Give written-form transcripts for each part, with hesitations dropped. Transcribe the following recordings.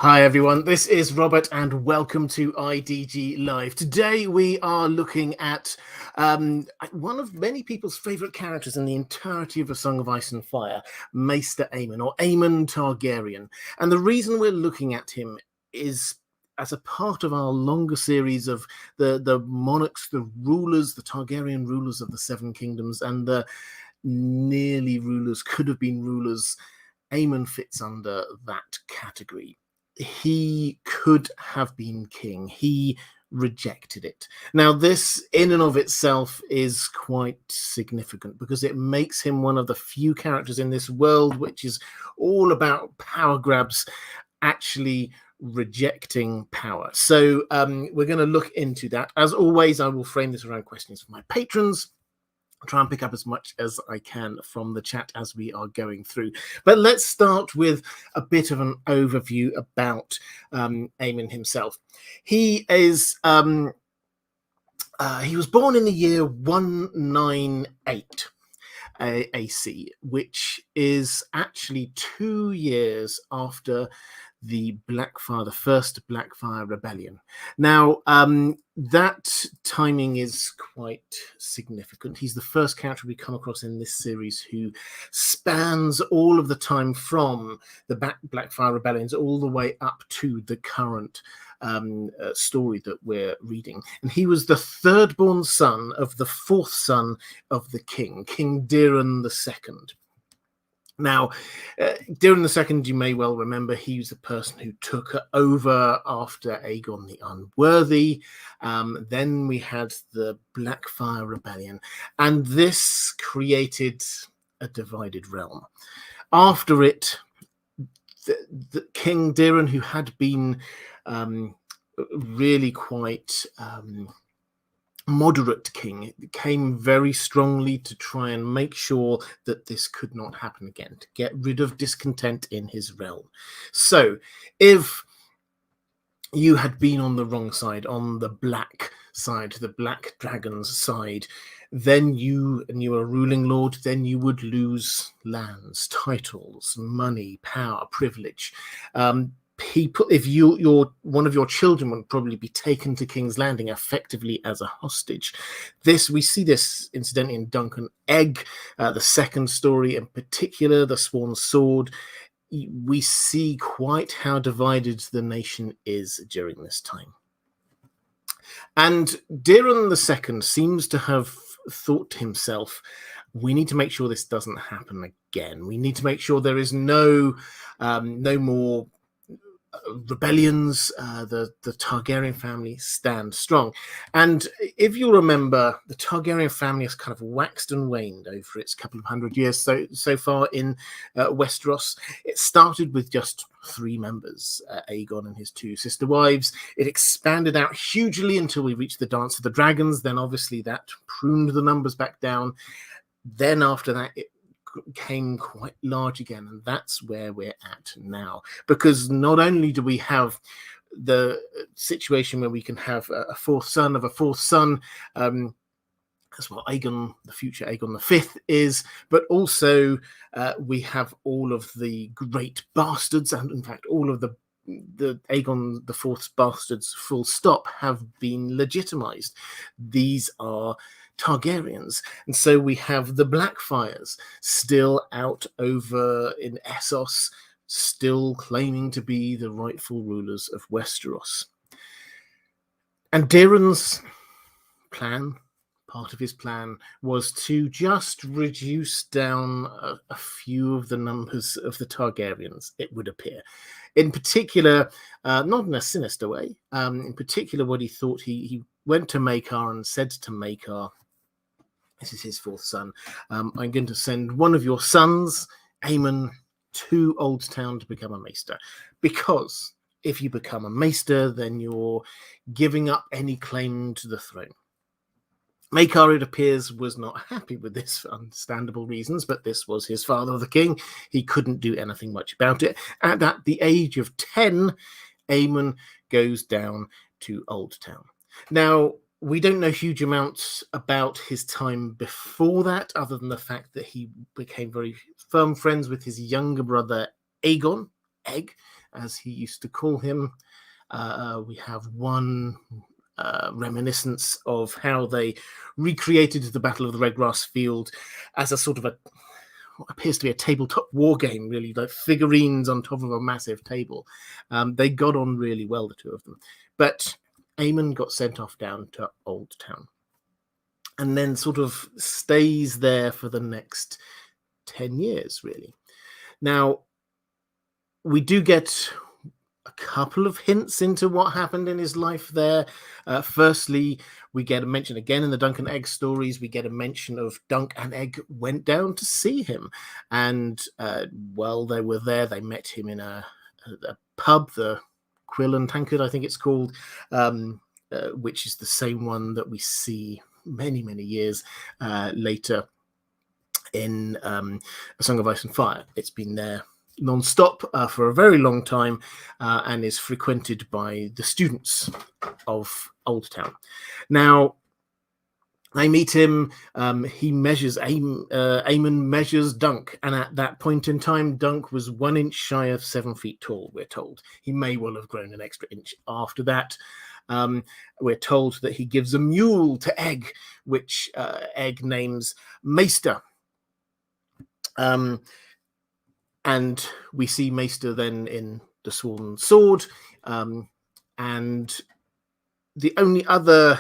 Hi everyone, this is Robert and welcome to IDG Live. Today we are looking at one of many people's favourite characters in the entirety of A Song of Ice and Fire, Maester Aemon, or Aemon Targaryen. And the reason we're looking at him is as a part of our longer series of the monarchs, the rulers, the Targaryen rulers of the Seven Kingdoms, and the nearly rulers, could have been rulers. Aemon fits under that category. He could have been king. He rejected it. Now, this in and of itself is quite significant because it makes him one of the few characters in this world which is all about power grabs, actually rejecting power. So we're going to look into that. As always, I will frame this around questions from my patrons. I'll try and pick up as much as I can from the chat as we are going through. But let's start with a bit of an overview about Aemon himself. He is he was born in the year 198 AC, which is actually 2 years after the first Blackfire Rebellion. Now, that timing is quite significant. He's the first character we come across in this series who spans all of the time from the Blackfire Rebellions all the way up to the current story that we're reading. And he was the third-born son of the fourth son of the king, King Deeran II. Now, Deeran II, you may well remember, he was the person who took over after Aegon the Unworthy. Then we had the Blackfire Rebellion, and this created a divided realm. After it, the King Deeran, who had been really quite moderate king, came very strongly to try and make sure that this could not happen again, to get rid of discontent in his realm. So if you had been on the wrong side, on the black side, the Black Dragon's side, then you were a ruling lord, then you would lose lands, titles, money, power, privilege. People, if one of your children would probably be taken to King's Landing effectively as a hostage. We see this incidentally in Duncan Egg, the second story in particular, the Sworn Sword. We see quite how divided the nation is during this time. And Deeran II seems to have thought to himself, we need to make sure this doesn't happen again. We need to make sure there is no more rebellions. The Targaryen family stand strong. And if you remember, the Targaryen family has kind of waxed and waned over its couple of hundred years so far in Westeros. It started with just 3 members, Aegon and his 2 sister wives. It expanded out hugely until we reached the Dance of the Dragons. Then obviously that pruned the numbers back down. Then after that, it came quite large again, and that's where we're at now, because not only do we have the situation where we can have a fourth son of a fourth son, that's what Aegon, the future Aegon V is, but also we have all of the great bastards, and in fact all of the Aegon the Fourth's bastards, full stop, have been legitimized. These are Targaryens, and so we have the Blackfires still out over in Essos, still claiming to be the rightful rulers of Westeros. And Deeran's plan, part of his plan, was to just reduce down a few of the numbers of the Targaryens, it would appear. In particular, not in a sinister way, in particular what he thought, he went to Maekar and said to Maekar, this is his fourth son, I'm going to send one of your sons, Aemon, to Oldtown to become a maester. Because if you become a maester, then you're giving up any claim to the throne. Maekar, it appears, was not happy with this for understandable reasons, but this was his father, the king. He couldn't do anything much about it. And at the age of 10, Aemon goes down to Oldtown. Now, we don't know huge amounts about his time before that, other than the fact that he became very firm friends with his younger brother, Aegon, Egg, as he used to call him. We have one reminiscence of how they recreated the Battle of the Red Grass Field as a sort of what appears to be a tabletop war game, really, like figurines on top of a massive table. They got on really well, the two of them. But Aemon got sent off down to Old Town and then sort of stays there for the next 10 years, really. Now, we do get a couple of hints into what happened in his life there. Firstly, we get a mention again in the Dunk and Egg stories. We get a mention of Dunk and Egg went down to see him. And while they were there, they met him in a pub, the Quill and Tankard, I think it's called, which is the same one that we see many, many years later in A Song of Ice and Fire. It's been there non-stop for a very long time and is frequented by the students of Old Town. Now, they meet him. He measures Aemon measures Dunk, and at that point in time, Dunk was 1 inch shy of 7 feet tall, we're told. He may well have grown an extra inch after that. We're told that he gives a mule to Egg, which Egg names Maester. And we see Maester then in the Sworn Sword. And the only other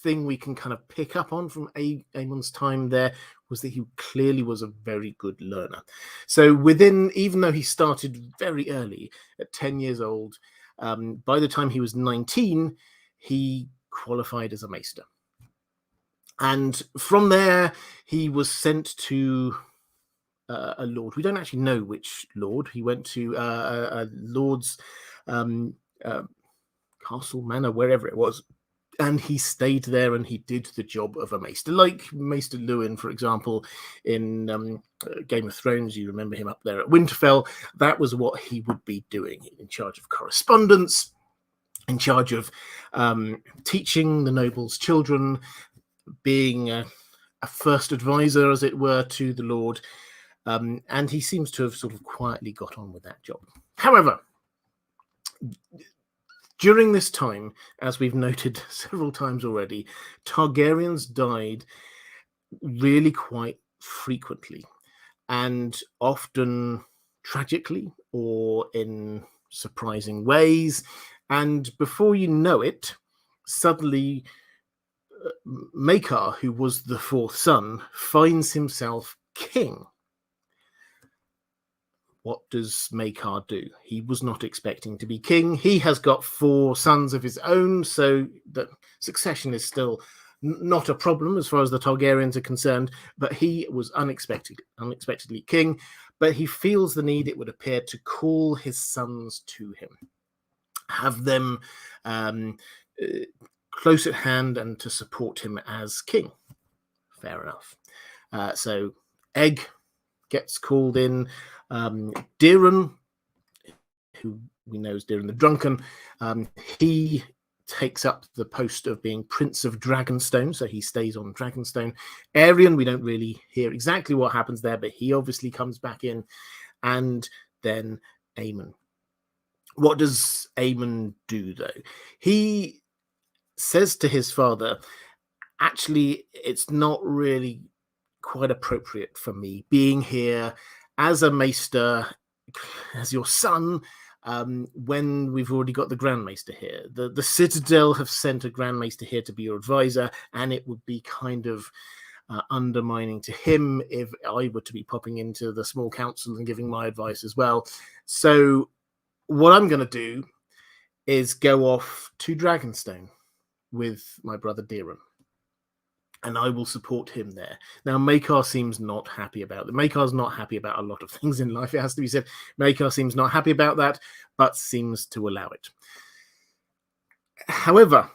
thing we can kind of pick up on from Aemon's time there was that he clearly was a very good learner. So even though he started very early, at 10 years old, by the time he was 19, he qualified as a Maester. And from there, he was sent to a lord. We don't actually know which lord. He went to a lord's castle, manor, wherever it was, and he stayed there and he did the job of a maester, like Maester Lewin, for example, in Game of Thrones. You remember him up there at Winterfell. That was what he would be doing, in charge of correspondence, in charge of teaching the nobles' children, being a first advisor, as it were, to the lord. And he seems to have sort of quietly got on with that job. However, during this time, as we've noted several times already, Targaryens died really quite frequently, and often tragically or in surprising ways. And before you know it, suddenly Maekar, who was the fourth son, finds himself king. What does Maekar do? He was not expecting to be king. He has got 4 sons of his own, so the succession is still not a problem as far as the Targaryens are concerned, but he was unexpectedly king. But he feels the need, it would appear, to call his sons to him, have them close at hand, and to support him as king. Fair enough. So Egg gets called in. Deeren, who we know as Deeren the Drunken, he takes up the post of being Prince of Dragonstone, so he stays on Dragonstone. Ariel, we don't really hear exactly what happens there, but he obviously comes back in. And then Aemon. What does Aemon do, though? He says to his father, actually, it's not really quite appropriate for me being here as a maester, as your son, when we've already got the Grand Maester here. The Citadel have sent a Grand Maester here to be your advisor, and it would be kind of undermining to him if I were to be popping into the small council and giving my advice as well. So what I'm going to do is go off to Dragonstone with my brother Deeren, and I will support him there. Now, Maekar seems not happy about that. Maekar's not happy about a lot of things in life, it has to be said. Maekar seems not happy about that, but seems to allow it. However,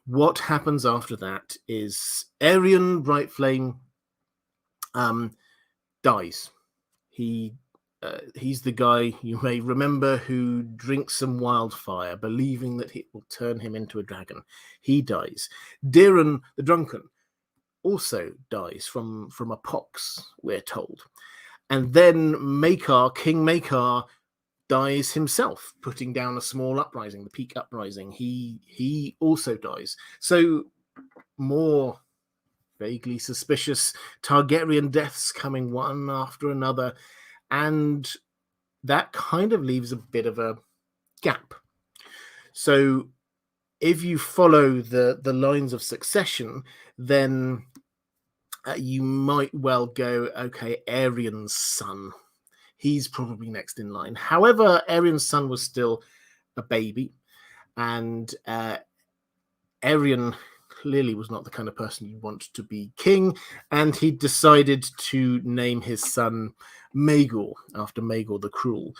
what happens after that is Ariel Bright Flame dies. He's the guy you may remember who drinks some wildfire, believing that it will turn him into a dragon. He dies. Deeren the Drunken also dies from a pox, we're told. And then Maekar, King Maekar, dies himself, putting down a small uprising, the Peak Uprising. He also dies. So more vaguely suspicious Targaryen deaths coming one after another, and that kind of leaves a bit of a gap. So if you follow the lines of succession, then you might well go, okay, Aerian's son, he's probably next in line. However, Aerian's son was still a baby, and Aerian clearly was not the kind of person you want to be king, and he decided to name his son Maegor after Maegor the Cruel.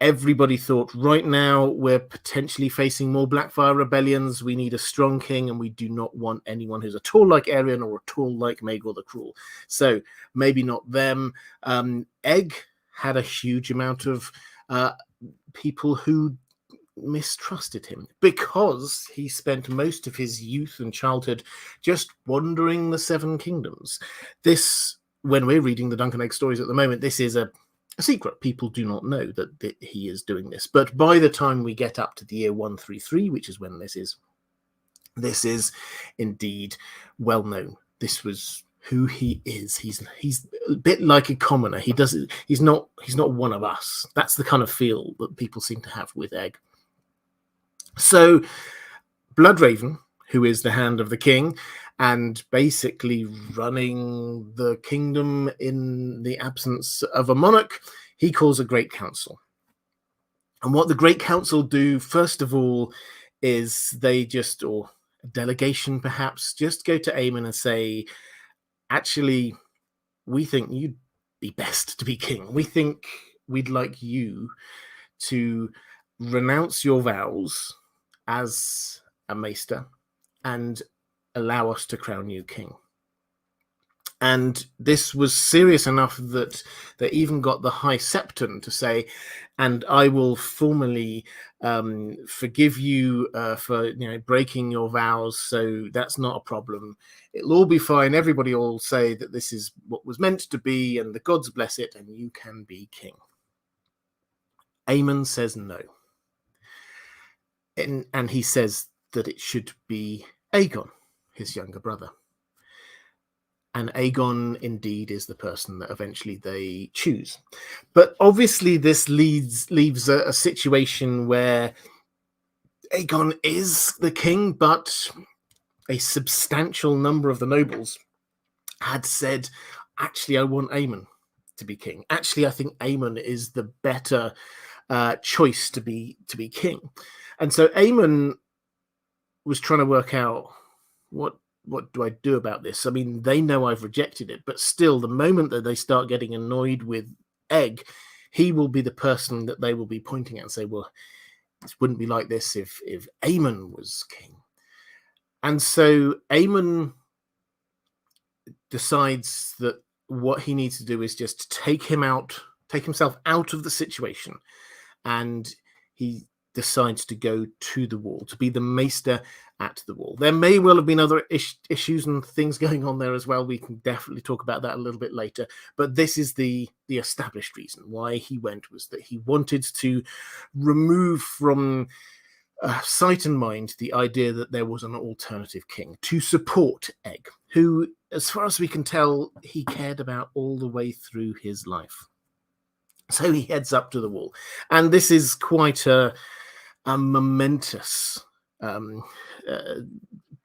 Everybody thought, right now we're potentially facing more Blackfire rebellions. We need a strong king, and we do not want anyone who's at all like Aerian or at all like Maegor the Cruel. So maybe not them. Egg had a huge amount of people who mistrusted him because he spent most of his youth and childhood just wandering the Seven Kingdoms. This, when we're reading the Dunk and Egg stories at the moment, this is a secret. People do not know that he is doing this. But by the time we get up to the year 133, which is when this is indeed well known. This was who he is. He's a bit like a commoner. He's not one of us. That's the kind of feel that people seem to have with Egg. So Bloodraven, who is the Hand of the King and basically running the kingdom in the absence of a monarch, he calls a great council. And what the great council do, first of all, is they just, or a delegation perhaps, just go to Aemon and say, actually, we think you'd be best to be king. We think we'd like you to renounce your vows as a maester and allow us to crown you king. And this was serious enough that they even got the High Septon to say, and I will formally forgive you for breaking your vows, so that's not a problem. It'll all be fine. Everybody will say that this is what was meant to be, and the gods bless it, and you can be king. Aemon says no. And he says that it should be Aegon, his younger brother. And Aegon indeed is the person that eventually they choose. But obviously this leaves a situation where Aegon is the king, but a substantial number of the nobles had said, actually, I want Aemon to be king. Actually, I think Aemon is the better choice to be king. And so Aemon was trying to work out what do I do about this? I mean, they know I've rejected it, but still, the moment that they start getting annoyed with Egg, he will be the person that they will be pointing at and say, well, this wouldn't be like this if Aemon was king. And so Aemon decides that what he needs to do is just take himself out of the situation, and he decides to go to the wall, to be the maester at the wall. There may well have been other issues and things going on there as well. We can definitely talk about that a little bit later. But this is the established reason why he went, was that he wanted to remove from sight and mind the idea that there was an alternative king to support Egg, who, as far as we can tell, he cared about all the way through his life. So he heads up to the wall. And this is quite a momentous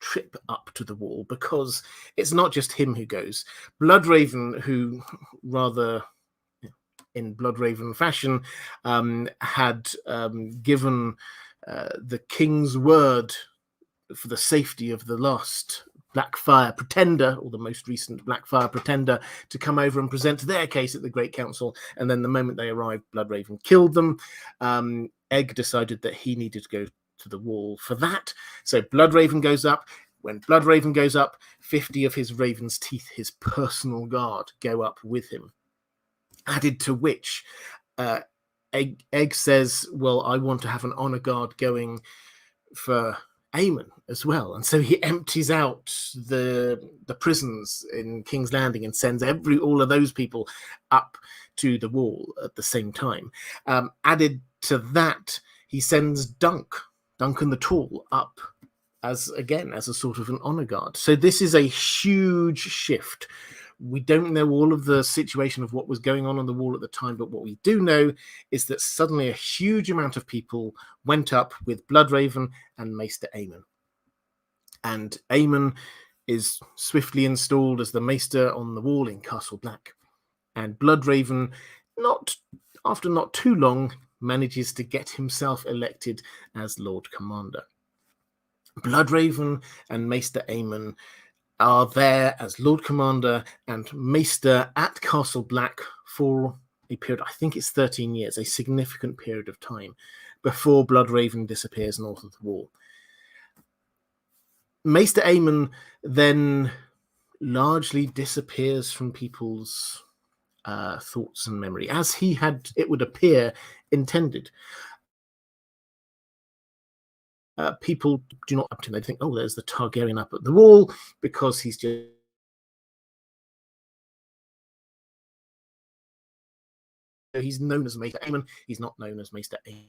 trip up to the wall, because it's not just him who goes. Bloodraven, who rather in Bloodraven fashion had given the king's word for the safety of the last Blackfire pretender, or the most recent Blackfire pretender, to come over and present their case at the Great Council. And then the moment they arrived, Bloodraven killed them. Egg decided that he needed to go to the wall for that. So Bloodraven goes up. When Bloodraven goes up, 50 of his Raven's Teeth, his personal guard, go up with him. Added to which, Egg says, well, I want to have an honor guard going for Aemon as well. And so he empties out the prisons in King's Landing and sends all of those people up to the wall at the same time. Added to that, he sends Duncan the Tall, up as a sort of an honor guard. So this is a huge shift. We don't know all of the situation of what was going on the wall at the time, but what we do know is that suddenly a huge amount of people went up with Bloodraven and Maester Aemon. And Aemon is swiftly installed as the Maester on the wall in Castle Black. And Bloodraven, after not too long, manages to get himself elected as Lord Commander. Bloodraven and Maester Aemon are there as Lord Commander and Maester at Castle Black for a period, I think it's 13 years, a significant period of time, before Bloodraven disappears north of the wall. Maester Aemon then largely disappears from people's thoughts and memory, as he had, it would appear, intended. People do not up to him. They think, oh, there's the Targaryen up at the wall, because he's just... He's known as Maester Aemon. He's not known as Maester Aemon.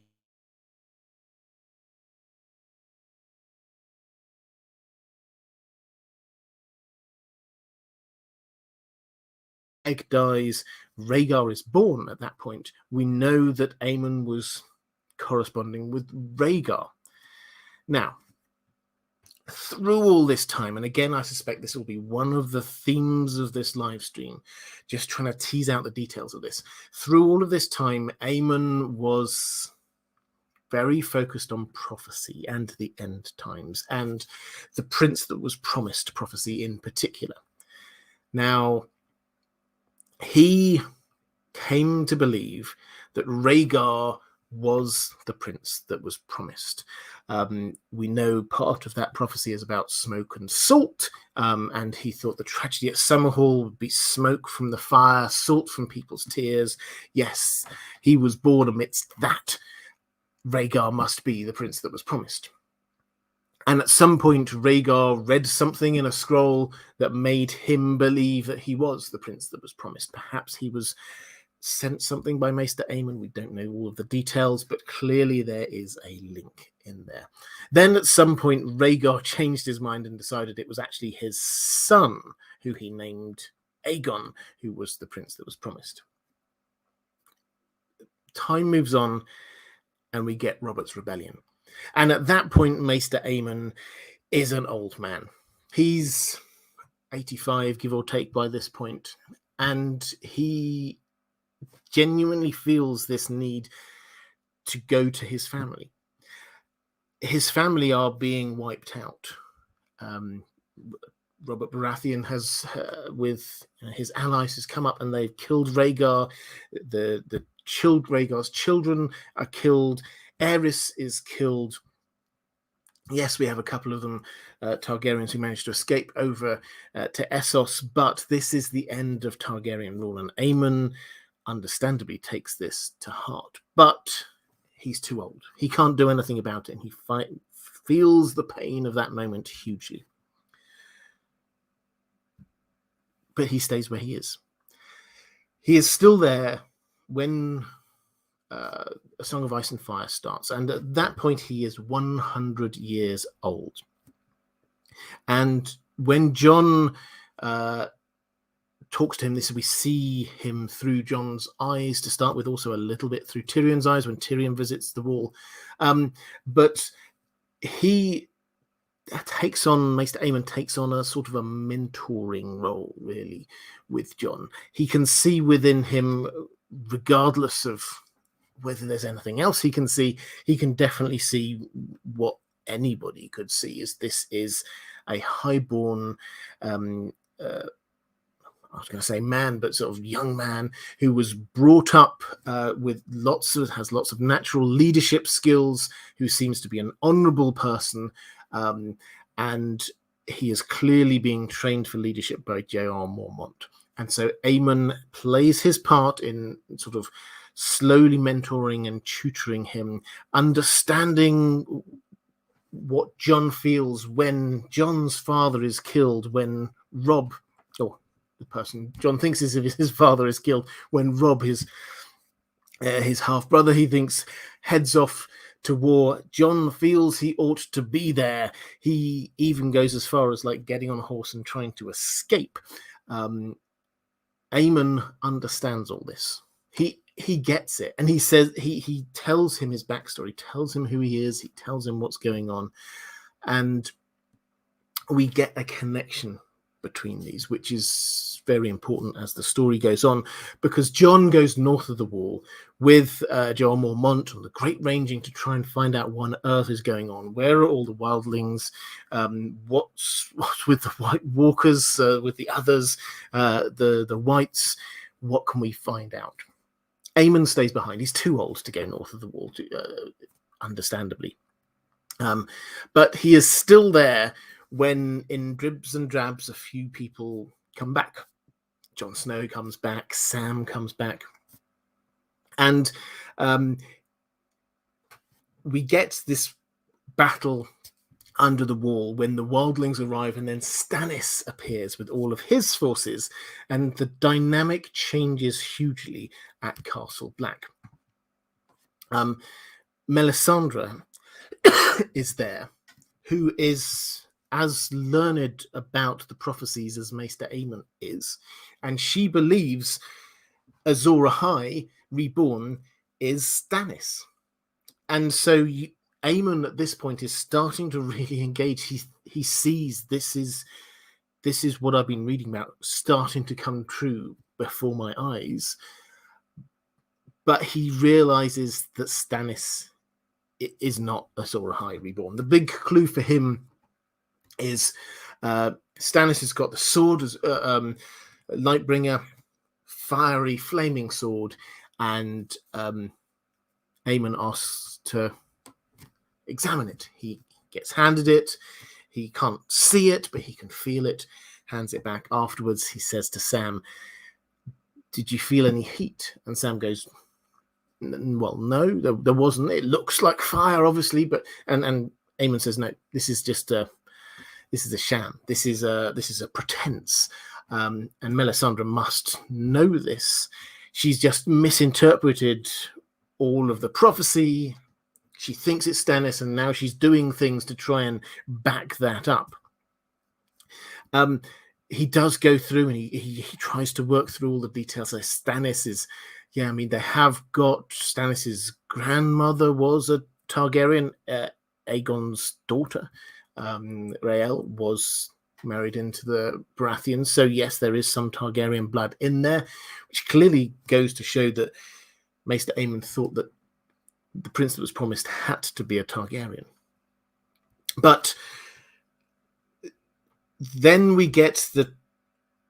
Egg dies, Rhaegar is born at that point. We know that Aemon was corresponding with Rhaegar. Now, through all this time, and again, I suspect this will be one of the themes of this live stream, just trying to tease out the details of this. Through all of this time, Aemon was very focused on prophecy and the end times, and the prince that was promised prophecy in particular. Now, he came to believe that Rhaegar was the prince that was promised. We know part of that prophecy is about smoke and salt, and he thought the tragedy at Summerhall would be smoke from the fire, salt from people's tears. Yes, he was born amidst that. Rhaegar must be the prince that was promised. And at some point, Rhaegar read something in a scroll that made him believe that he was the prince that was promised. Perhaps he was sent something by Maester Aemon. We don't know all of the details, but clearly there is a link in there. Then at some point, Rhaegar changed his mind and decided it was actually his son, who he named Aegon, who was the prince that was promised. Time moves on, and we get Robert's Rebellion. And at that point, Maester Aemon is an old man. He's 85, give or take, by this point, and he genuinely feels this need to go to his family. His family are being wiped out. Robert Baratheon has, with his allies, has come up and they've killed Rhaegar. Rhaegar's children are killed. Aerys is killed. Yes, we have a couple of them, Targaryens, who managed to escape over to Essos, but this is the end of Targaryen rule, and Aemon understandably takes this to heart. But he's too old. He can't do anything about it, and he feels the pain of that moment hugely. But he stays where he is. He is still there when A Song of Ice and Fire starts, and at that point he is 100 years old. And when Jon talks to him, we see him through Jon's eyes to start with, also a little bit through Tyrion's eyes when Tyrion visits the wall. But he Maester Aemon takes on a sort of a mentoring role, really, with Jon. He can see within him, regardless of whether there's anything else he can see, he can definitely see what anybody could see. This is a highborn, I was going to say man, but sort of young man who was brought up with has lots of natural leadership skills, who seems to be an honourable person, and he is clearly being trained for leadership by J.R. Mormont. And so Aemon plays his part in sort of slowly mentoring and tutoring him, understanding what Jon feels when Jon's father is killed, when Robb, or the person Jon thinks is his father, is killed, when Robb, his half-brother, he thinks, heads off to war. Jon feels he ought to be there. He even goes as far as like getting on a horse and trying to escape. Aemon understands all this. He gets it, and he says he tells him his backstory, tells him who he is, he tells him what's going on, and we get a connection between these, which is very important as the story goes on, because Jon goes north of the wall with Joel Mormont on the Great Ranging to try and find out what on earth is going on. Where are all the wildlings? What's with the White Walkers, with the others, the Whites? What can we find out? Aemon stays behind. He's too old to go north of the wall, understandably. But he is still there when, in dribs and drabs, a few people come back. Jon Snow comes back, Sam comes back, and we get this battle under the wall when the wildlings arrive, and then Stannis appears with all of his forces, and the dynamic changes hugely at Castle Black. Melisandre is there, who is as learned about the prophecies as Maester Aemon is, and she believes Azor Ahai reborn is Stannis. And so Aemon at this point is starting to really engage. He sees this is what I've been reading about starting to come true before my eyes. But he realizes that Stannis is not Azor Ahai reborn. The big clue for him is Stannis has got the sword as Lightbringer, fiery, flaming sword, and Aemon asks to examine it. He gets handed it. He can't see it, but he can feel it. Hands it back. Afterwards, he says to Sam, "Did you feel any heat?" And Sam goes, "Well, no, there wasn't. It looks like fire, obviously, but..." And Aemon says, "No, this is just a sham. This is a pretense." And Melisandre must know this. She's just misinterpreted all of the prophecy. She thinks it's Stannis, and now she's doing things to try and back that up. He does go through, and he tries to work through all the details. So Stannis is, they have got Stannis's grandmother was a Targaryen. Aegon's daughter, Rael, was married into the Baratheons. So yes, there is some Targaryen blood in there, which clearly goes to show that Maester Aemon thought that the prince that was promised had to be a Targaryen. But then we get the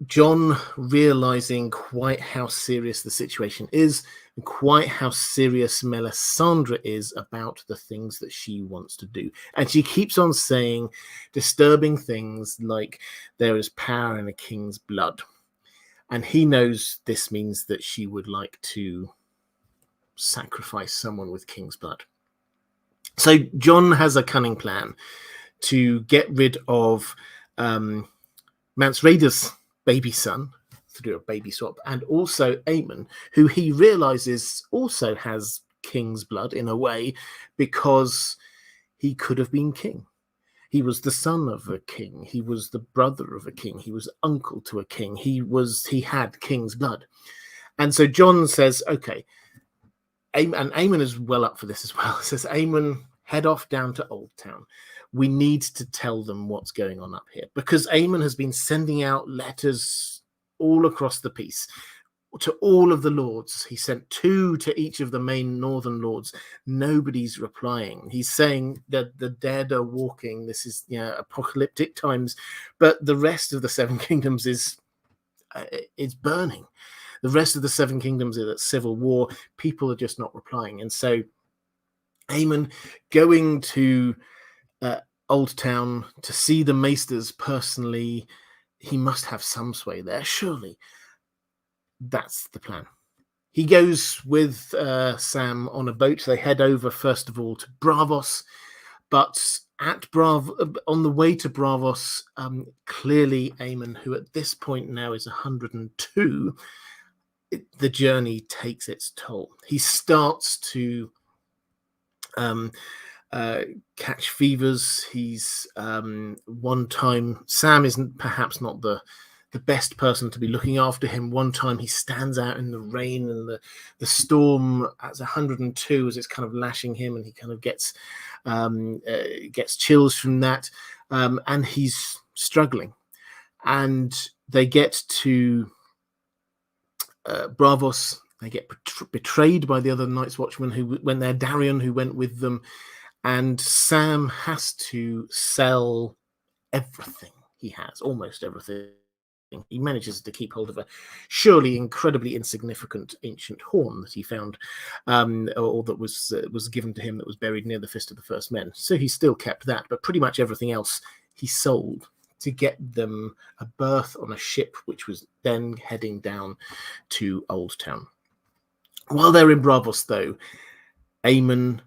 Jon realizing quite how serious the situation is, and quite how serious Melisandre is about the things that she wants to do. And she keeps on saying disturbing things like there is power in a king's blood. And he knows this means that she would like to sacrifice someone with king's blood. So Jon has a cunning plan to get rid of Mance Raider's baby son through a baby swap, and also Aemon, who he realizes also has king's blood in a way, because he could have been king. He was the son of a king. He was the brother of a king. He was uncle to a king. He had king's blood. And so Jon says, okay, and Aemon is well up for this as well. Says, Aemon, head off down to Old Town. We need to tell them what's going on up here, because Aemon has been sending out letters all across the piece to all of the lords. He sent 2 to each of the main northern lords. Nobody's replying. He's saying that the dead are walking. This is apocalyptic times, but the rest of the 7 kingdoms is burning. The rest of the 7 kingdoms are at civil war. People are just not replying. And so Aemon going to Old Town to see the maesters personally, he must have some sway there, surely. That's the plan. He goes with Sam on a boat. They head over, first of all, to Braavos. But on the way to Braavos, clearly Aemon, who at this point now is 102, the journey takes its toll. He starts to catch fevers. He's one time, Sam isn't perhaps not the best person to be looking after him. One time he stands out in the rain and the storm at 102 as it's kind of lashing him, and he kind of gets chills from that, and he's struggling. And they get to Braavos. They get betrayed by the other Night's Watchmen who went there, Darien, who went with them, and Sam has to sell everything he has, almost everything. He manages to keep hold of a surely incredibly insignificant ancient horn that he found, or that was given to him, that was buried near the Fist of the First Men. So he still kept that, but pretty much everything else he sold to get them a berth on a ship, which was then heading down to Old Town. While they're in Braavos, though, Aemon,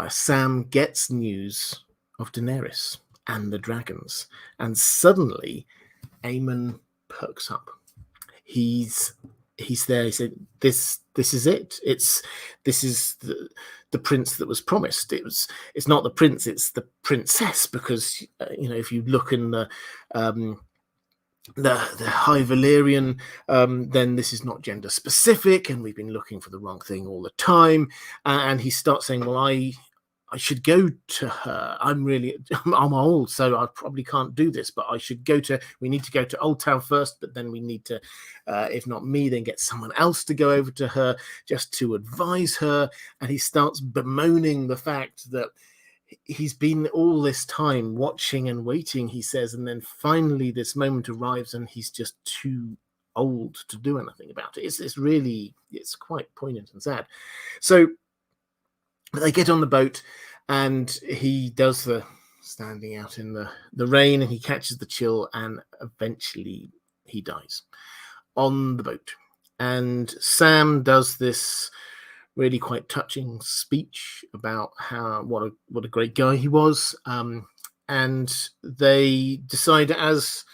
Sam, gets news of Daenerys and the dragons, and suddenly Aemon perks up. He's there. He said, "This is it. This is the prince that was promised. It's not the prince. It's the princess, because if you look in the High Valyrian, then this is not gender specific, and we've been looking for the wrong thing all the time." And he starts saying, "Well, I should go to her. I'm old, so I probably can't do this, but we need to go to Old Town first, but then we need to, if not me, then get someone else to go over to her just to advise her." And he starts bemoaning the fact that he's been all this time watching and waiting, he says, and then finally this moment arrives and he's just too old to do anything about it. It's quite poignant and sad. So they get on the boat, and he does the standing out in the rain, and he catches the chill, and eventually he dies on the boat. And Sam does this really quite touching speech about what a great guy he was, and they decide, as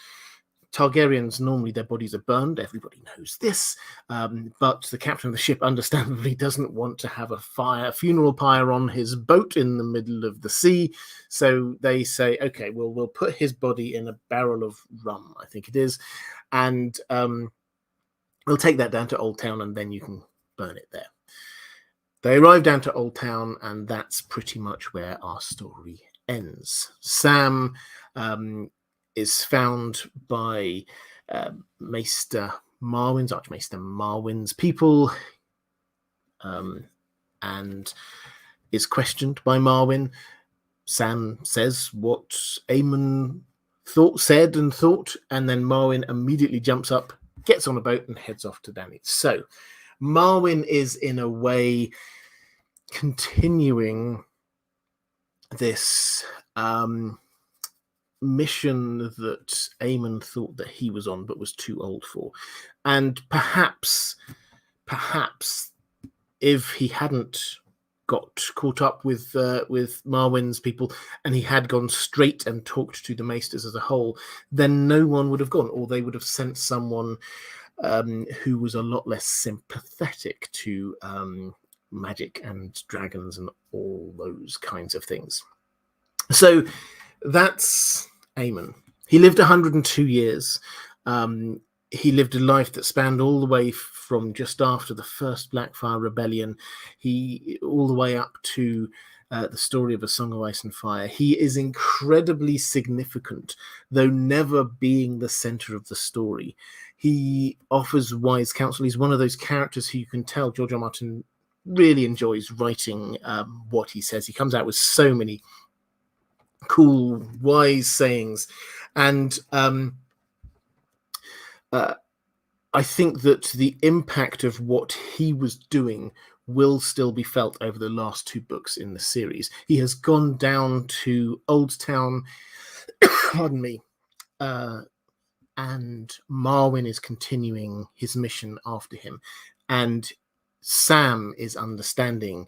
Targaryens, normally their bodies are burned. Everybody knows this, but the captain of the ship understandably doesn't want to have a funeral pyre on his boat in the middle of the sea. So they say, "Okay, we'll put his body in a barrel of rum," I think it is, and we'll take that down to Old Town, and then you can burn it there. They arrive down to Old Town, and that's pretty much where our story ends. Sam is found by Archmaester Marwyn's people, and is questioned by Marwyn. Sam says what Aemon said, and then Marwyn immediately jumps up, gets on a boat, and heads off to Dany. So Marwyn is in a way continuing this mission that Aemon thought that he was on but was too old for. And perhaps if he hadn't got caught up with Marwyn's people and he had gone straight and talked to the Maesters as a whole, then no one would have gone, or they would have sent someone who was a lot less sympathetic to magic and dragons and all those kinds of things. So that's Aemon. He lived 102 years. He lived a life that spanned all the way from just after the first Blackfire Rebellion, all the way up to the story of A Song of Ice and Fire. He is incredibly significant, though never being the center of the story. He offers wise counsel. He's one of those characters who you can tell George R. R. Martin really enjoys writing what he says. He comes out with so many cool, wise sayings. And I think that the impact of what he was doing will still be felt over the last two books in the series. He has gone down to Old Town, pardon me, and Marwyn is continuing his mission after him. And Sam is understanding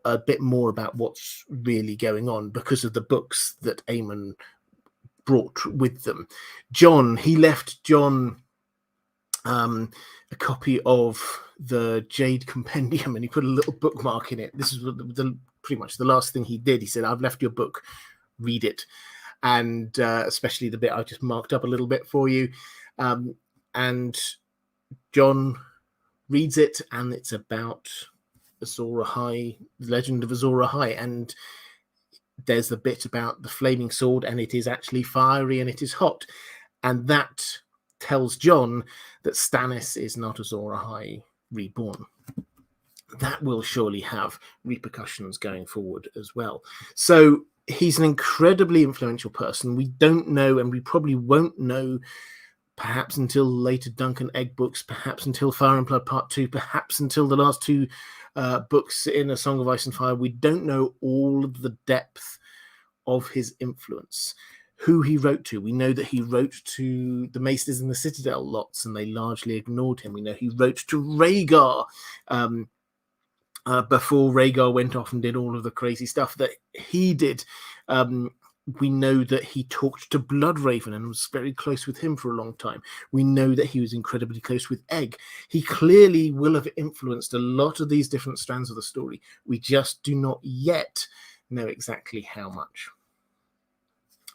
a bit more about what's really going on because of the books that Aemon brought with them. He left John a copy of the Jade Compendium, and he put a little bookmark in it. This is the pretty much the last thing he did. He said, "I've left your book, read it." And especially the bit I just marked up a little bit for you. And John reads it, and it's about Azor Ahai, the legend of Azor Ahai. And there's the bit about the flaming sword, and it is actually fiery and it is hot. And that tells John that Stannis is not Azor Ahai reborn. That will surely have repercussions going forward as well. So he's an incredibly influential person. We don't know, and we probably won't know, perhaps until later Dunk and Egg books, perhaps until Fire and Blood Part 2, perhaps until the last two books in A Song of Ice and Fire. We don't know all of the depth of his influence, who he wrote to. We know that he wrote to the Maesters in the Citadel lots, and they largely ignored him. We know he wrote to Rhaegar, before Rhaegar went off and did all of the crazy stuff that he did. We know that he talked to Bloodraven and was very close with him for a long time. We know that he was incredibly close with Egg. He clearly will have influenced a lot of these different strands of the story. We just do not yet know exactly how much.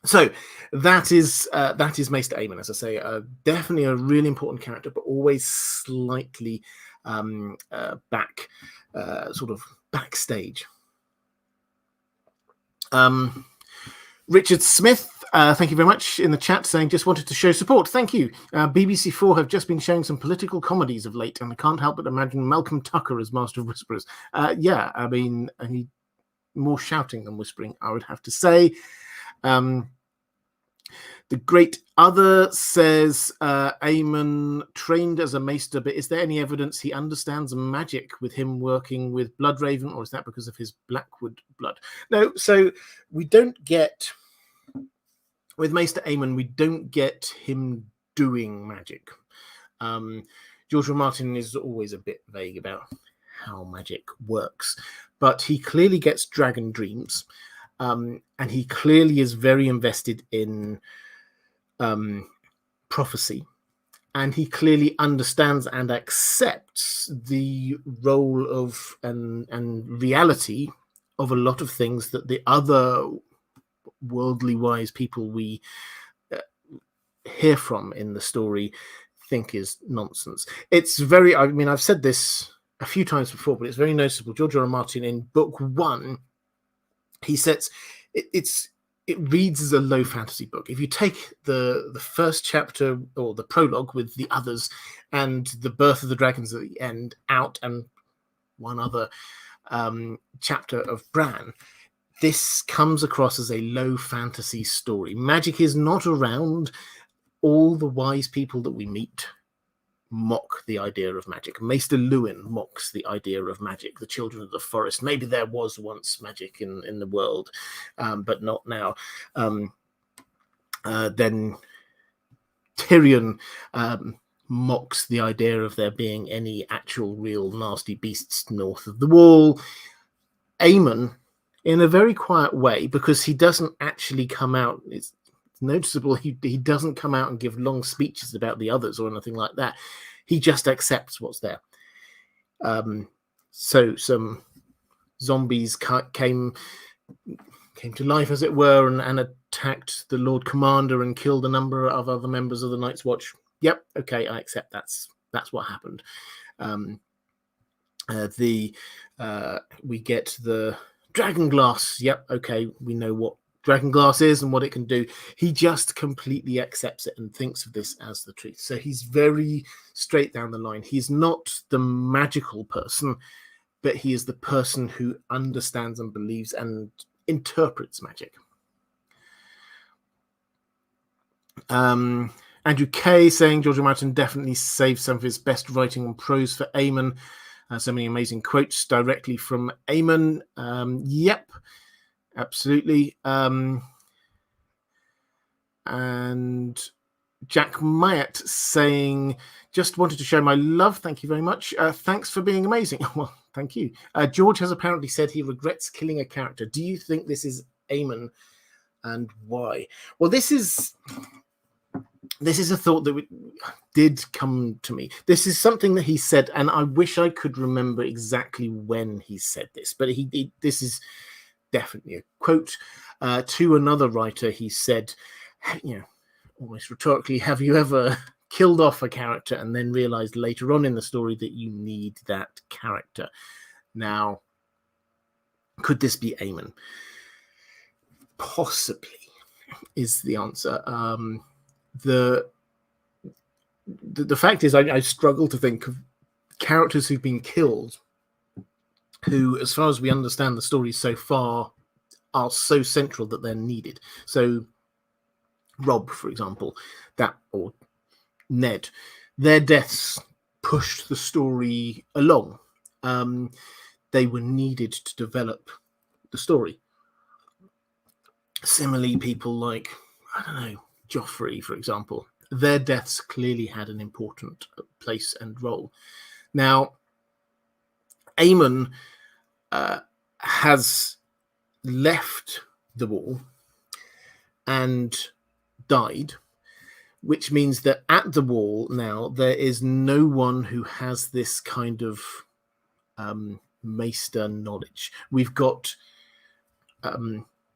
So that is Maester Aemon, as I say, definitely a really important character, but always slightly sort of backstage. Richard Smith, thank you very much in the chat, saying just wanted to show support. Thank you. BBC4 have just been showing some political comedies of late, and I can't help but imagine Malcolm Tucker as Master of Whisperers. Yeah, I mean, more shouting than whispering, I would have to say. The Great Other says Aemon trained as a maester, but is there any evidence he understands magic with him working with Bloodraven, or is that because of his Blackwood blood? No, so we don't get, with Maester Aemon, we don't get him doing magic. George R. Martin is always a bit vague about how magic works, but he clearly gets dragon dreams, and he clearly is very invested in prophecy, and he clearly understands and accepts the role of and reality of a lot of things that the other worldly wise people we hear from in the story think is nonsense. It's very, I mean, I've said this a few times before, but it's very noticeable. George R. R. Martin in book 1, he sets it reads as a low fantasy book. If you take the first chapter or the prologue with the others and the birth of the dragons at the end out, and one other chapter of Bran, this comes across as a low fantasy story. Magic is not around. All the wise people that we meet mock the idea of magic. Maester Luwin mocks the idea of magic. The children of the forest. Maybe there was once magic in the world, but not now. Then Tyrion mocks the idea of there being any actual real nasty beasts north of the wall. Aemon, in a very quiet way, because he doesn't actually come out, it's noticeable, he doesn't come out and give long speeches about the others or anything like that. He just accepts what's there. So some zombies came to life, as it were, and attacked the Lord Commander and killed a number of other members of the Night's Watch. Yep, okay, I accept that's what happened. We get the dragon glass. Yep, okay, we know what dragon glass is and what it can do. He just completely accepts it and thinks of this as the truth. So he's very straight down the line. He's not the magical person, but he is the person who understands and believes and interprets magic. Andrew Kay saying George R. Martin definitely saved some of his best writing and prose for Aemon. So many amazing quotes directly from Aemon. Yep, absolutely. And Jack Myatt saying, just wanted to show my love. Thank you very much. Thanks for being amazing. Well, thank you. George has apparently said he regrets killing a character. Do you think this is Aemon, and why? Well, this is this is a thought that did come to me. This is something that he said, and I wish I could remember exactly when he said this, but this is definitely a quote to another writer. He said, almost rhetorically, have you ever killed off a character and then realized later on in the story that you need that character? Now, could this be Aemon? Possibly is the answer. The fact is, I struggle to think of characters who've been killed who, as far as we understand the story so far, are so central that they're needed. So Rob, for example, or Ned, their deaths pushed the story along. They were needed to develop the story. Similarly, people like, I don't know, Joffrey, for example, their deaths clearly had an important place and role. Now, Aemon has left the wall and died, which means that at the wall now there is no one who has this kind of maester knowledge. We've got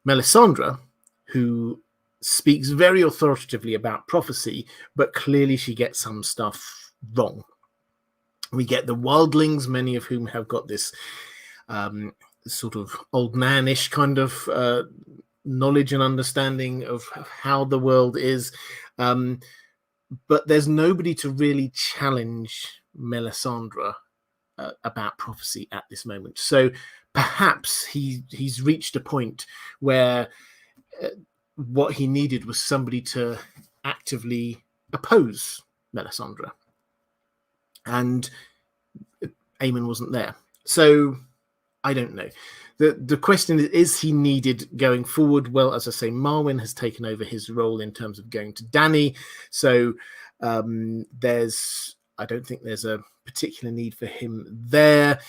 Melisandre, who speaks very authoritatively about prophecy, but clearly she gets some stuff wrong. We get the wildlings, many of whom have got this sort of old man-ish kind of knowledge and understanding of how the world is. But there's nobody to really challenge Melisandre about prophecy at this moment. So perhaps he's reached a point where what he needed was somebody to actively oppose Melisandre. And Aemon wasn't there. So I don't know. The question is he needed going forward? Well, as I say, Marwyn has taken over his role in terms of going to Dany. So I don't think there's a particular need for him there.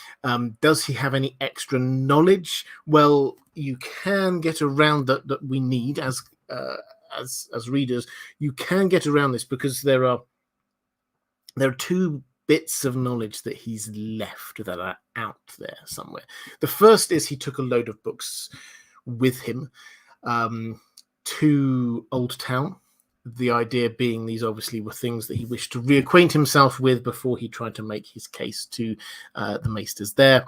Does he have any extra knowledge? Well, you can get around that we need as readers. You can get around this because there are two bits of knowledge that he's left that are out there somewhere. The first is he took a load of books with him to Old Town. The idea being these obviously were things that he wished to reacquaint himself with before he tried to make his case to the maesters there.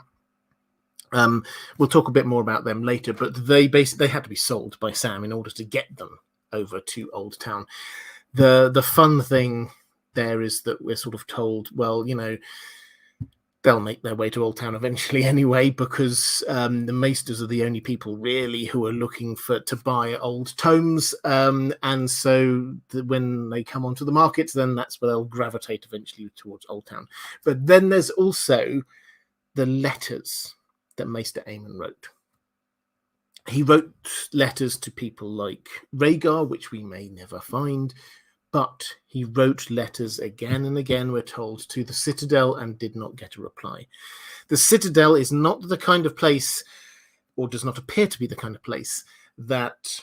We'll talk a bit more about them later, but they had to be sold by Sam in order to get them over to Old Town. The fun thing there is that we're sort of told, well, they'll make their way to Old Town eventually anyway, because the maesters are the only people really who are looking to buy old tomes, and so when they come onto the market, then that's where they'll gravitate eventually towards Old Town. But then there's also the letters that Maester Aemon wrote. He wrote letters to people like Rhaegar, which we may never find, but he wrote letters again and again, we're told, to the Citadel and did not get a reply. The Citadel is not the kind of place, or does not appear to be the kind of place, that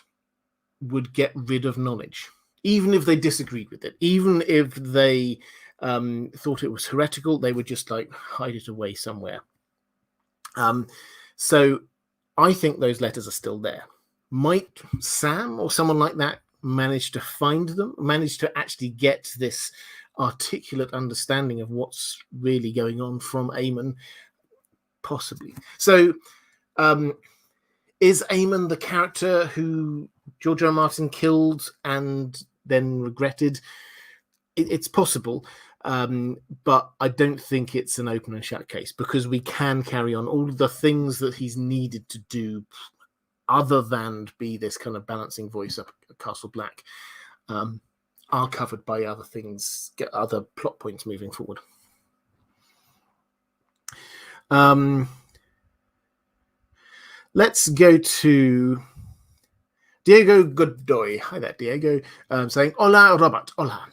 would get rid of knowledge, even if they disagreed with it, even if they thought it was heretical, they would just hide it away somewhere. So I think those letters are still there. Might Sam or someone like that manage to find them, manage to actually get this articulate understanding of what's really going on from Aemon? Possibly. So is Aemon the character who George R. R. Martin killed and then regretted? It's possible, but I don't think it's an open and shut case, because we can carry on all the things that he's needed to do other than be this kind of balancing voice up at Castle Black, are covered by other things, get other plot points moving forward. Let's go to Diego Godoy. Hi there, Diego. Saying, Hola, Robert. Hola.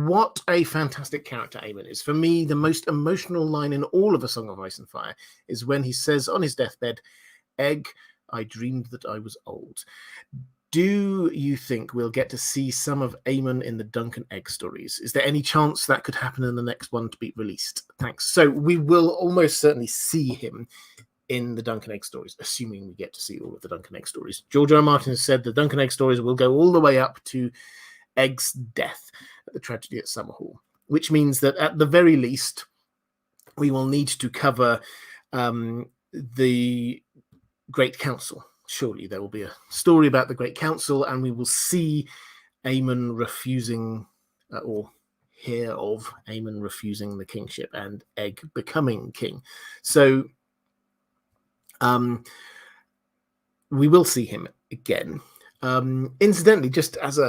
What a fantastic character Aemon is. For me, the most emotional line in all of A Song of Ice and Fire is when he says on his deathbed, Egg, I dreamed that I was old. do you think we'll get to see some of Aemon in the Dunk and Egg stories? Is there any chance that could happen in the next one to be released? Thanks. So we will almost certainly see him in the Dunk and Egg stories, assuming we get to see all of the Dunk and Egg stories. George R. R. Martin has said the Dunk and Egg stories will go all the way up to Egg's death at the tragedy at Summerhall, which means that at the very least, we will need to cover the Great Council. Surely there will be a story about the Great Council, and we will see Aemon refusing, or hear of Aemon refusing the kingship and Egg becoming king. So we will see him again. Incidentally, just as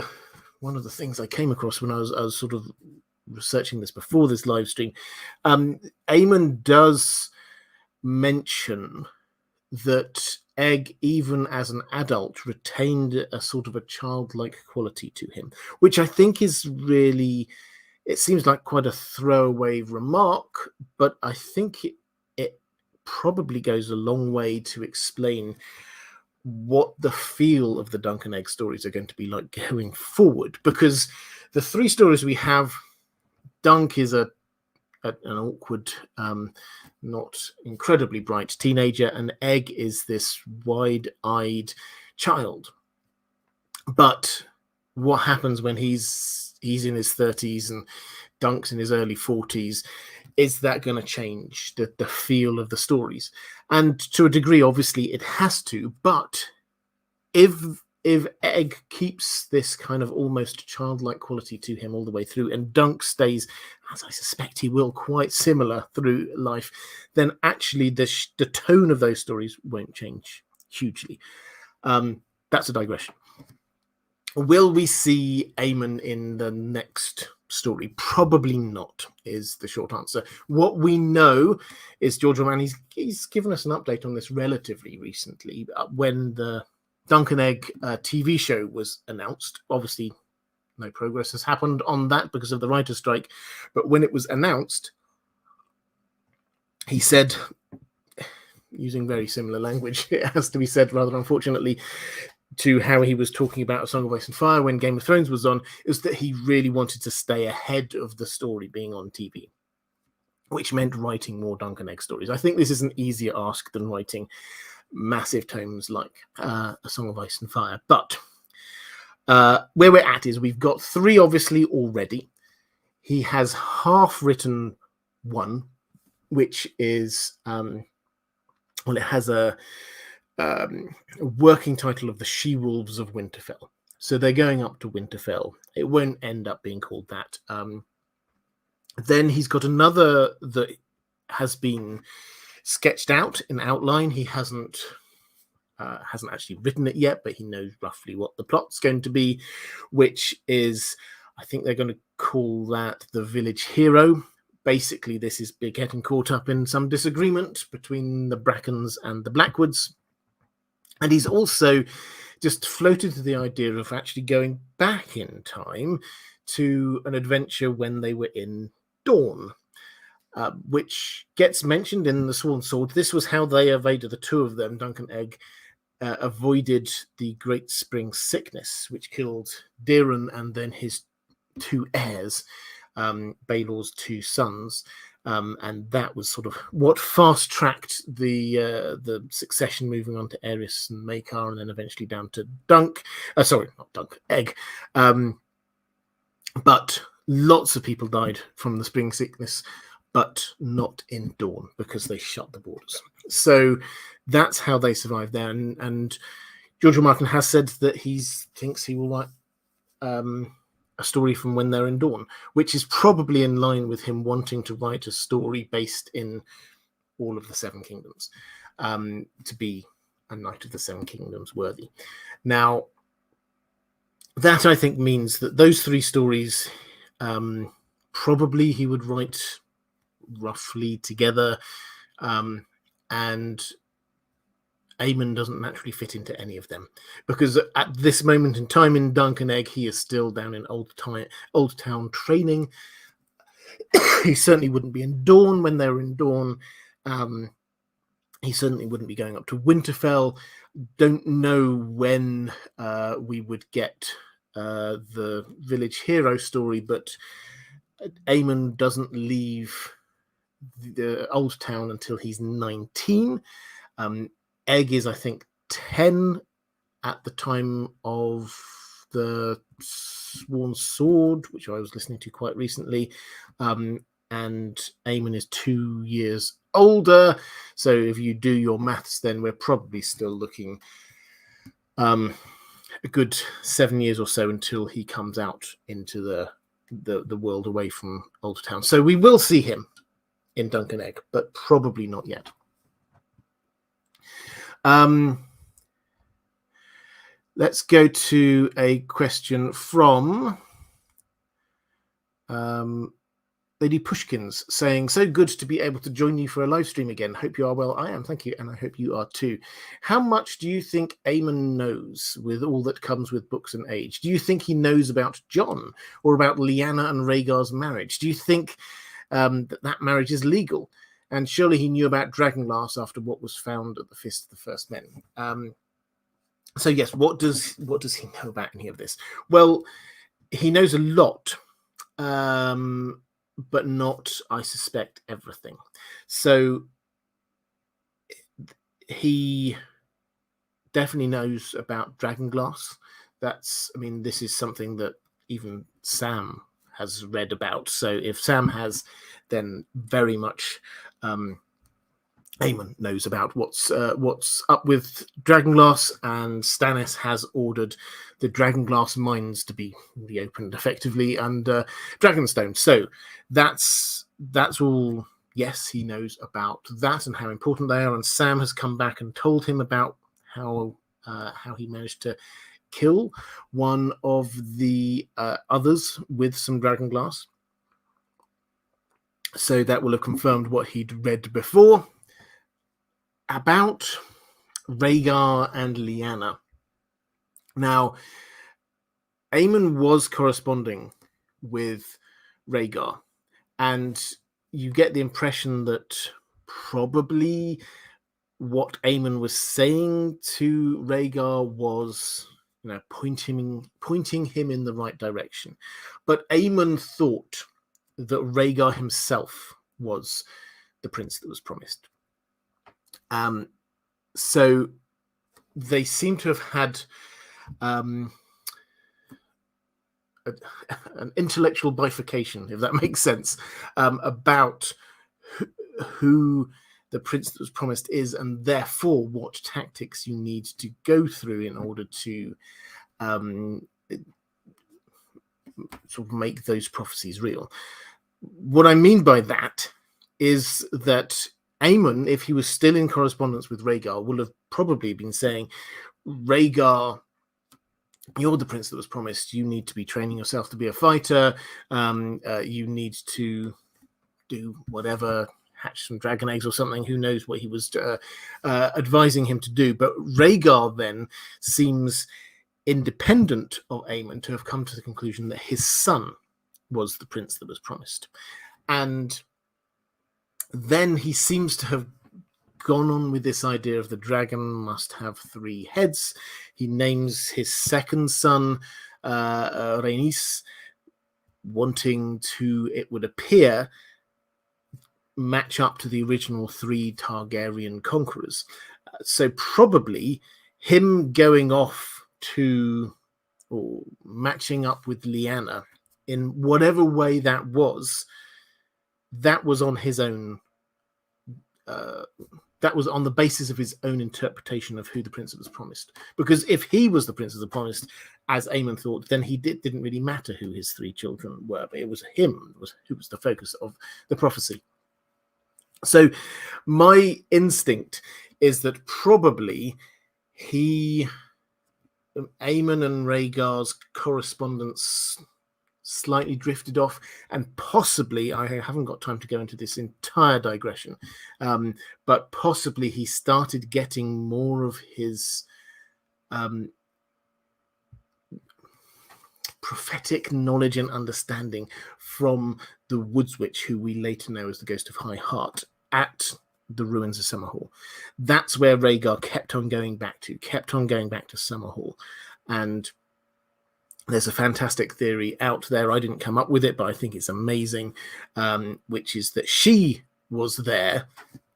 one of the things I came across when I was sort of researching this before this live stream, Aemon does mention that Egg, even as an adult, retained a sort of a childlike quality to him, which I think is really, it seems like quite a throwaway remark, but I think it probably goes a long way to explain what the feel of the Dunk and Egg stories are going to be like going forward. Because the three stories we have, Dunk is an awkward, not incredibly bright teenager, and Egg is this wide-eyed child. But what happens when he's in his 30s and Dunk's in his early 40s? Is that going to change the feel of the stories? And to a degree, obviously, it has to. But if Egg keeps this kind of almost childlike quality to him all the way through, and Dunk stays, as I suspect he will, quite similar through life, then actually the tone of those stories won't change hugely. That's a digression. Will we see Aemon in the next story? Probably not, is the short answer. What we know is George R. R. Martin, he's given us an update on this relatively recently, when the Dunk and Egg TV show was announced. Obviously, no progress has happened on that because of the writer's strike. But when it was announced, he said, using very similar language, it has to be said rather unfortunately, to how he was talking about A Song of Ice and Fire when Game of Thrones was on, is that he really wanted to stay ahead of the story being on TV, which meant writing more Dunk and Egg stories. I think this is an easier ask than writing massive tomes like A Song of Ice and Fire. But where we're at is we've got 3 obviously already. He has half written 1, which is it has a working title of The She-Wolves of Winterfell. So they're going up to Winterfell. It won't end up being called that. Then he's got another that has been sketched out in outline. He hasn't actually written it yet, but he knows roughly what the plot's going to be, which is, I think they're going to call that The Village Hero. Basically, this is getting caught up in some disagreement between the Brackens and the Blackwoods. And he's also just floated to the idea of actually going back in time to an adventure when they were in Dawn, which gets mentioned in The Sworn Sword. This was how they evaded, the 2 of them, Dunk and Egg, avoided the Great Spring Sickness, which killed Deeren and then his 2 heirs, Baelor's 2 sons. And that was sort of what fast-tracked the succession, moving on to Aerys and Maekar, and then eventually down to Dunk. Sorry, not Dunk, Egg. But lots of people died from the spring sickness, but not in Dawn because they shut the borders. So that's how they survived there. And George R. R. Martin has said that he thinks he will write a story from when they're in Dawn, which is probably in line with him wanting to write a story based in all of the 7 kingdoms, to be a Knight of the 7 Kingdoms worthy. Now, that I think means that those 3 stories, probably he would write roughly together, and Aemon doesn't naturally fit into any of them, because at this moment in time in Dunk and Egg, he is still down in Old Town training. He certainly wouldn't be in Dawn when they're in Dawn. He certainly wouldn't be going up to Winterfell. don't know when we would get the village hero story, but Aemon doesn't leave the old town until he's 19. Egg is, I think, 10 at the time of the Sworn Sword, which I was listening to quite recently. And Aemon is 2 years older. So if you do your maths, then we're probably still looking a good 7 years or so until he comes out into the world away from Old Town. So we will see him in Dunk and Egg, but probably not yet. Let's go to a question from Lady Pushkins saying, so good to be able to join you for a live stream again. Hope you are well. I am, thank you, and I hope you are too. How much do you think Aemon knows with all that comes with books and age? Do you think he knows about Jon or about Lyanna and Rhaegar's marriage? Do you think that marriage is legal? And surely he knew about Dragonglass after what was found at the Fist of the First Men. So yes, what does he know about any of this? Well, he knows a lot, but not, I suspect, everything. So he definitely knows about Dragonglass. This is something that even Sam has read about. So if Sam has, then very much Aemon knows about what's up with Dragonglass, and Stannis has ordered the Dragonglass mines to be reopened effectively, and Dragonstone. So that's all. Yes, he knows about that and how important they are. And Sam has come back and told him about how he managed to kill one of the others with some Dragonglass. So that will have confirmed what he'd read before about Rhaegar and Lyanna. Now, Aemon was corresponding with Rhaegar, and you get the impression that probably what Aemon was saying to Rhaegar was, pointing him in the right direction. But Aemon thought that Rhaegar himself was the prince that was promised. So they seem to have had an intellectual bifurcation, if that makes sense, about who the prince that was promised is, and therefore what tactics you need to go through in order to sort of make those prophecies real. What I mean by that is that Aemon, if he was still in correspondence with Rhaegar, will have probably been saying, Rhaegar, you're the prince that was promised. You need to be training yourself to be a fighter. You need to do whatever, hatch some dragon eggs or something. Who knows what he was advising him to do. But Rhaegar then seems independent of Aemon to have come to the conclusion that his son was the prince that was promised. And then he seems to have gone on with this idea of the dragon must have 3 heads. He names his second son Rhaenys, wanting to, it would appear, match up to the original 3 Targaryen conquerors. So probably him going off to, or matching up with Lyanna in whatever way that was on his own, that was on the basis of his own interpretation of who the prince was promised. Because if he was the prince that was promised, as Aemon thought, then didn't really matter who his 3 children were, but it was him who was the focus of the prophecy. So my instinct is that probably Aemon and Rhaegar's correspondence slightly drifted off, and possibly, I haven't got time to go into this entire digression, but possibly he started getting more of his prophetic knowledge and understanding from the Woods Witch, who we later know as the Ghost of High Heart, at the ruins of Summerhall. That's where Rhaegar kept on going back to Summerhall. And there's a fantastic theory out there. I didn't come up with it, but I think it's amazing, which is that she was there,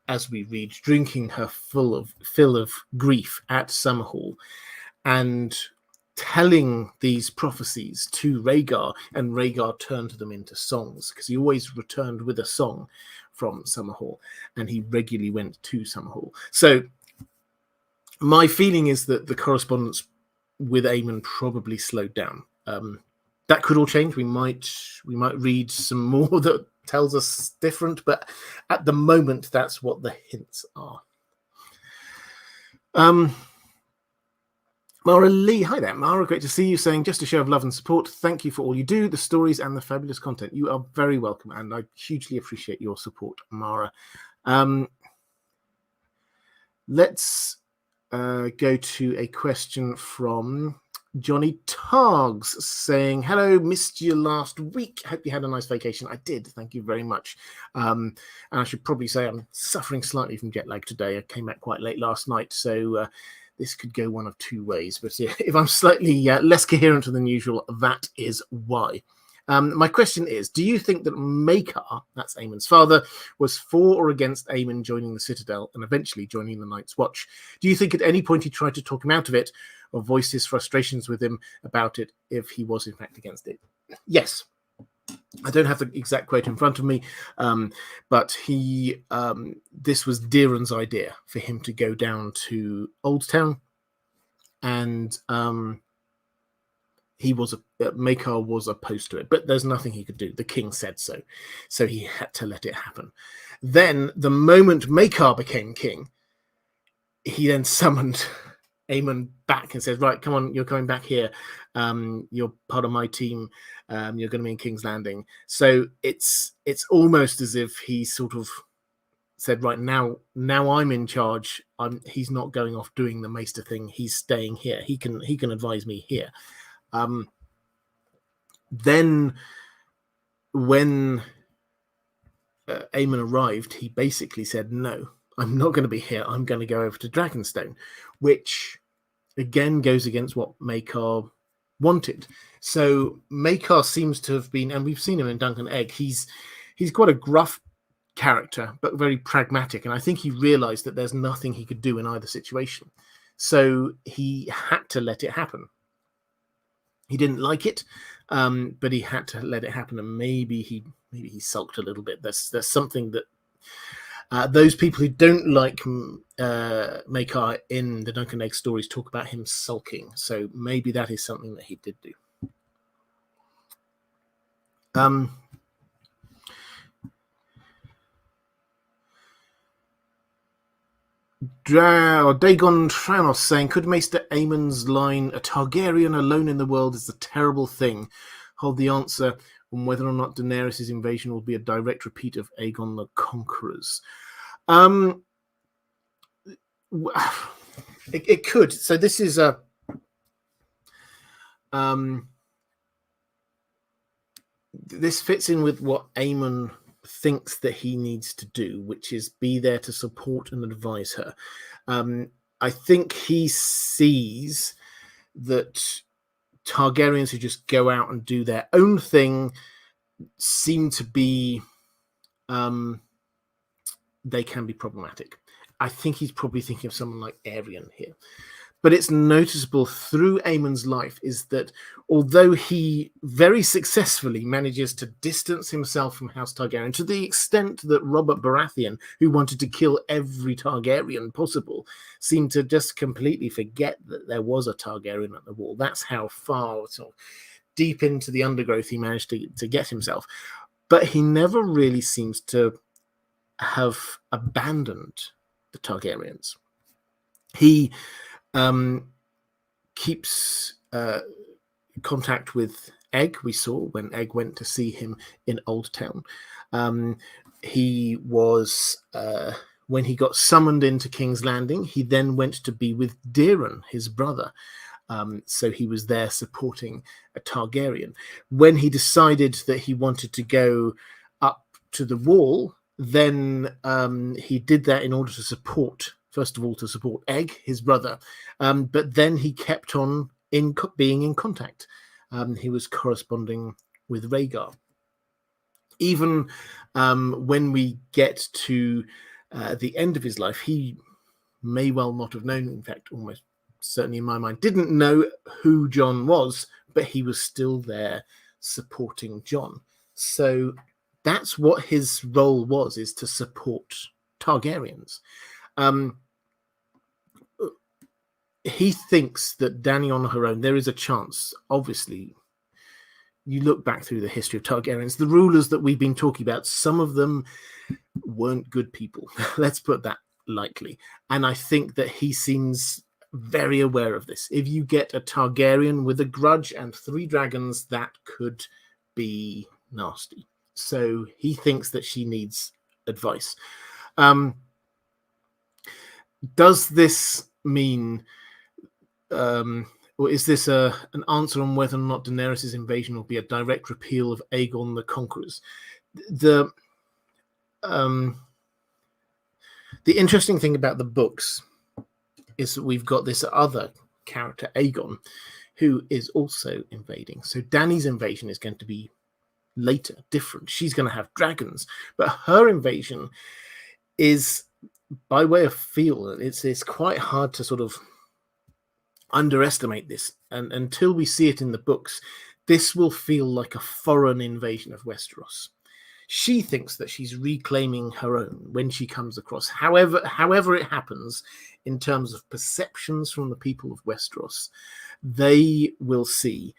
as we read, drinking her fill of grief at Summerhall and telling these prophecies to Rhaegar, and Rhaegar turned them into songs, because he always returned with a song from Summerhall, and he regularly went to Summerhall. So my feeling is that the correspondence with Aemon probably slowed down. That could all change. We might read some more that tells us different, but at the moment, that's what the hints are. Maura Lee, hi there. Maura, great to see you, saying, just a show of love and support. Thank you for all you do, the stories and the fabulous content. You are very welcome, and I hugely appreciate your support, Maura. Let's go to a question from Johnny Targs, saying, hello, missed you last week. Hope you had a nice vacation. I did. Thank you very much. And I should probably say I'm suffering slightly from jet lag today. I came back quite late last night, so this could go one of two ways. But if I'm slightly less coherent than usual, that is why. My question is, do you think that Maekar, that's Aemon's father, was for or against Aemon joining the Citadel and eventually joining the Night's Watch? Do you think at any point he tried to talk him out of it or voiced his frustrations with him about it if he was in fact against it? Yes. I don't have the exact quote in front of me, but this was Deeran's idea for him to go down to Oldtown, and Maekar was opposed to it, but there's nothing he could do. The king said so, so he had to let it happen. Then, the moment Maekar became king, he then summoned Aemon back and said, right, come on, you're coming back here. You're part of my team. You're going to be in King's Landing. So it's almost as if he sort of said, right, now I'm in charge. He's not going off doing the Maester thing. He's staying here. He can advise me here. Then when Aemon arrived, he basically said, no, I'm not going to be here. I'm going to go over to Dragonstone, which again goes against what Maekar wanted. So Maekar seems to have been, and we've seen him in Dunk and Egg, he's quite a gruff character, but very pragmatic. And I think he realized that there's nothing he could do in either situation. So he had to let it happen. He didn't like it, but he had to let it happen. And maybe he sulked a little bit. There's something that those people who don't like Maekar in the Dunk and Egg stories talk about him sulking. So maybe that is something that he did do. Dagon Tranos saying, could Maester Aemon's line, a Targaryen alone in the world is a terrible thing, hold the answer on whether or not Daenerys' invasion will be a direct repeat of Aegon the Conqueror's? It could. So this is a this fits in with what Aemon thinks that he needs to do, which is be there to support and advise her. I think he sees that Targaryens who just go out and do their own thing seem to be they can be problematic. I think he's probably thinking of someone like Ariel here. But it's noticeable through Aemon's life is that although he very successfully manages to distance himself from House Targaryen to the extent that Robert Baratheon, who wanted to kill every Targaryen possible, seemed to just completely forget that there was a Targaryen at the wall. That's how far sort of deep into the undergrowth he managed to get himself. But he never really seems to have abandoned the Targaryens. He keeps contact with Egg. We saw when Egg went to see him in Oldtown. He was when he got summoned into King's Landing, he then went to be with Deeran, his brother. So he was there supporting a Targaryen. When he decided that he wanted to go up to the wall, then he did that in order to support, first of all, to support Egg, his brother, but then he kept on being in contact. He was corresponding with Rhaegar. Even when we get to the end of his life, he may well not have known, in fact, almost certainly in my mind, didn't know who Jon was, but he was still there supporting Jon. So that's what his role was, is to support Targaryens. He thinks that Dany on her own, there is a chance, obviously. You look back through the history of Targaryens, the rulers that we've been talking about, some of them weren't good people. Let's put that lightly. And I think that he seems very aware of this. If you get a Targaryen with a grudge and 3 dragons, that could be nasty. So he thinks that she needs advice. Does this mean... or is this an answer on whether or not Daenerys' invasion will be a direct repeal of Aegon the Conqueror's? The interesting thing about the books is that we've got this other character, Aegon, who is also invading. So Dany's invasion is going to be later, different. She's going to have dragons, but her invasion is by way of feel. It's quite hard to sort of underestimate this, and until we see it in the books, this will feel like a foreign invasion of Westeros. She thinks that she's reclaiming her own when she comes across. However it happens, in terms of perceptions from the people of Westeros, they will see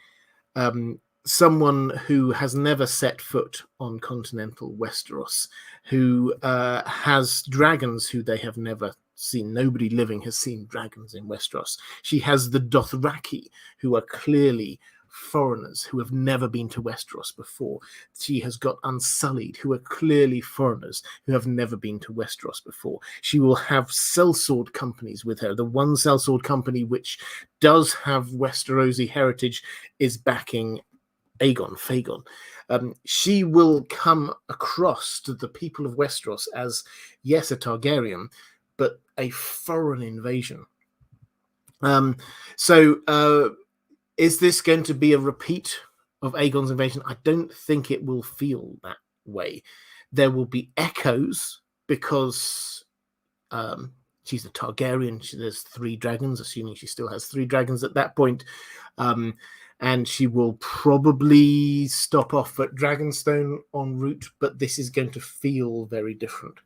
someone who has never set foot on continental Westeros, who has dragons who they have never seen. Nobody living has seen dragons in Westeros. She has the Dothraki, who are clearly foreigners who have never been to Westeros before. She has got Unsullied, who are clearly foreigners who have never been to Westeros before. She will have sellsword companies with her. The one sellsword company which does have Westerosi heritage is backing Fagon. She will come across to the people of Westeros as, yes, a Targaryen, but a foreign invasion. Is this going to be a repeat of Aegon's invasion? I don't think it will feel that way. There will be echoes because she's a Targaryen. There's 3 dragons, assuming she still has 3 dragons at that point. And she will probably stop off at Dragonstone en route, but this is going to feel very different.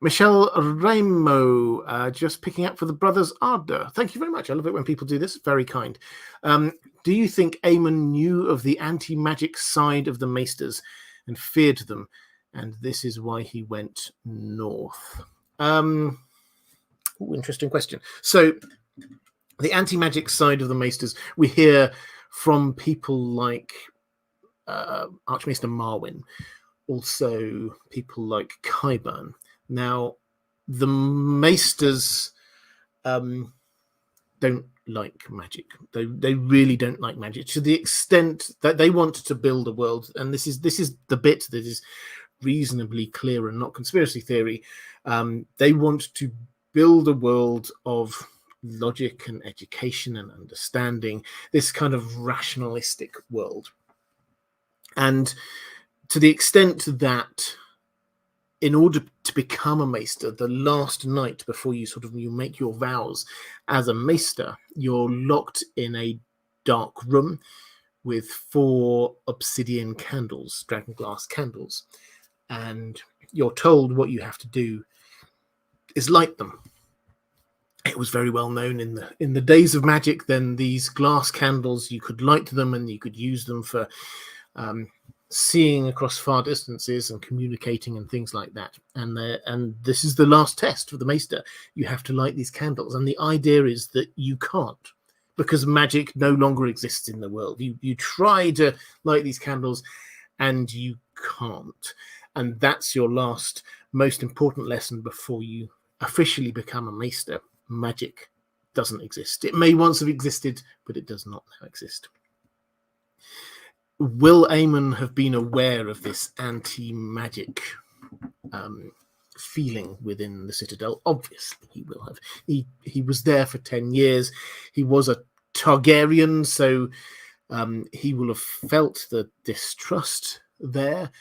Michelle Ramo, just picking up for the Brothers Ardor. Thank you very much. I love it when people do this. Very kind. Do you think Aemon knew of the anti-magic side of the Maesters and feared them, and this is why he went north? Interesting question. So, the anti-magic side of the Maesters, we hear from people like Archmaester Marwyn, also people like Qyburn. Now, the Maesters don't like magic. They really don't like magic, to the extent that they want to build a world, and this is the bit that is reasonably clear and not conspiracy theory. They want to build a world of logic and education and understanding, this kind of rationalistic world. And to the extent that in order to become a Maester, the last night before you make your vows as a Maester, you're locked in a dark room with 4 obsidian candles, dragonglass candles, and you're told what you have to do is light them. It was very well known in the days of magic. Then these glass candles, you could light them and you could use them for seeing across far distances and communicating and things like that. And this is the last test for the Maester. You have to light these candles, and the idea is that you can't, because magic no longer exists in the world. You try to light these candles, and you can't. And that's your last, most important lesson before you officially become a Maester. Magic doesn't exist. It may once have existed, but it does not now exist. will Aemon have been aware of this anti-magic feeling within the Citadel? Obviously he will have. He was there for 10 years. He was a Targaryen, so he will have felt the distrust there.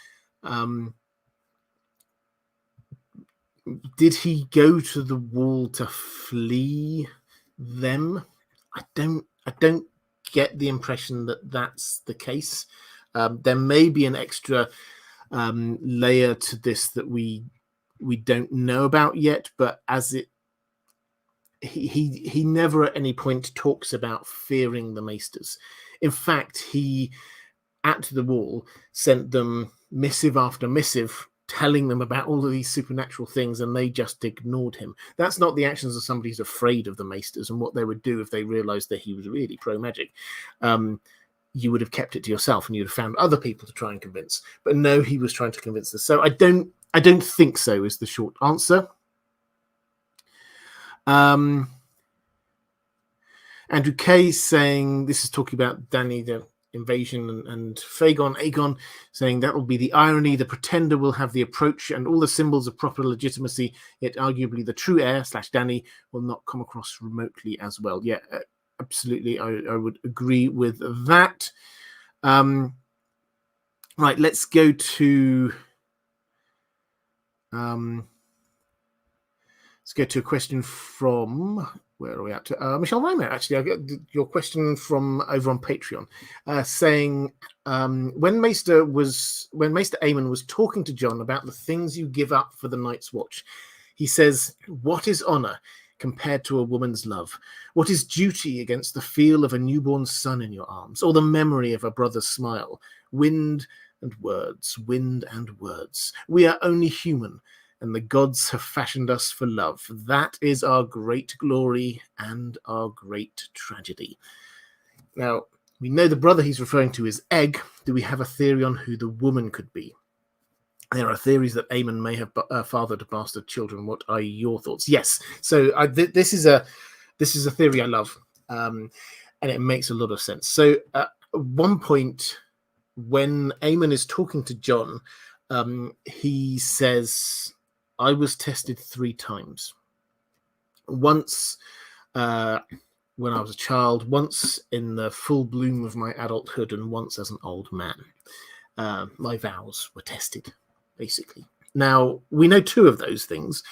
Did he go to the wall to flee them? I don't get the impression that that's the case. There may be an extra layer to this that we don't know about yet, but as he never at any point talks about fearing the Maesters. In fact, he at the wall sent them missive after missive telling them about all of these supernatural things, and they just ignored him. That's not the actions of somebody who's afraid of the Maesters and what they would do if they realized that he was really pro-magic. You would have kept it to yourself and you'd have found other people to try and convince. But no, he was trying to convince us. So I don't think so is the short answer. Andrew K saying, this is talking about Dany, the invasion, and Aegon saying that will be the irony. The pretender will have the approach and all the symbols of proper legitimacy, yet arguably the true heir / Dany will not come across remotely as well. Yeah, absolutely. I would agree with that. Right, let's go to a question from, where are we at? Michelle Reimer, actually. I got your question from over on Patreon, saying when Maester Aemon was talking to Jon about the things you give up for the Night's Watch, he says, "What is honor compared to a woman's love? What is duty against the feel of a newborn son in your arms, or the memory of a brother's smile? Wind and words, wind and words. We are only human, and the gods have fashioned us for love. That is our great glory and our great tragedy." Now, we know the brother he's referring to is Egg. Do we have a theory on who the woman could be? There are theories that Aemon may have fathered bastard children. What are your thoughts? Yes. So this is a theory I love, and it makes a lot of sense. So at one point, when Aemon is talking to Jon, he says, "I was tested 3 times. Once when I was a child, once in the full bloom of my adulthood, and once as an old man. My vows were tested." Basically. Now, we know 2 of those things.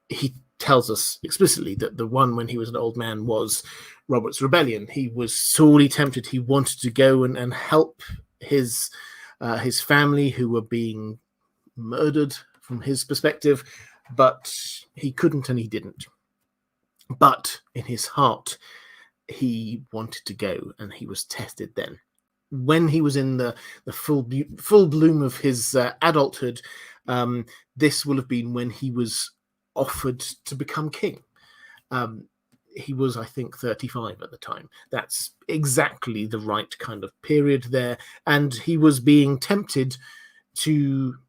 He tells us explicitly that the one when he was an old man was Robert's rebellion. He was sorely tempted. He wanted to go and help his family who were being murdered from his perspective, but he couldn't and he didn't. But in his heart, he wanted to go, and he was tested then. When he was in the full bloom of his adulthood, this will have been when he was offered to become king. He was, I think, 35 at the time. That's exactly the right kind of period there. And he was being tempted to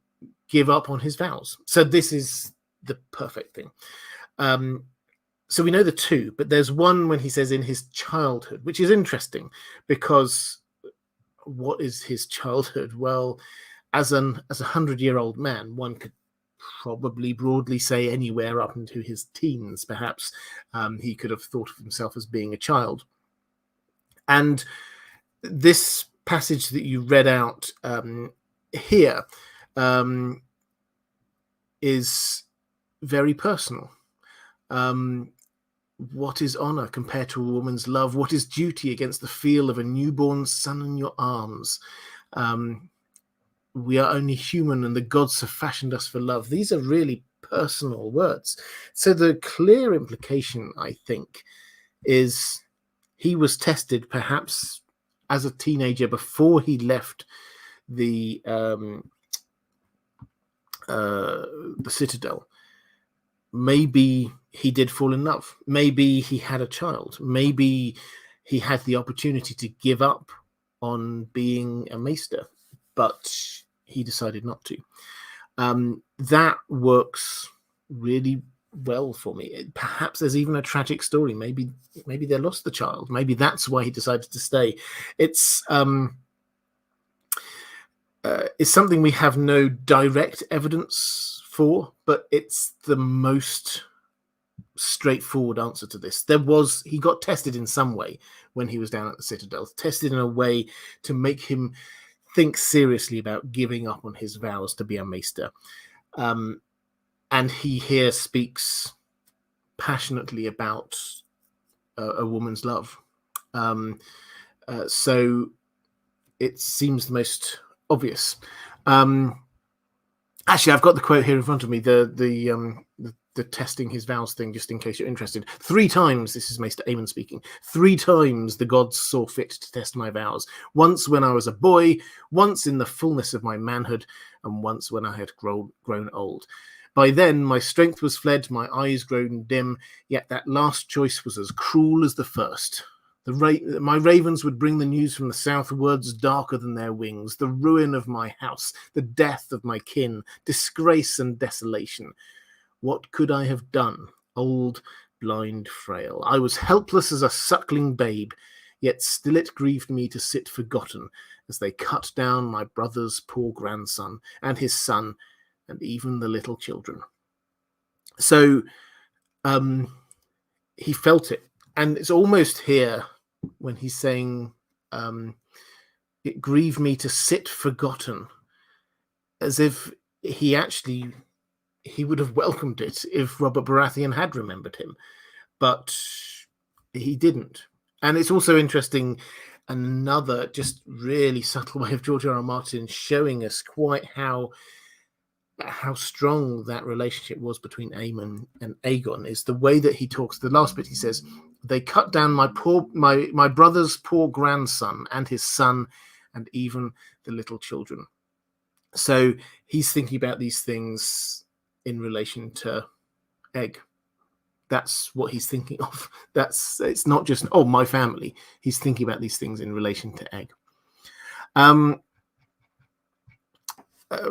give up on his vows. So this is the perfect thing. So we know the 2, but there's one when he says in his childhood, which is interesting because what is his childhood? Well, as a 100-year-old man, one could probably broadly say anywhere up into his teens, perhaps. He could have thought of himself as being a child. And this passage that you read out here is very personal. What is honor compared to a woman's love? What is duty against the feel of a newborn son in your arms? We are only human, and the gods have fashioned us for love. These are really personal words. So the clear implication, I think, is he was tested perhaps as a teenager before he left the Citadel. Maybe he did fall in love. Maybe he had a child. Maybe he had the opportunity to give up on being a maester, but he decided not to. That works really well for me. Perhaps there's even a tragic story. Maybe they lost the child. Maybe that's why he decided to stay. It's is something we have no direct evidence for, but it's the most straightforward answer to this. He got tested in some way when he was down at the Citadel, tested in a way to make him think seriously about giving up on his vows to be a maester. And he here speaks passionately about a woman's love. So it seems the most obvious. Actually, I've got the quote here in front of me, the testing his vows thing, just in case you're interested. 3 times, this is Maester Aemon speaking, 3 times the gods saw fit to test my vows. Once when I was a boy, once in the fullness of my manhood, and once when I had grown old. By then my strength was fled, my eyes grown dim, yet that last choice was as cruel as the first. My ravens would bring the news from the south, words darker than their wings, the ruin of my house, the death of my kin, disgrace and desolation. What could I have done, old, blind, frail? I was helpless as a suckling babe, yet still it grieved me to sit forgotten as they cut down my brother's poor grandson and his son and even the little children. So he felt it. And it's almost here when he's saying, it grieved me to sit forgotten, as if he would have welcomed it if Robert Baratheon had remembered him, but he didn't. And it's also interesting, another just really subtle way of George R.R. Martin showing us quite how strong that relationship was between Aemon and Aegon is the way that he talks. The last bit he says, they cut down my brother's poor grandson and his son and even the little children. So he's thinking about these things in relation to Egg. That's what he's thinking of. It's not just, my family. He's thinking about these things in relation to Egg.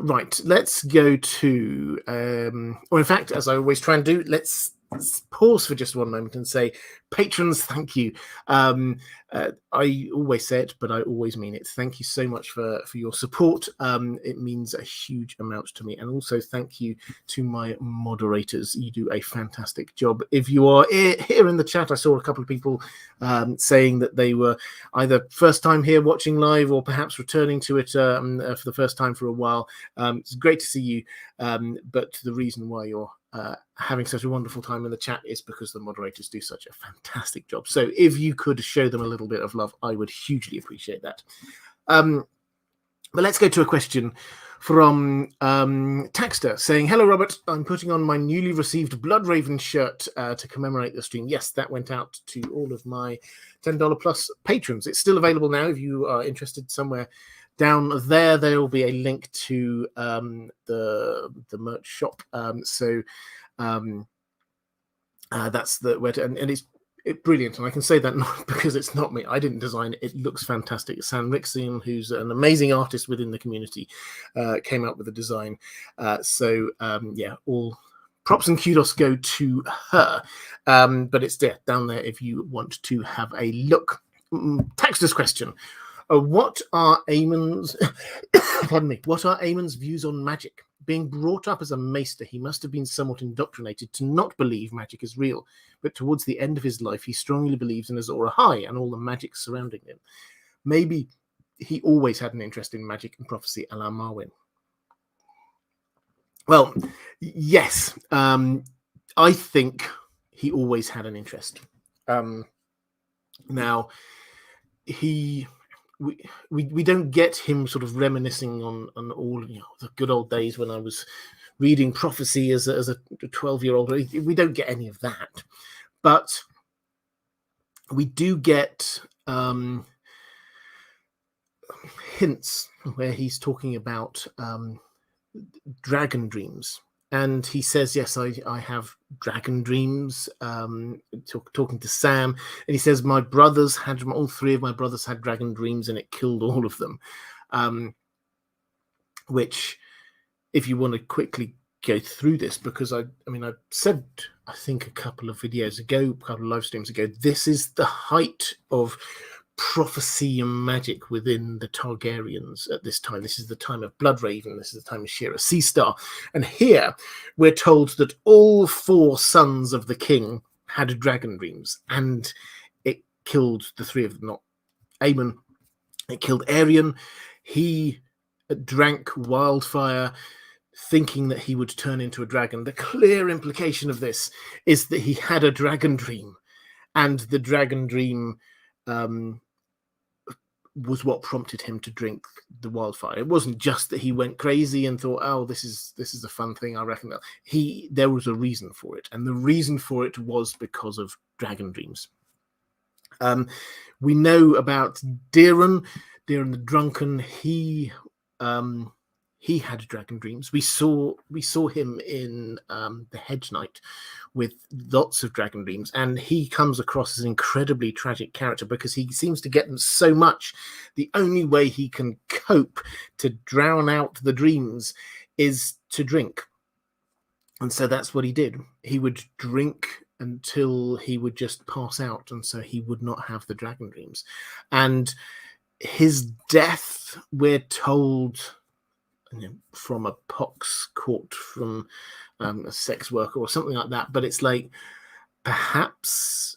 Right, let's go to, or in fact, as I always try and do, let's pause for just one moment and say, patrons, thank you. I always say it, but I always mean it. Thank you so much for your support. It means a huge amount to me. And also thank you to my moderators. You do a fantastic job. If you are here in the chat, I saw a couple of people saying that they were either first time here watching live or perhaps returning to it for the first time for a while. It's great to see you. But the reason why you're having such a wonderful time in the chat is because the moderators do such a fantastic job. So if you could show them a little bit of love, I would hugely appreciate that. But let's go to a question from Taxter saying, hello, Robert. I'm putting on my newly received Blood Raven shirt to commemorate the stream. Yes, that went out to all of my $10 plus patrons. It's still available now if you are interested. Somewhere down there will be a link to the merch shop. That's the where to, and it's brilliant, and I can say that not because it's not me. I didn't design it. It looks fantastic. Sam Rixian, who's an amazing artist within the community, came up with the design. All props and kudos go to her. But it's there down there if you want to have a look. Taxter's question. What are Aemon's What are Aemon's views on magic? Being brought up as a maester, he must have been somewhat indoctrinated to not believe magic is real. But towards the end of his life, he strongly believes in Azor Ahai and all the magic surrounding him. Maybe he always had an interest in magic and prophecy, a la Marwyn. Well, yes. I think he always had an interest. Now, we don't get him sort of reminiscing on all the good old days when I was reading prophecy as a 12-year-old. We don't get any of that, but we do get hints where he's talking about dragon dreams. And he says, yes, I have dragon dreams, talking to Sam. And he says, all 3 of my brothers had dragon dreams and it killed all of them. Which, if you want to quickly go through this, because I said, I think a couple of videos ago, a couple of live streams ago, this is the height of prophecy and magic within the Targaryens at this time. This is the time of Bloodraven. This is the time of Shearer Seastar. And here we're told that all 4 sons of the king had dragon dreams, and it killed the 3 of them, not Aemon. It killed Ariel. He drank wildfire, thinking that he would turn into a dragon. The clear implication of this is that he had a dragon dream, and the dragon dream was what prompted him to drink the wildfire. It wasn't just that he went crazy and thought, "Oh, this is a fun thing, I reckon." There was a reason for it, and the reason for it was because of dragon dreams. We know about Deeren the Drunken. He had dragon dreams. We saw him in the Hedge Knight with lots of dragon dreams, and he comes across as an incredibly tragic character because he seems to get them so much. The only way he can cope to drown out the dreams is to drink, and so that's what he did. He would drink until he would just pass out, and so he would not have the dragon dreams. And his death, we're told, from a pox caught from a sex worker or something like that, but it's like perhaps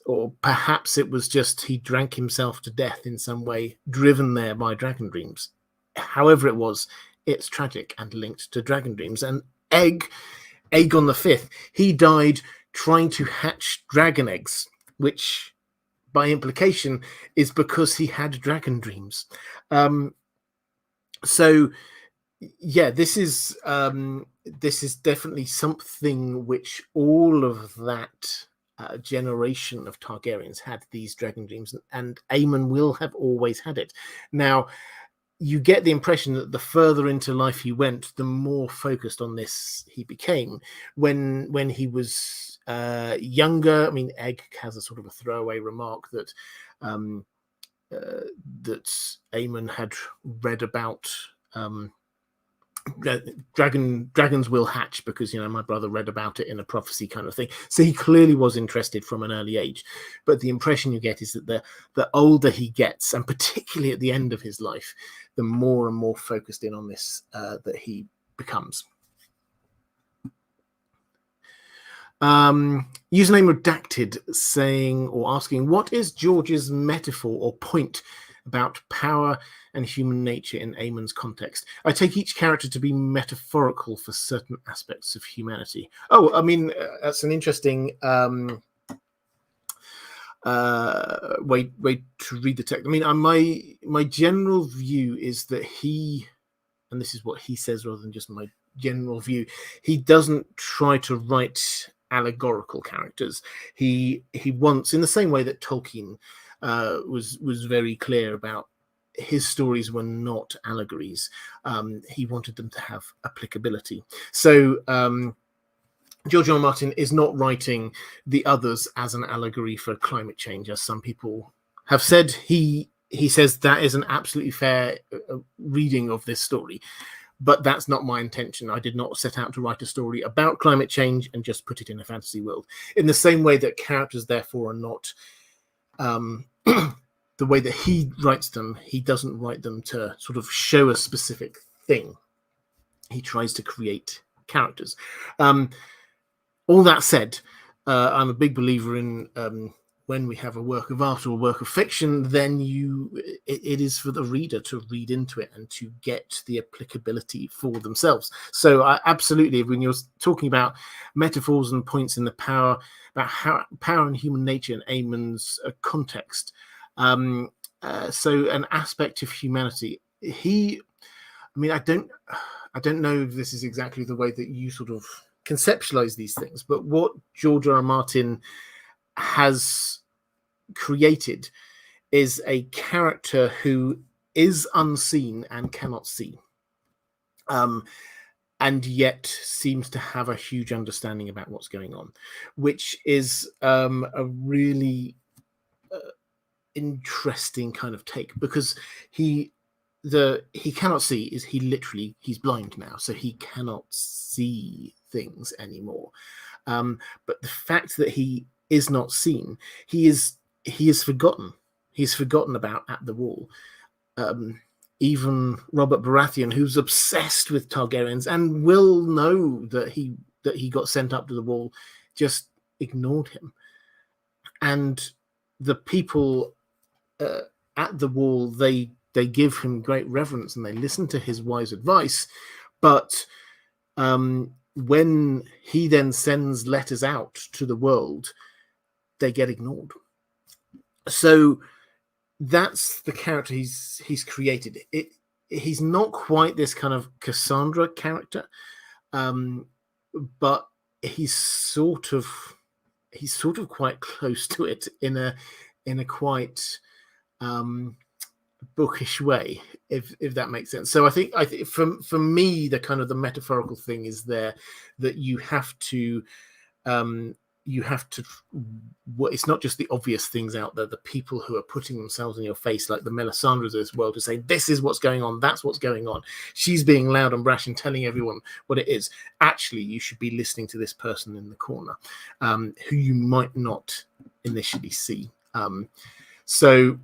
it was just he drank himself to death in some way, driven there by dragon dreams. However it was, it's tragic and linked to dragon dreams. And Aegon V, he died trying to hatch dragon eggs, which by implication is because he had dragon dreams. So yeah, this is definitely something which all of that generation of Targaryens had, these dragon dreams, and Aemon will have always had it. Now, you get the impression that the further into life he went, the more focused on this he became. When he was younger, I mean, Egg has a sort of a throwaway remark that that Aemon had read about. Dragons will hatch because, my brother read about it in a prophecy kind of thing. So he clearly was interested from an early age. But the impression you get is that the older he gets, and particularly at the end of his life, the more and more focused in on this that he becomes. Username redacted, saying or asking, what is George's metaphor or point about power and human nature in Aemon's context? I take each character to be metaphorical for certain aspects of humanity. Oh, I mean, that's an interesting way to read the text. I mean, my general view is that he, and this is what he says rather than just my general view, he doesn't try to write allegorical characters. He wants, in the same way that Tolkien was very clear about his stories were not allegories. He wanted them to have applicability. So George R. R. Martin is not writing the others as an allegory for climate change, as some people have said. He says that is an absolutely fair reading of this story, but that's not my intention. I did not set out to write a story about climate change and just put it in a fantasy world. In the same way that characters, therefore, are not the way that he writes them. He doesn't write them to sort of show a specific thing. He tries to create characters. All that said, I'm a big believer in when we have a work of art or a work of fiction, then it is for the reader to read into it and to get the applicability for themselves. So absolutely, when you're talking about metaphors and points in the power, about how power and human nature in Aemon's context, so an aspect of humanity, I don't know if this is exactly the way that you sort of conceptualize these things, but what George R. R. Martin has created is a character who is unseen and cannot see, and yet seems to have a huge understanding about what's going on, which is a really interesting kind of take, because he cannot see is he's blind now, so he cannot see things anymore. But the fact that he is not seen, he is forgotten. he's forgotten about at the wall. Even Robert Baratheon, who's obsessed with Targaryens and will know that he got sent up to the wall, just ignored him. And the people at the wall, they give him great reverence and they listen to his wise advice. But when he then sends letters out to the world, they get ignored. So that's the character he's created. He's not quite this kind of Cassandra character, but he's sort of quite close to it in a quite bookish way, if that makes sense. So I think for me, the kind of the metaphorical thing is there, that you have to it's not just the obvious things out there, the people who are putting themselves in your face, like the Melisandres of this world, to say this is what's going on, that's what's going on. She's being loud and brash and telling everyone what it is. Actually, you should be listening to this person in the corner, who you might not initially see. So,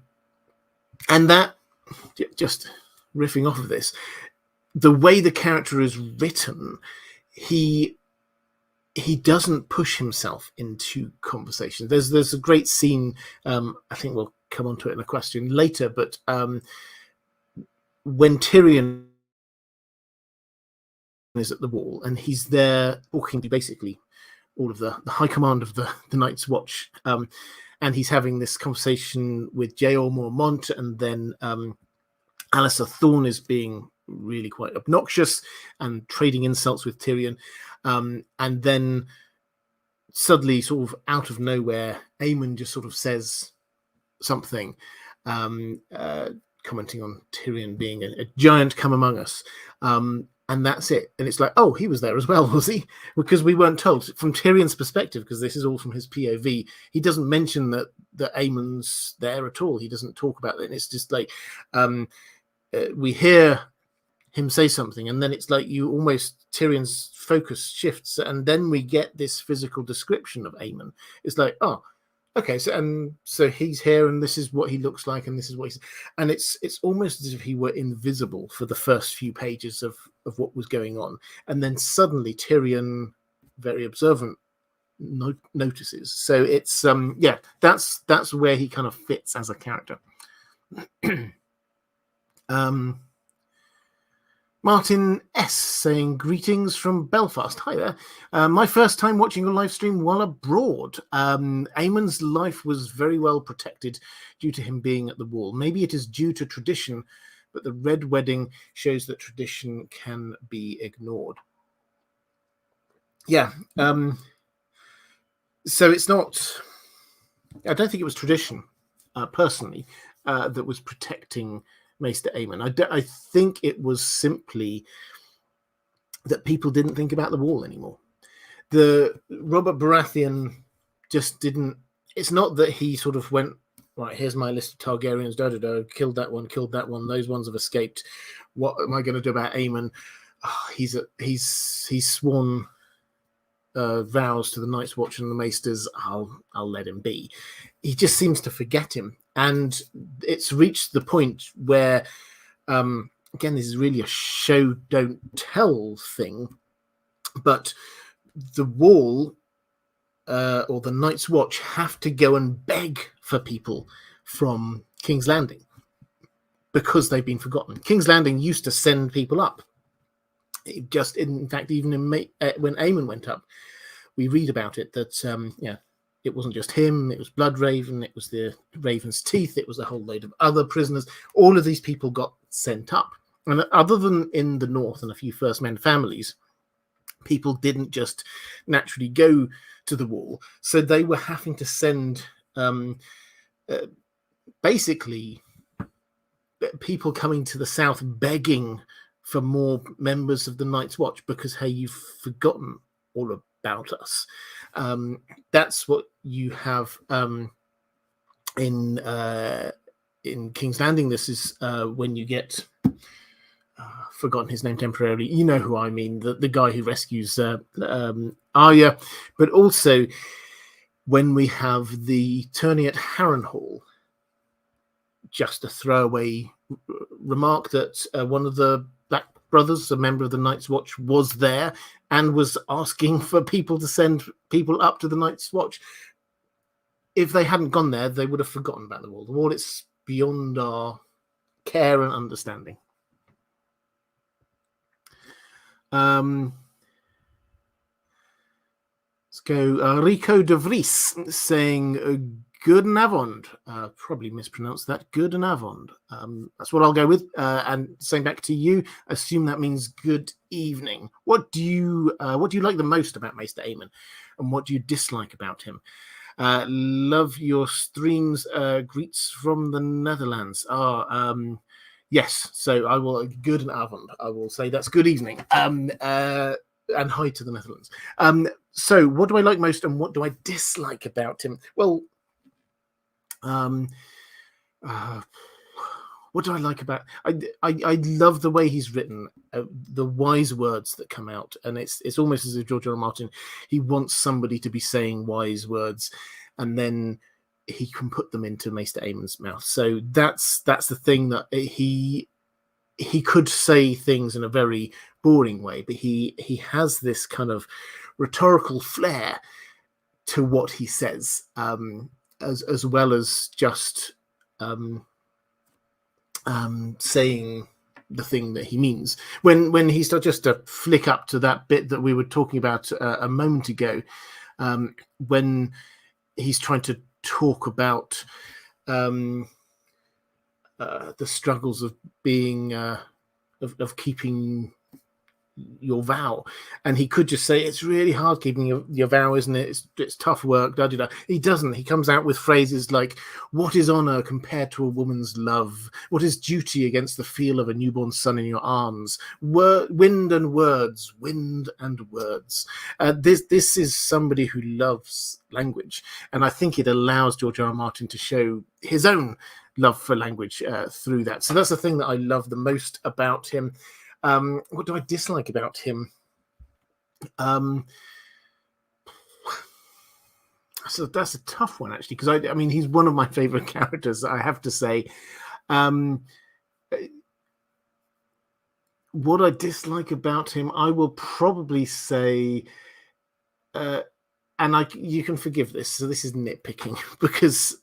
and that, just riffing off of this, the way the character is written, he doesn't push himself into conversations. There's a great scene, I think we'll come on to it in a question later, but when Tyrion is at the wall and he's there talking to basically all of the high command of the Night's Watch, and he's having this conversation with Jeor Mormont, and then Alistair Thorne is being really quite obnoxious and trading insults with Tyrion. And then suddenly, sort of out of nowhere, Aemon just sort of says something, commenting on Tyrion being a giant come among us. And that's it. And it's like, oh, he was there as well, was he? Because we weren't told. From Tyrion's perspective, because this is all from his POV, he doesn't mention that Aemon's there at all. He doesn't talk about it. And it's just like, we hear him say something, and then it's like Tyrion's focus shifts, and then we get this physical description of Aemon. It's like, oh, okay, so he's here, and this is what he looks like, and this is what he's, and it's almost as if he were invisible for the first few pages of what was going on, and then suddenly Tyrion, very observant, notices. So it's that's where he kind of fits as a character. Martin S saying, greetings from Belfast. Hi there. My first time watching a live stream while abroad. Aemon's life was very well protected due to him being at the wall. Maybe it is due to tradition, but the Red Wedding shows that tradition can be ignored. Yeah. So it's not, I don't think it was tradition, personally, that was protecting Maester Aemon. I think it was simply that people didn't think about the wall anymore. The Robert Baratheon just didn't. It's not that he sort of went, right, here's my list of Targaryens, killed that one, those ones have escaped. What am I going to do about Aemon? Oh, he's sworn vows to the Night's Watch and the Maesters. I'll let him be. He just seems to forget him. And it's reached the point where, again, this is really a show don't tell thing, but the wall or the Night's Watch have to go and beg for people from King's Landing because they've been forgotten. King's Landing used to send people up. In fact, even when Aemon went up, we read about it that, it wasn't just him, it was Bloodraven, it was the Raven's Teeth, it was a whole load of other prisoners. All of these people got sent up. And other than in the north and a few First Men families, people didn't just naturally go to the wall. So they were having to send basically people coming to the south begging for more members of the Night's Watch because, hey, you've forgotten all about us. That's what you have in King's Landing. This is when you get forgotten his name temporarily. You know who I mean, the guy who rescues Arya, but also when we have the tourney at Harrenhal, just a throwaway remark that one of the Black Brothers, a member of the Night's Watch, was there and was asking for people to send people up to the Night's Watch. If they hadn't gone there, they would have forgotten about the wall. The wall, it's beyond our care and understanding. Let's go. Rico de Vries saying good avond. Probably mispronounced that. Good avond. That's what I'll go with. And saying back to you, assume that means good evening. What do you like the most about Maester Aemon, and what do you dislike about him? Love your streams. Greets from the Netherlands. Yes. So I will good avond. I will say that's good evening. And hi to the Netherlands. So what do I like most, and what do I dislike about him? Well, what do I like about? I love the way he's written, the wise words that come out, and it's almost as if George R. R. Martin, he wants somebody to be saying wise words, and then he can put them into Maester Aemon's mouth. So that's the thing, that he could say things in a very boring way, but he has this kind of rhetorical flair to what he says, as well as just saying the thing that he means. When he starts, just to flick up to that bit that we were talking about a moment ago, when he's trying to talk about the struggles of being of keeping your vow, and he could just say it's really hard keeping your vow, isn't it? It's tough work. Da, da, da. He doesn't. He comes out with phrases like, what is honor compared to a woman's love? What is duty against the feel of a newborn son in your arms? Wind and words. This is somebody who loves language, and I think it allows George R. R. Martin to show his own love for language through that. So that's the thing that I love the most about him. What do I dislike about him? So that's a tough one, actually, because I mean, he's one of my favorite characters, I have to say. What I dislike about him, I will probably say, and you can forgive this, so this is nitpicking, because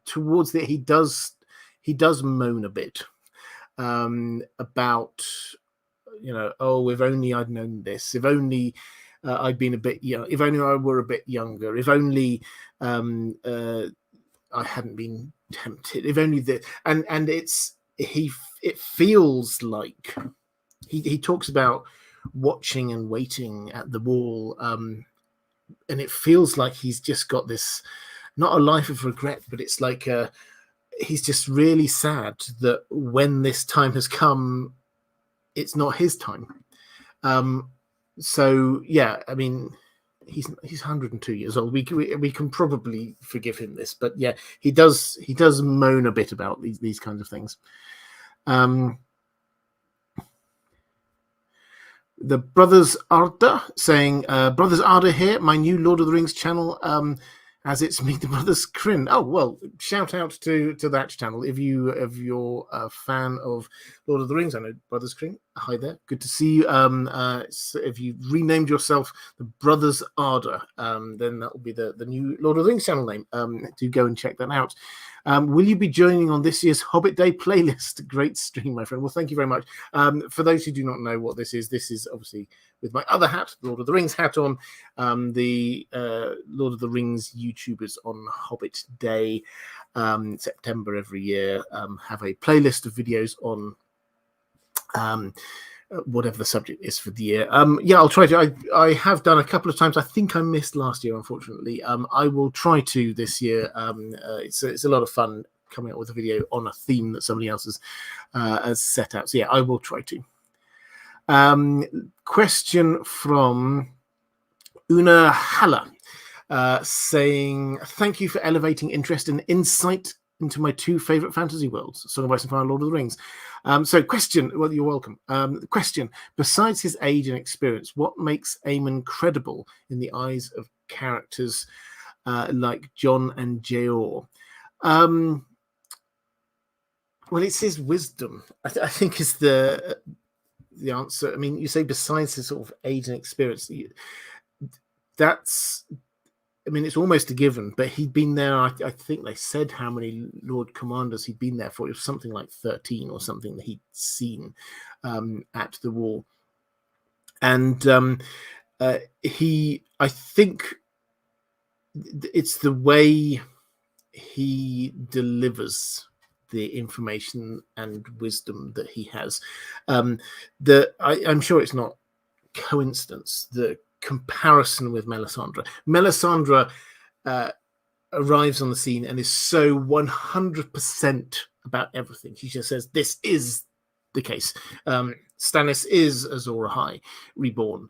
towards the he does moan a bit. About, oh, if only I'd known this, if only I'd been a bit if only I were a bit younger, if only I hadn't been tempted, if only that, and it feels like he talks about watching and waiting at the wall, and it feels like he's just got this, not a life of regret, but it's like he's just really sad that when this time has come, it's not his time. So yeah, I mean, he's 102 years old. We can probably forgive him this, but yeah, he does moan a bit about these kinds of things. The Brothers Arda saying, Brothers Arda here, my new Lord of the Rings channel, as it's me, the Brothers Kryn. Oh, well, shout out to that channel. If you're a fan of Lord of the Rings, I know Brothers Kryn. Hi there. Good to see you. So if you renamed yourself the Brothers Arda, then that will be the new Lord of the Rings channel name. Do go and check that out. Will you be joining on this year's Hobbit Day playlist? Great stream, my friend. Well, thank you very much. For those who do not know what this is obviously with my other hat, Lord of the Rings hat on. The Lord of the Rings YouTubers on Hobbit Day, September every year, have a playlist of videos on whatever the subject is for the year. Yeah, I'll try to. I have done a couple of times. I think I missed last year, unfortunately. I will try to this year. It's a lot of fun coming up with a video on a theme that somebody else has set out. So yeah, I will try to. Question from Una Halla, saying, thank you for elevating interest and insight into my two favorite fantasy worlds, Song of Ice and Fire and Lord of the Rings. So question, well, you're welcome. Question, besides his age and experience, what makes Aemon credible in the eyes of characters like Jon and Jeor? Well, it's his wisdom, I think, is the answer. I mean, you say besides his sort of age and experience, that's, I mean, it's almost a given, but he'd been there, I think they said how many Lord Commanders he'd been there for. It was something like 13 or something that he'd seen at the wall. And I think it's the way he delivers the information and wisdom that he has. I'm sure it's not coincidence, the comparison with Melisandre. Melisandre arrives on the scene and is so 100% about everything. She just says, this is the case. Stannis is Azor Ahai reborn.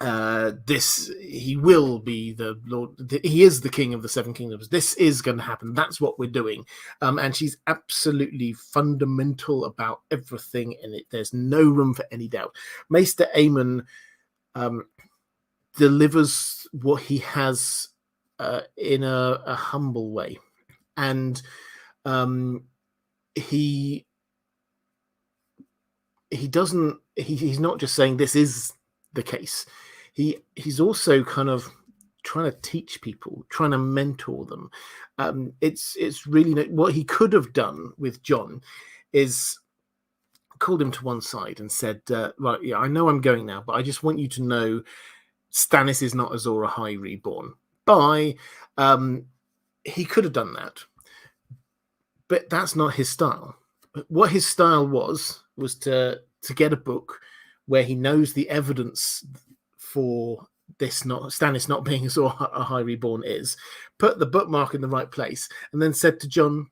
He will be the Lord. He is the King of the Seven Kingdoms. This is going to happen. That's what we're doing. And she's absolutely fundamental about everything in it. There's no room for any doubt. Maester Aemon delivers what he has in a humble way, and he's not just saying this is the case. He's also kind of trying to teach people, trying to mentor them. It's really what he could have done with Jon is called him to one side and said, right, yeah, I know I'm going now, but I just want you to know Stannis is not Azor Ahai reborn. Bye. He could have done that, but that's not his style. What his style was to get a book where he knows the evidence for this Stannis not being Azor Ahai reborn is, put the bookmark in the right place, and then said to Jon,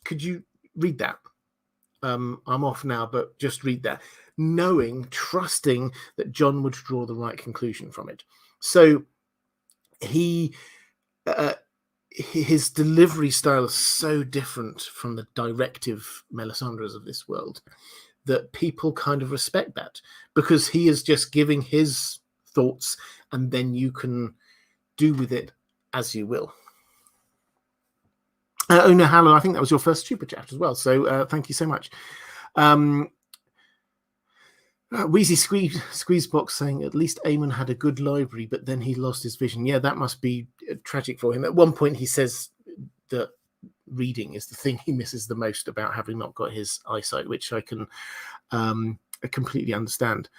could you read that? I'm off now, but just read that. Trusting that Jon would draw the right conclusion from it. So his delivery style is so different from the directive Melisandres of this world that people kind of respect that, because he is just giving his thoughts and then you can do with it as you will. Una Hallow, I think that was your first super chat as well, so thank you so much. Wheezy Squeezebox saying at least Aemon had a good library, but then he lost his vision. Yeah, that must be tragic for him. At one point he says that reading is the thing he misses the most about having not got his eyesight, which I can completely understand.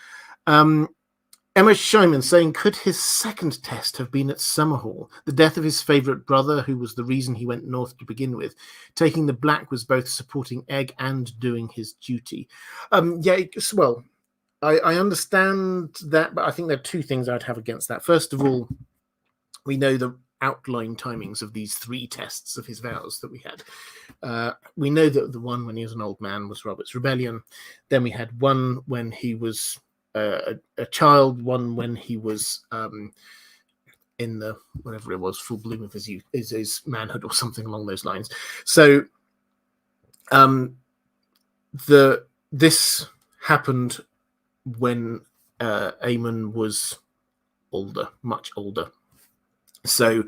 Emma Shyman saying, could his second test have been at Summerhall? The death of his favourite brother, who was the reason he went north to begin with. Taking the Black was both supporting Egg and doing his duty. Well, I understand that, but I think there are two things I'd have against that. First of all, we know the outline timings of these three tests of his vows that we had. We know that the one when he was an old man was Robert's Rebellion. Then we had one when he was a child, one when he was in the whatever it was, full bloom of his youth, his manhood, or something along those lines. So this happened when Aemon was older, much older. So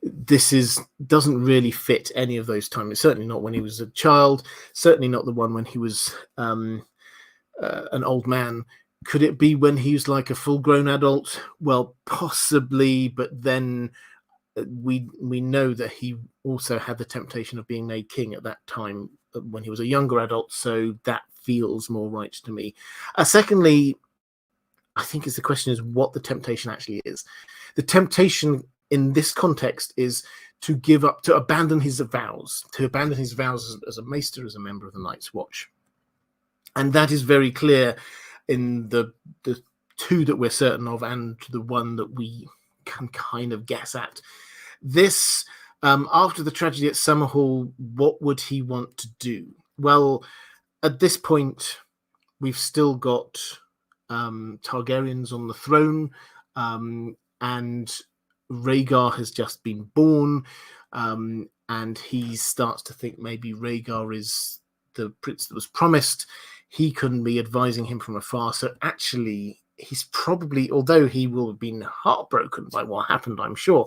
this doesn't really fit any of those times. Certainly not when he was a child. Certainly not the one when he was an old man. Could it be when he was like a full-grown adult? Well, possibly, but then we know that he also had the temptation of being made king at that time when he was a younger adult, so that feels more right to me. Secondly, I think the question is what the temptation actually is. The temptation in this context is to give up, to abandon his vows, as a maester, as a member of the Night's Watch. And that is very clear in the two that we're certain of and the one that we can kind of guess at. This, after the tragedy at Summerhall, what would he want to do? Well, at this point, we've still got Targaryens on the throne, and Rhaegar has just been born, and he starts to think maybe Rhaegar is the prince that was promised. He can be advising him from afar. So actually, he's probably, although he will have been heartbroken by what happened, I'm sure,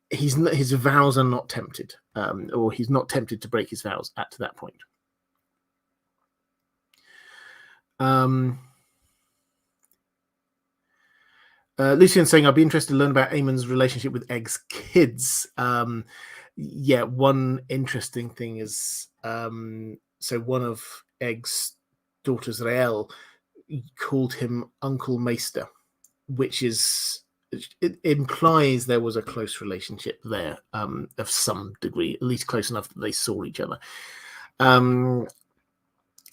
his vows are not tempted, or he's not tempted to break his vows at that point. Lucian saying, I'd be interested to learn about Aemon's relationship with Egg's kids. Yeah, one interesting thing is, so one of Egg's daughters, Ariel, called him Uncle Maester, which is, it implies there was a close relationship there, of some degree, at least close enough that they saw each other.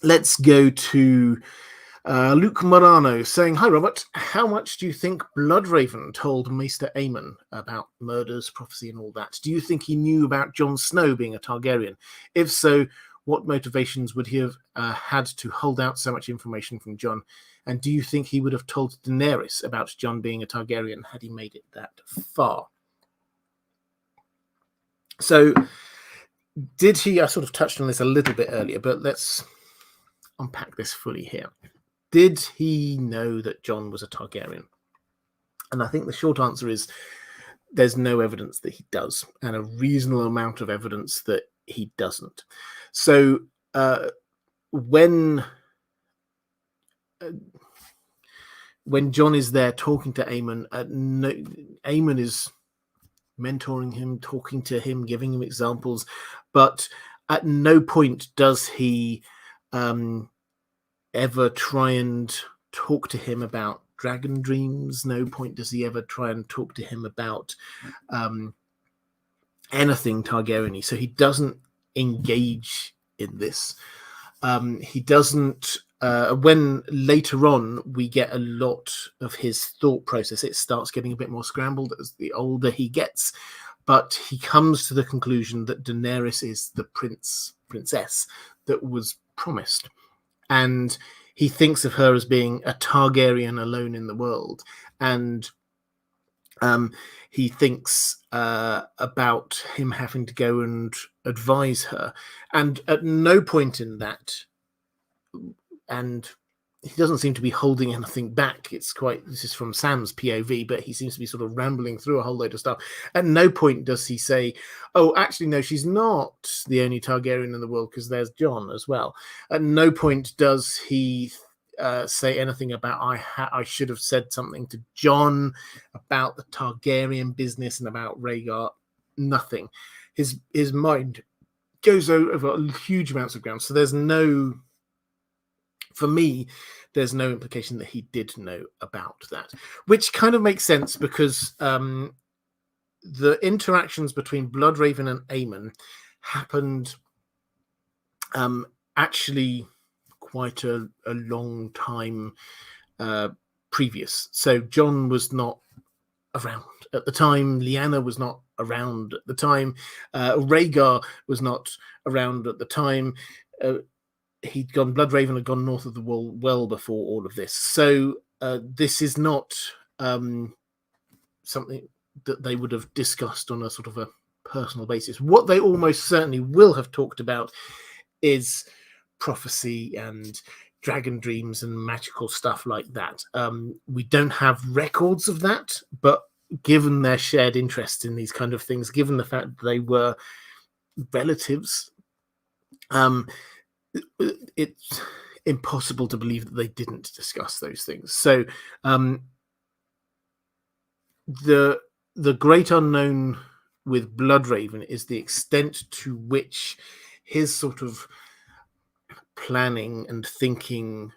Let's go to Luke Morano saying, hi, Robert. How much do you think Bloodraven told Maester Aemon about murders, prophecy, and all that? Do you think he knew about Jon Snow being a Targaryen? If so, what motivations would he have had to hold out so much information from Jon? And do you think he would have told Daenerys about Jon being a Targaryen had he made it that far? So, did he, I sort of touched on this a little bit earlier, but let's unpack this fully here. Did he know that Jon was a Targaryen? And I think the short answer is there's no evidence that he does, and a reasonable amount of evidence that he doesn't. So when Jon is there talking to Aemon, Aemon is mentoring him, talking to him, giving him examples, but at no point does he ever try and talk to him about dragon dreams. No point does he ever try and talk to him about anything Targaryen-y. So he doesn't engage in this. He doesn't. When later on we get a lot of his thought process, it starts getting a bit more scrambled as the older he gets. But he comes to the conclusion that Daenerys is the princess that was promised. And he thinks of her as being a Targaryen alone in the world. And he thinks about him having to go and advise her. And at no point in that, and he doesn't seem to be holding anything back. This is from Sam's POV, but he seems to be sort of rambling through a whole load of stuff. At no point does he say, oh, actually, no, she's not the only Targaryen in the world because there's Jon as well. At no point does he say anything about, I should have said something to Jon about the Targaryen business and about Rhaegar. Nothing. His mind goes over huge amounts of ground. So for me, there's no implication that he did know about that, which kind of makes sense because the interactions between Bloodraven and Aemon happened actually quite a long time previous. So Jon was not around at the time. Lyanna was not around at the time. Rhaegar was not around at the time. Bloodraven had gone north of the wall well before all of this. So this is not something that they would have discussed on a sort of a personal basis. What they almost certainly will have talked about is prophecy and dragon dreams and magical stuff like that. We don't have records of that, but given their shared interest in these kind of things, given the fact that they were relatives, it's impossible to believe that they didn't discuss those things. So the great unknown with Bloodraven is the extent to which his sort of planning and thinking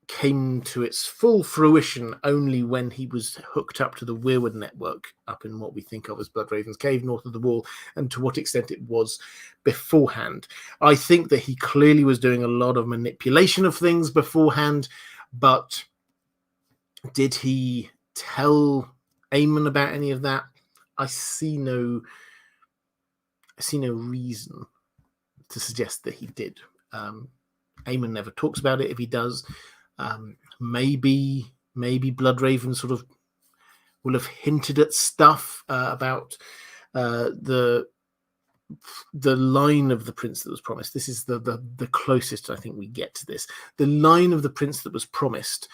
came to its full fruition only when he was hooked up to the Weirwood network up in what we think of as Bloodraven's Cave north of the wall, and to what extent it was beforehand. I think that he clearly was doing a lot of manipulation of things beforehand, but did he tell Aemon about any of that? I see no reason to suggest that he did. Aemon never talks about it. If he does, maybe Bloodraven sort of will have hinted at stuff about the line of the prince that was promised. This is the closest I think we get to this. The line of the prince that was promised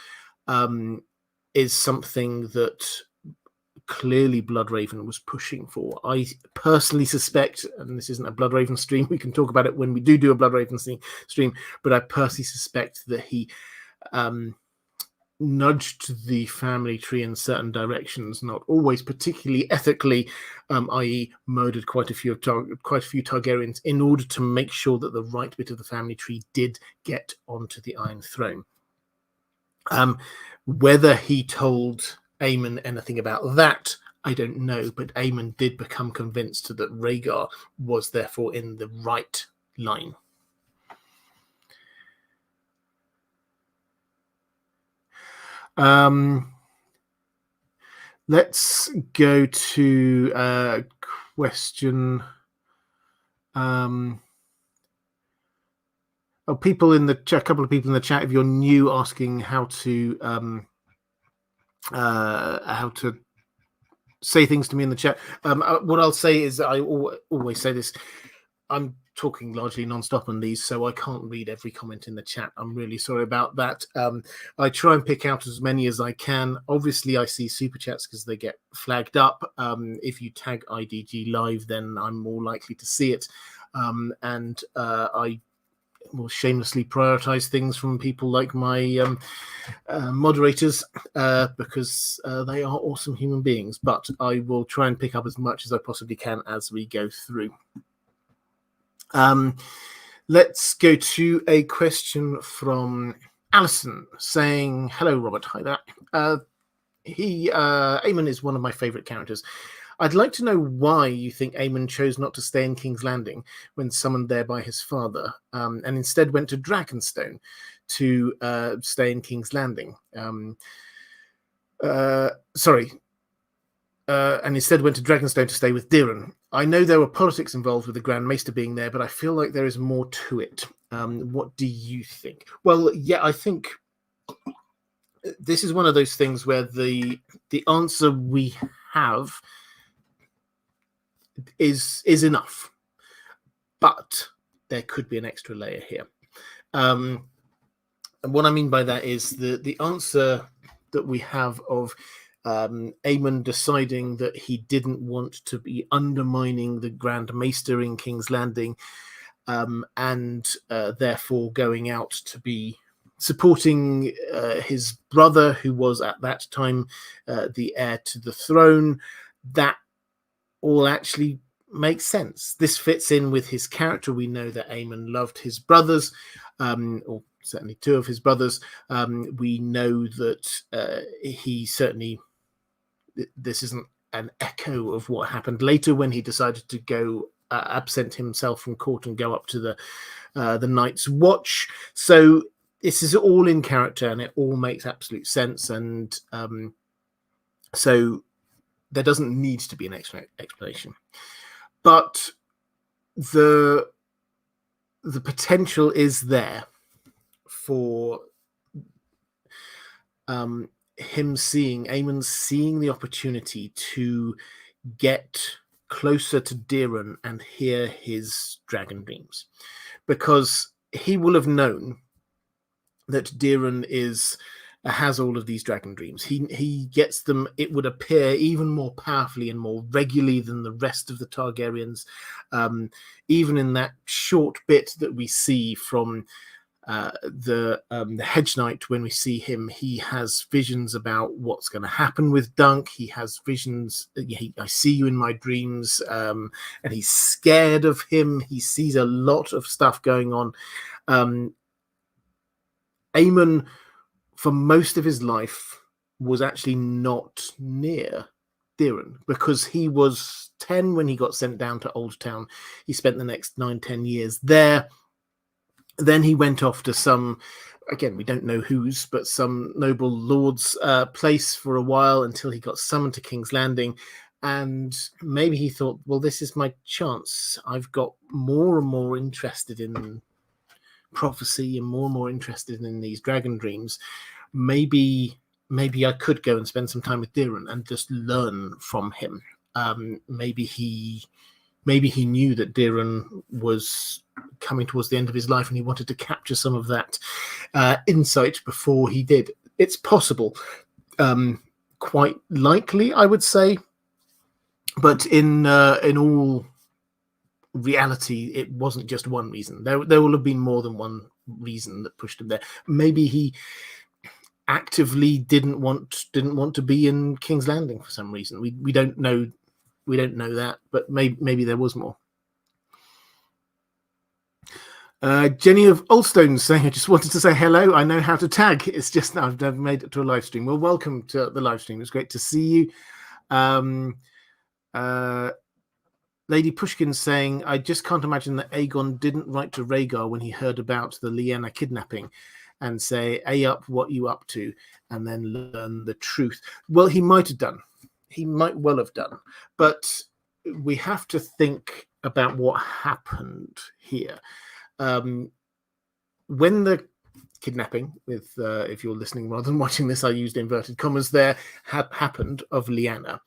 is something that clearly Bloodraven was pushing for. I personally suspect, and this isn't a Bloodraven stream, we can talk about it when we do a Bloodraven stream, but I personally suspect that he nudged the family tree in certain directions, not always particularly ethically, i.e. murdered quite a few Targaryens in order to make sure that the right bit of the family tree did get onto the Iron Throne. Whether he told Aemon anything about that, I don't know, but Aemon did become convinced that Rhaegar was therefore in the right line. Let's go to a question. People in the chat, a couple of people in the chat, if you're new, asking how to say things to me in the chat. What I'll say is, I always say this, I'm talking largely non-stop on these, so I can't read every comment in the chat. I'm really sorry about that. I try and pick out as many as I can. Obviously, I see super chats because they get flagged up. If you tag IDG live, then I'm more likely to see it. And I will shamelessly prioritize things from people like my moderators because they are awesome human beings. But I will try and pick up as much as I possibly can as we go through. Let's go to a question from Alison saying, hello, Robert. Hi there. Aemon is one of my favorite characters. I'd like to know why you think Aemon chose not to stay in King's Landing when summoned there by his father, and instead went to Dragonstone to stay in King's Landing. And instead went to Dragonstone to stay with Deeren. I know there were politics involved with the Grand Maester being there, but I feel like there is more to it. What do you think? Well, yeah, I think this is one of those things where the answer we have is enough, but there could be an extra layer here. And what I mean by that is the answer that we have of Aemon deciding that he didn't want to be undermining the Grand Maester in King's Landing, and therefore going out to be supporting his brother, who was at that time the heir to the throne. That all actually makes sense. This fits in with his character. We know that Aemon loved his brothers, or certainly two of his brothers. We know that he certainly, this isn't an echo of what happened later when he decided to go absent himself from court and go up to the Night's Watch. So this is all in character and it all makes absolute sense. And so there doesn't need to be an extra explanation. But the potential is there for Aemon seeing the opportunity to get closer to Deeren and hear his dragon dreams, because he will have known that Deeren has all of these dragon dreams. He gets them, it would appear, even more powerfully and more regularly than the rest of the Targaryens. Even in that short bit that we see from the Hedge Knight, when we see him, he has visions about what's going to happen with Dunk. He has visions, I see you in my dreams, and he's scared of him. He sees a lot of stuff going on. Aemon, for most of his life, was actually not near Deeren because he was 10 when he got sent down to Old Town. He spent the next 9-10 years there. Then he went off to some, again, we don't know whose, but some noble lord's place for a while until he got summoned to King's Landing. And maybe he thought, well, this is my chance. I've got more and more interested in prophecy and more interested in these dragon dreams. Maybe I could go and spend some time with Deeren and just learn from him. Maybe he knew that Deeren was coming towards the end of his life and he wanted to capture some of that insight before he did. It's possible. quite likely, I would say. But in all reality, it wasn't just one reason. There will have been more than one reason that pushed him there. Maybe he actively didn't want to be in King's Landing for some reason. We don't know. We don't know that, but maybe there was more. Jenny of Oldstone saying, I just wanted to say hello. I know how to tag. It's just I've never made it to a live stream. Well, welcome to the live stream. It's great to see you. Lady Pushkin saying, I just can't imagine that Aegon didn't write to Rhaegar when he heard about the Lyanna kidnapping and say, up, what you up to, and then learn the truth. Well, he might have done. He might well have done. But we have to think about what happened here. When the kidnapping, if you're listening rather than watching this, I used inverted commas there, happened of Lyanna,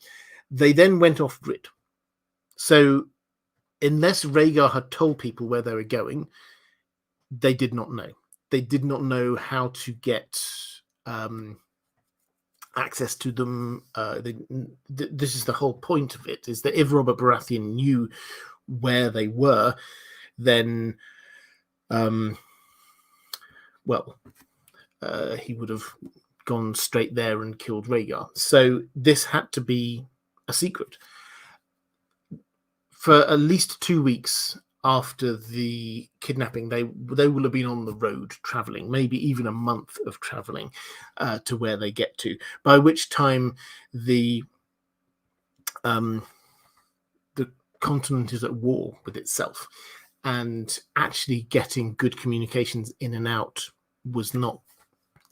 they then went off grid. So unless Rhaegar had told people where they were going, they did not know. They did not know how to get access to them. This is the whole point of it, is that if Robert Baratheon knew where they were, then, he would have gone straight there and killed Rhaegar. So this had to be a secret. For at least 2 weeks after the kidnapping, they will have been on the road traveling, maybe even a month of traveling to where they get to, by which time the continent is at war with itself, and actually getting good communications in and out was not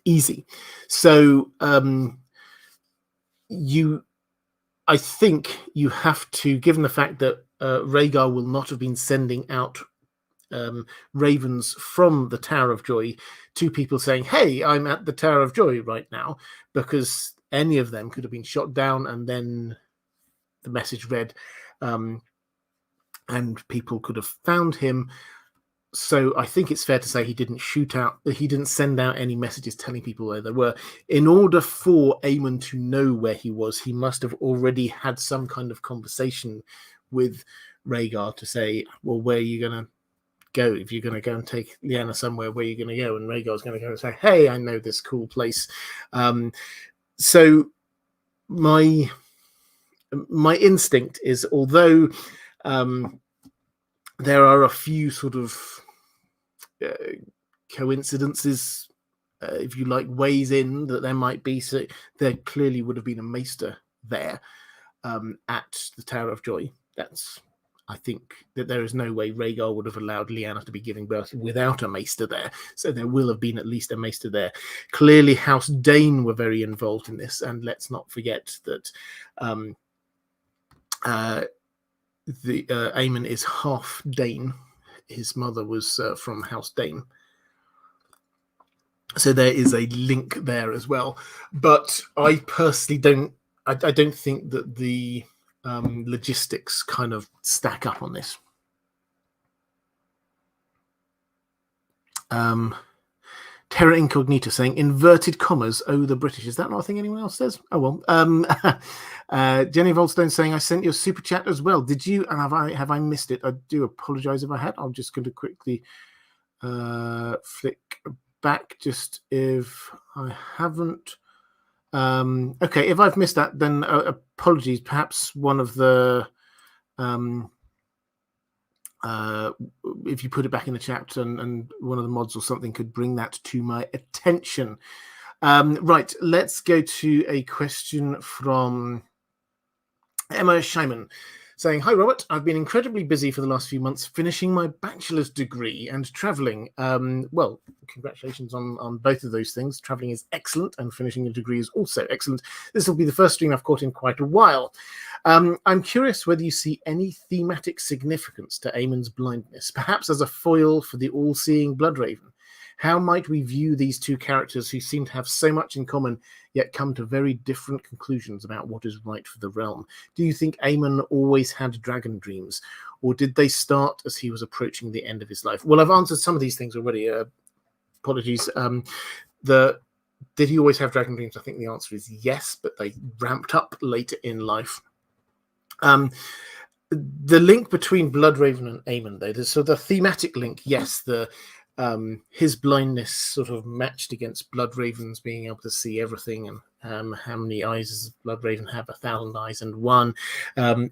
easy. So I think you have to, given the fact that Rhaegar will not have been sending out ravens from the Tower of Joy to people saying, hey, I'm at the Tower of Joy right now, because any of them could have been shot down and then the message read and people could have found him. So I think it's fair to say he didn't send out any messages telling people where they were. In order for Aemon to know where he was, he must have already had some kind of conversation with Rhaegar to say, well, where are you going to go? If you're going to go and take Lyanna somewhere, where are you going to go? And Rhaegar's going to go and say, hey, I know this cool place. So my instinct is, although there are a few sort of coincidences, if you like, ways in that there might be, so there clearly would have been a maester there at the Tower of Joy. I think that there is no way Rhaegar would have allowed Lyanna to be giving birth without a maester there. So there will have been at least a maester there. Clearly, House Dane were very involved in this, and let's not forget that Aemon is half Dane. His mother was from House Dane. So there is a link there as well. But I personally don't think that the logistics kind of stack up on this. Terra Incognita saying, inverted commas, oh, the British. Is that not a thing anyone else says? Oh, well. Jenny Voldstone saying, I sent you a super chat as well. Did you? And have I missed it? I do apologize if I had. I'm just going to quickly flick back just if I haven't. Okay, if I've missed that, then apologies. Perhaps one of the... if you put it back in the chat and one of the mods or something could bring that to my attention. Right, let's go to a question from Emma Scheiman saying, hi, Robert. I've been incredibly busy for the last few months finishing my bachelor's degree and traveling. Well, congratulations on both of those things. Traveling is excellent and finishing a degree is also excellent. This will be the first stream I've caught in quite a while. I'm curious whether you see any thematic significance to Aemon's blindness, perhaps as a foil for the all-seeing Bloodraven. How might we view these two characters who seem to have so much in common, yet come to very different conclusions about what is right for the realm? Do you think Aemon always had dragon dreams, or did they start as he was approaching the end of his life? Well, I've answered some of these things already. Apologies. The did he always have dragon dreams? I think the answer is yes, but they ramped up later in life. The link between Bloodraven and Aemon, though, so the thematic link, yes, his blindness sort of matched against Bloodraven's being able to see everything, and how many eyes does Bloodraven have? 1,000 eyes and one.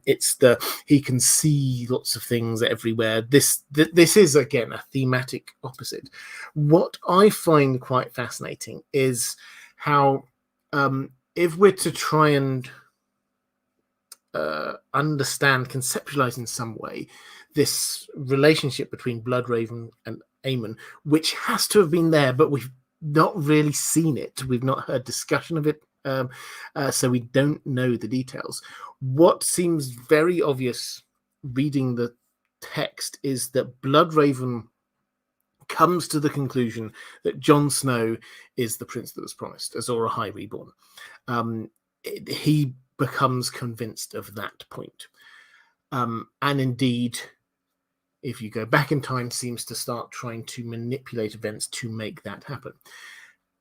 It's he can see lots of things everywhere. This is again a thematic opposite. What I find quite fascinating is how if we're to try and understand, conceptualize in some way this relationship between Bloodraven and Aemon, which has to have been there, but we've not really seen it. We've not heard discussion of it, so we don't know the details. What seems very obvious reading the text is that Bloodraven comes to the conclusion that Jon Snow is the prince that was promised, Azor Ahai reborn. He becomes convinced of that point. And indeed, if you go back in time, seems to start trying to manipulate events to make that happen.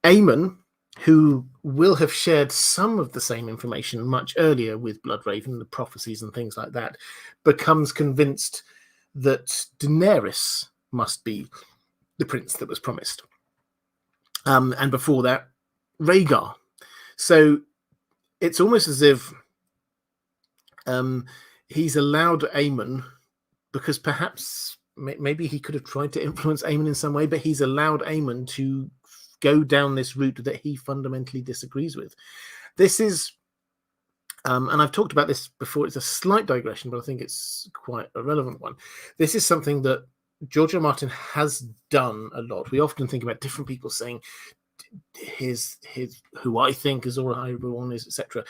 Aemon, who will have shared some of the same information much earlier with Bloodraven, the prophecies and things like that, becomes convinced that Daenerys must be the prince that was promised. And before that, Rhaegar. So it's almost as if he's allowed Aemon, because perhaps maybe he could have tried to influence Aemon in some way, but he's allowed Aemon to go down this route that he fundamentally disagrees with. This is, and I've talked about this before, it's a slight digression, but I think it's quite a relevant one. This is something that George R. Martin has done a lot. We often think about different people saying, his who I think Azor Ahai reborn is, etc.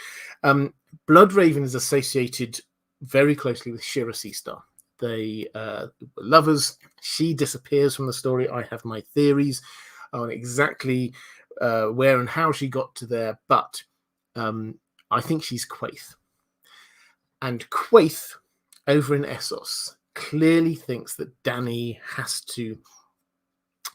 Bloodraven is associated very closely with Charis Eastar. They were lovers. She disappears from the story. I have my theories on exactly where and how she got to there, but I think she's Quaithe. And Quaithe, over in Essos, clearly thinks that Dany has to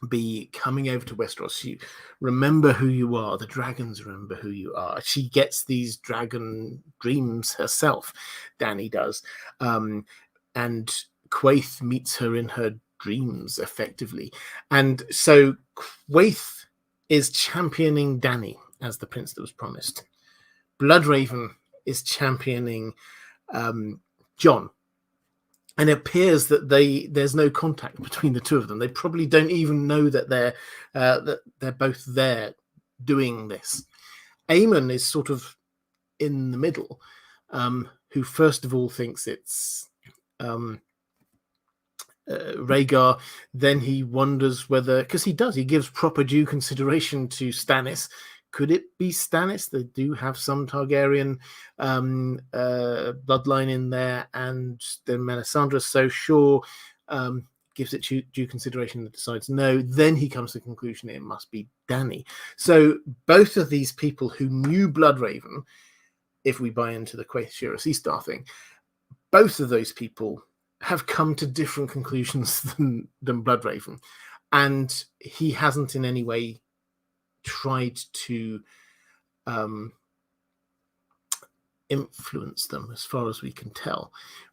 be coming over to Westeros. You remember who you are. The dragons remember who you are. She gets these dragon dreams herself. Dany does. And Quaithe meets her in her dreams, effectively. And so Quaithe is championing Dany as the prince that was promised. Bloodraven is championing Jon. And it appears that there's no contact between the two of them. They probably don't even know that they're both there doing this. Aemon is sort of in the middle, who first of all thinks it's Rhaegar. Then he wonders whether, because he gives proper due consideration to Stannis. Could it be Stannis? They do have some Targaryen bloodline in there, and then Melisandre. So sure, gives it due consideration and decides no. Then he comes to the conclusion it must be Dany. So both of these people who knew Bloodraven, if we buy into the Quaithe Charis Eastar thing, both of those people have come to different conclusions than Bloodraven, and he hasn't in any way tried to influence them, as far as we can tell,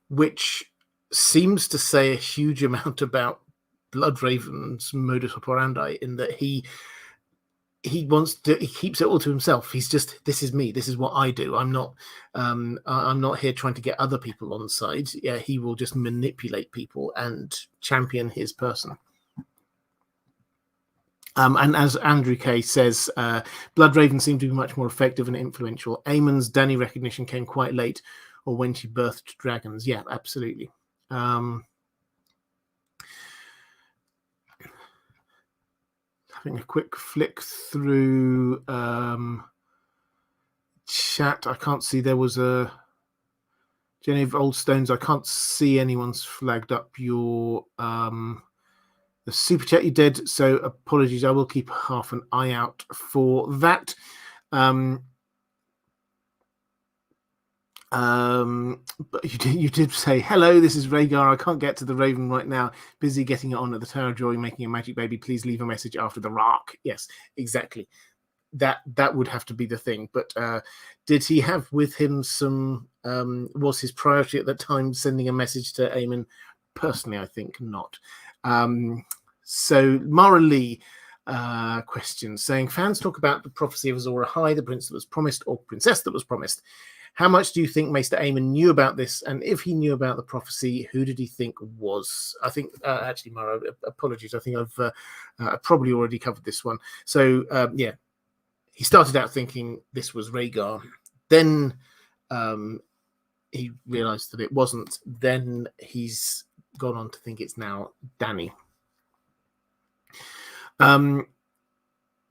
which seems to say a huge amount about Bloodraven's modus operandi, in that he keeps it all to himself. He's just, this is me, this is what I do. I'm not here trying to get other people on side. Yeah, he will just manipulate people and champion his person. And as Andrew K says, Bloodraven seemed to be much more effective and influential. Aemon's Dany recognition came quite late, or when she birthed dragons. Yeah, absolutely. Having a quick flick through chat. I can't see, there was a Jenny of Old Stones. I can't see anyone's flagged up your the super chat you did, so apologies. I will keep half an eye out for that. But you did say, hello, this is Rhaegar. I can't get to the Raven right now. Busy getting it on at the Tower of Joy, making a magic baby. Please leave a message after the rock. Yes, exactly. that would have to be the thing. But did he have with him some? Was his priority at that time sending a message to Aemon? Personally, I think not. So Maura Lee questions saying, fans talk about the prophecy of Azor Ahai, the prince that was promised, or princess that was promised. How much do you think Maester Aemon knew about this? And if he knew about the prophecy, who did he think was? I think, actually, Maura, apologies. I think I've probably already covered this one. So, yeah, he started out thinking this was Rhaegar. Then he realised that it wasn't. Then he's gone on to think it's now Dany.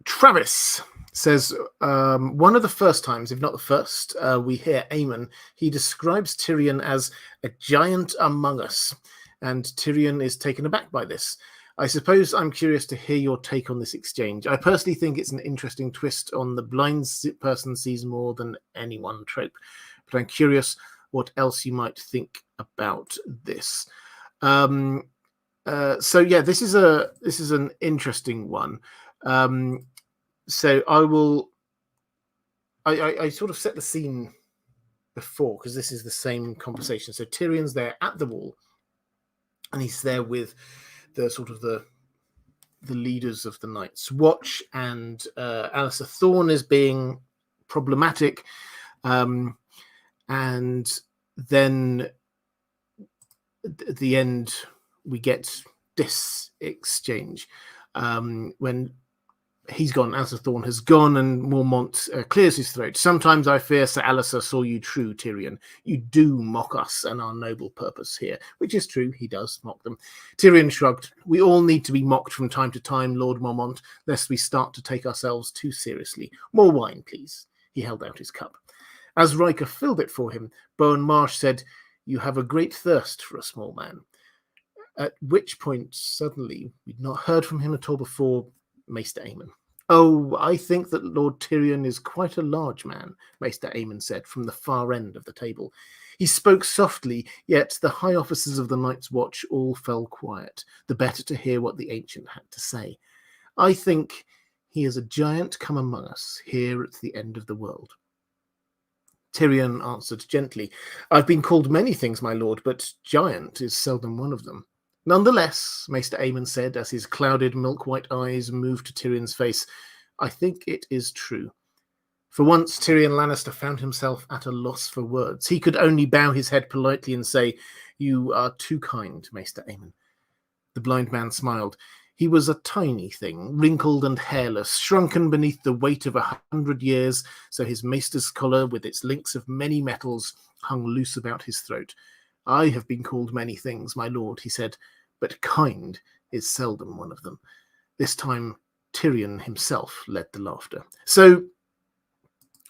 Travis says, one of the first times, if not the first, we hear Aemon. He describes Tyrion as a giant among us, and Tyrion is taken aback by this. I suppose I'm curious to hear your take on this exchange. I personally think it's an interesting twist on the blind person sees more than anyone trope, but I'm curious what else you might think about this. So yeah, this is an interesting one. So I sort of set the scene before, because this is the same conversation. So Tyrion's there at the wall, and he's there with the sort of the leaders of the Night's Watch, and Alliser Thorne is being problematic, and then at the end we get this exchange when he's gone, Alliser Thorne has gone, and Mormont clears his throat. Sometimes I fear Sir Alliser saw you true, Tyrion. You do mock us and our noble purpose here, which is true. He does mock them. Tyrion shrugged. We all need to be mocked from time to time, Lord Mormont, lest we start to take ourselves too seriously. More wine, please. He held out his cup. As Riker filled it for him, Bowen Marsh said, you have a great thirst for a small man. At which point, suddenly, we'd not heard from him at all before, Maester Aemon. Oh, I think that Lord Tyrion is quite a large man, Maester Aemon said from the far end of the table. He spoke softly, yet the high officers of the Night's Watch all fell quiet, the better to hear what the ancient had to say. I think he is a giant come among us, here at the end of the world. Tyrion answered gently, I've been called many things, my lord, but giant is seldom one of them. Nonetheless, Maester Aemon said, as his clouded milk-white eyes moved to Tyrion's face, I think it is true. For once, Tyrion Lannister found himself at a loss for words. He could only bow his head politely and say, You are too kind, Maester Aemon. The blind man smiled. He was a tiny thing, wrinkled and hairless, shrunken beneath the weight of 100 years, so his maester's collar, with its links of many metals, hung loose about his throat. I have been called many things, my lord, he said, but kind is seldom one of them. This time, Tyrion himself led the laughter. So,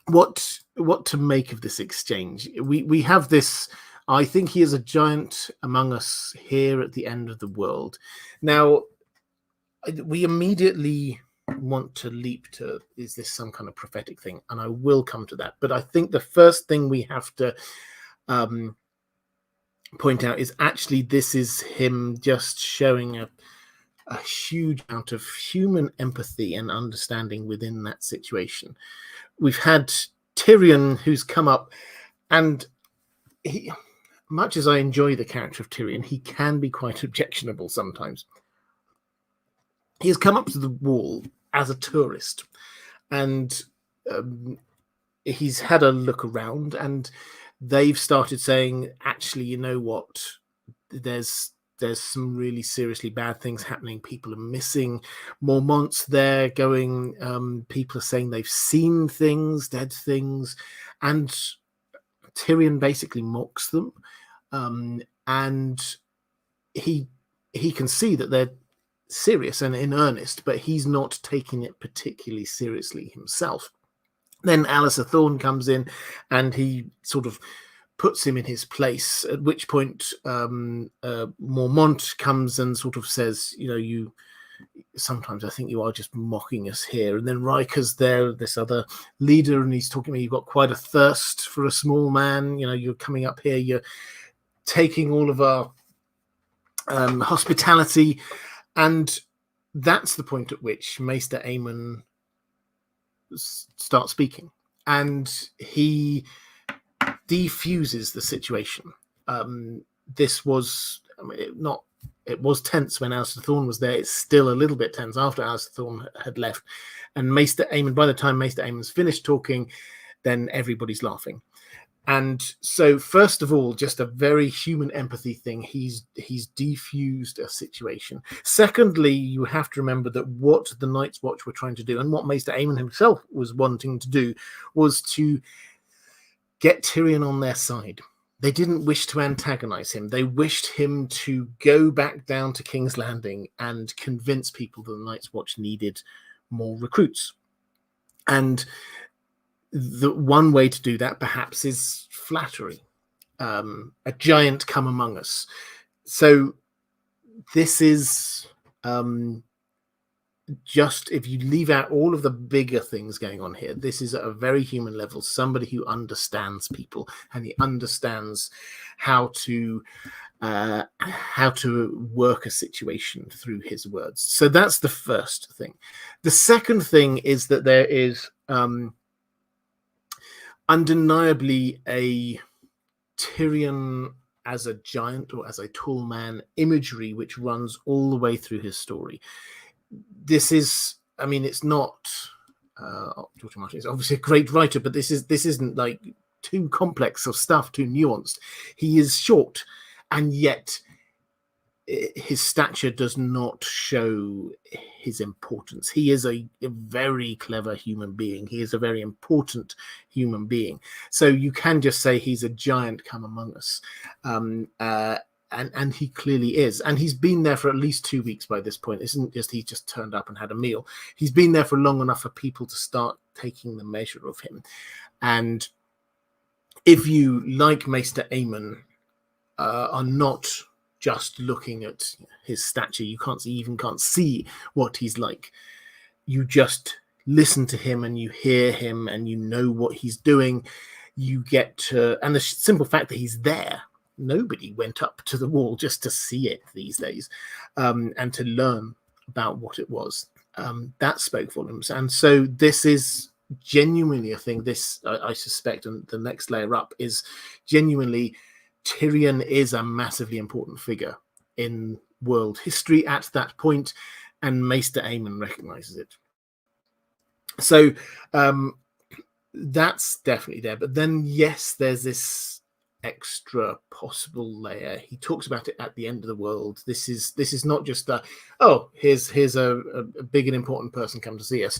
what to make of this exchange? We have this, I think he is a giant among us here at the end of the world. Now, we immediately want to leap to, is this some kind of prophetic thing? And I will come to that. But I think the first thing we have to point out is actually this is him just showing a huge amount of human empathy and understanding within that situation. We've had Tyrion who's come up, and he, much as I enjoy the character of Tyrion, he can be quite objectionable sometimes. He has come up to the wall as a tourist, and he's had a look around, and they've started saying, actually, you know what, there's some really seriously bad things happening. People are missing. Mormont's there going, people are saying they've seen things, dead things, and Tyrion basically mocks them, and he can see that they're serious and in earnest, but he's not taking it particularly seriously himself. Then Alliser Thorne comes in, and he sort of puts him in his place, at which point Mormont comes and sort of says, you know, you sometimes I think you are just mocking us here. And then Riker's there, this other leader, and he's talking about, you've got quite a thirst for a small man, you know, you're coming up here, you're taking all of our hospitality. And that's the point at which Maester Aemon start speaking, and he defuses the situation. This was it was tense when Alistair Thorne was there. It's still a little bit tense after Alistair Thorne had left. And Maester Aemon, by the time Maester Aemon's finished talking, then everybody's laughing. And so, first of all, just a very human empathy thing. He's defused a situation. Secondly, you have to remember that what the Night's Watch were trying to do, and what Maester Aemon himself was wanting to do, was to get Tyrion on their side. They didn't wish to antagonize him. They wished him to go back down to King's Landing and convince people that the Night's Watch needed more recruits. And the one way to do that perhaps is flattery. A giant come among us. So this is just, if you leave out all of the bigger things going on here, this is at a very human level, somebody who understands people, and he understands how to work a situation through his words. So that's the first thing. The second thing is that there is undeniably a Tyrion as a giant or as a tall man imagery which runs all the way through his story. This is, I mean, it's not George Martin is obviously a great writer, but this isn't like too complex of stuff, too nuanced. He is short, and yet his stature does not show his importance. He is a very clever human being. He is a very important human being. So you can just say he's a giant come among us. And he clearly is. And he's been there for at least 2 weeks by this point. It isn't just he just turned up and had a meal. He's been there for long enough for people to start taking the measure of him. And if you, like Maester Aemon, are not just looking at his stature, you can't see what he's like. You just listen to him and you hear him and you know what he's doing. You get to, and the simple fact that he's there, nobody went up to the wall just to see it these days, and to learn about what it was. That spoke volumes. And so this is genuinely a thing. This, I suspect, and the next layer up is genuinely Tyrion is a massively important figure in world history at that point, and Maester Aemon recognizes it. So that's definitely there. But then, yes, there's this extra possible layer. He talks about it at the end of the world. This is not just here's a big and important person come to see us.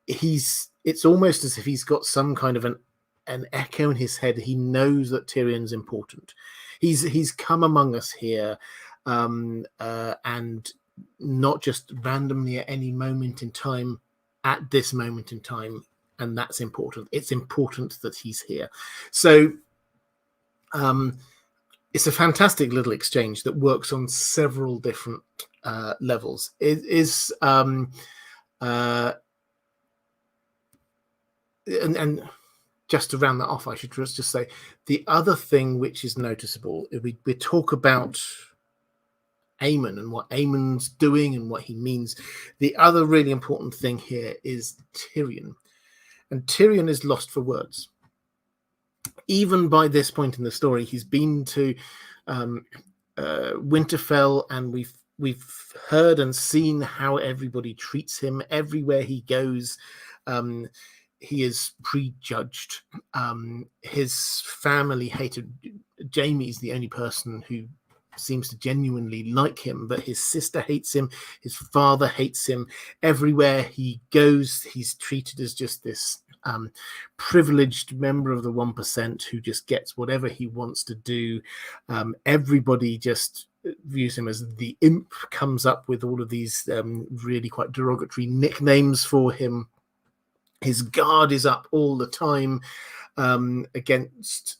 It's almost as if he's got some kind of an echo in his head. He knows that Tyrion's important. He's come among us here, and not just randomly at any moment in time, at this moment in time, and that's important. It's important that he's here. So it's a fantastic little exchange that works on several different levels. It is and just to round that off, I should just say the other thing which is noticeable, we talk about Aemon and what Aemon's doing and what he means. The other really important thing here is Tyrion. And Tyrion is lost for words. Even by this point in the story, he's been to Winterfell, and we've heard and seen how everybody treats him everywhere he goes. He is prejudged. His family hated. Jaime's the only person who seems to genuinely like him, but his sister hates him. His father hates him. Everywhere he goes, he's treated as just this privileged member of the 1% who just gets whatever he wants to do. Everybody just views him as the imp, comes up with all of these really quite derogatory nicknames for him. His guard is up all the time against,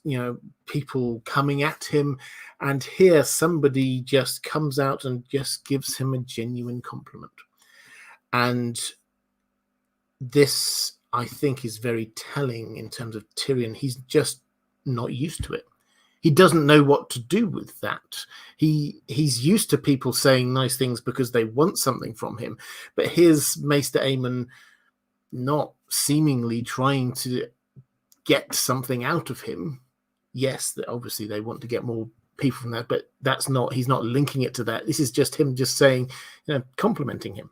people coming at him. And here somebody just comes out and just gives him a genuine compliment. And this, I think, is very telling in terms of Tyrion. He's just not used to it. He doesn't know what to do with that. He's used to people saying nice things because they want something from him. But here's Maester Aemon not seemingly trying to get something out of him. Yes, obviously they want to get more people from that, but he's not linking it to that. This is just him just saying, complimenting him.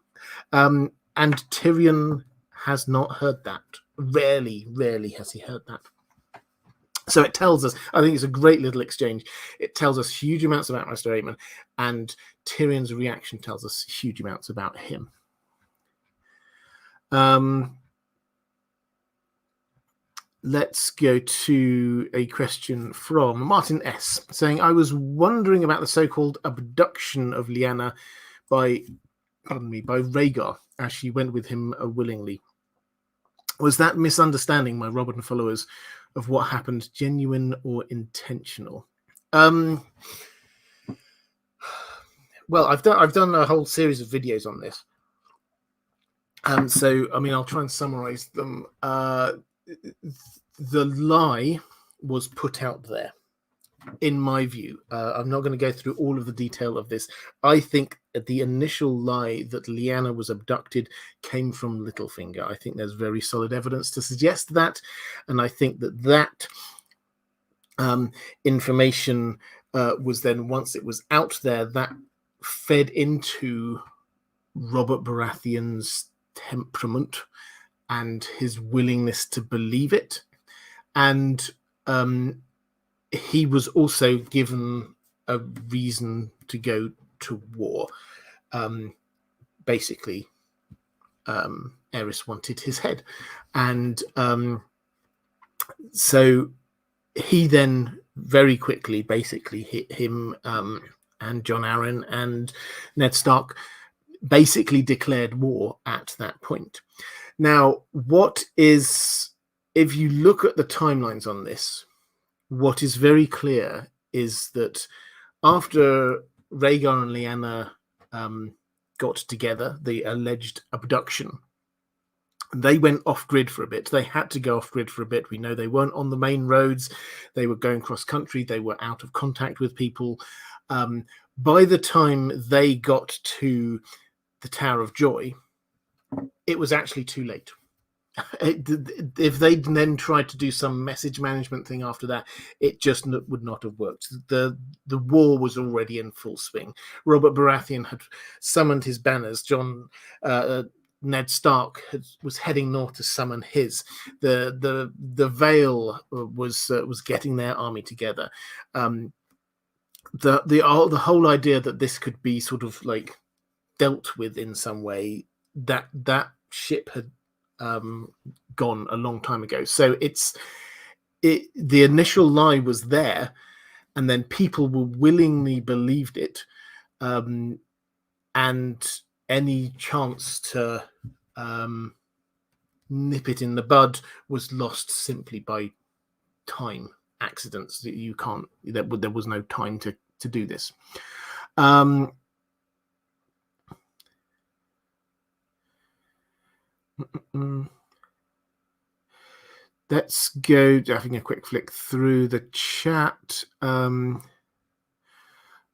And Tyrion has not heard that. Rarely has he heard that. So it tells us, I think it's a great little exchange. It tells us huge amounts about Master Aemon, and Tyrion's reaction tells us huge amounts about him. Let's go to a question from Martin S. saying, I was wondering about the so-called abduction of Lyanna by Rhaegar as she went with him willingly. Was that misunderstanding by Robert and followers of what happened genuine or intentional? Well, I've done a whole series of videos on this. So, I mean, I'll try and summarize them. The lie was put out there, in my view. I'm not going to go through all of the detail of this. I think the initial lie that Lyanna was abducted came from Littlefinger. I think there's very solid evidence to suggest that. And I think that information was then, once it was out there, that fed into Robert Baratheon's temperament and his willingness to believe it. And he was also given a reason to go to war. Basically, Aerys wanted his head. And so he then very quickly basically hit him and Jon Arryn and Ned Stark basically declared war at that point. Now, if you look at the timelines on this, what is very clear is that after Rhaegar and Lyanna got together, the alleged abduction, they went off-grid for a bit. They had to go off-grid for a bit. We know they weren't on the main roads. They were going cross-country. They were out of contact with people. By the time they got to the Tower of Joy, it was actually too late. If they'd then tried to do some message management thing after that, it just would not have worked. The war was already in full swing. Robert Baratheon had summoned his banners. Ned Stark was heading north to summon his. The Vale was getting their army together. The whole idea that this could be sort of like dealt with in some way, that ship had gone a long time ago. So the initial lie was there, and then people were willingly believed it, and any chance to nip it in the bud was lost simply by time accidents. You can't. There was no time to do this. Let's go having a quick flick through the chat. Cog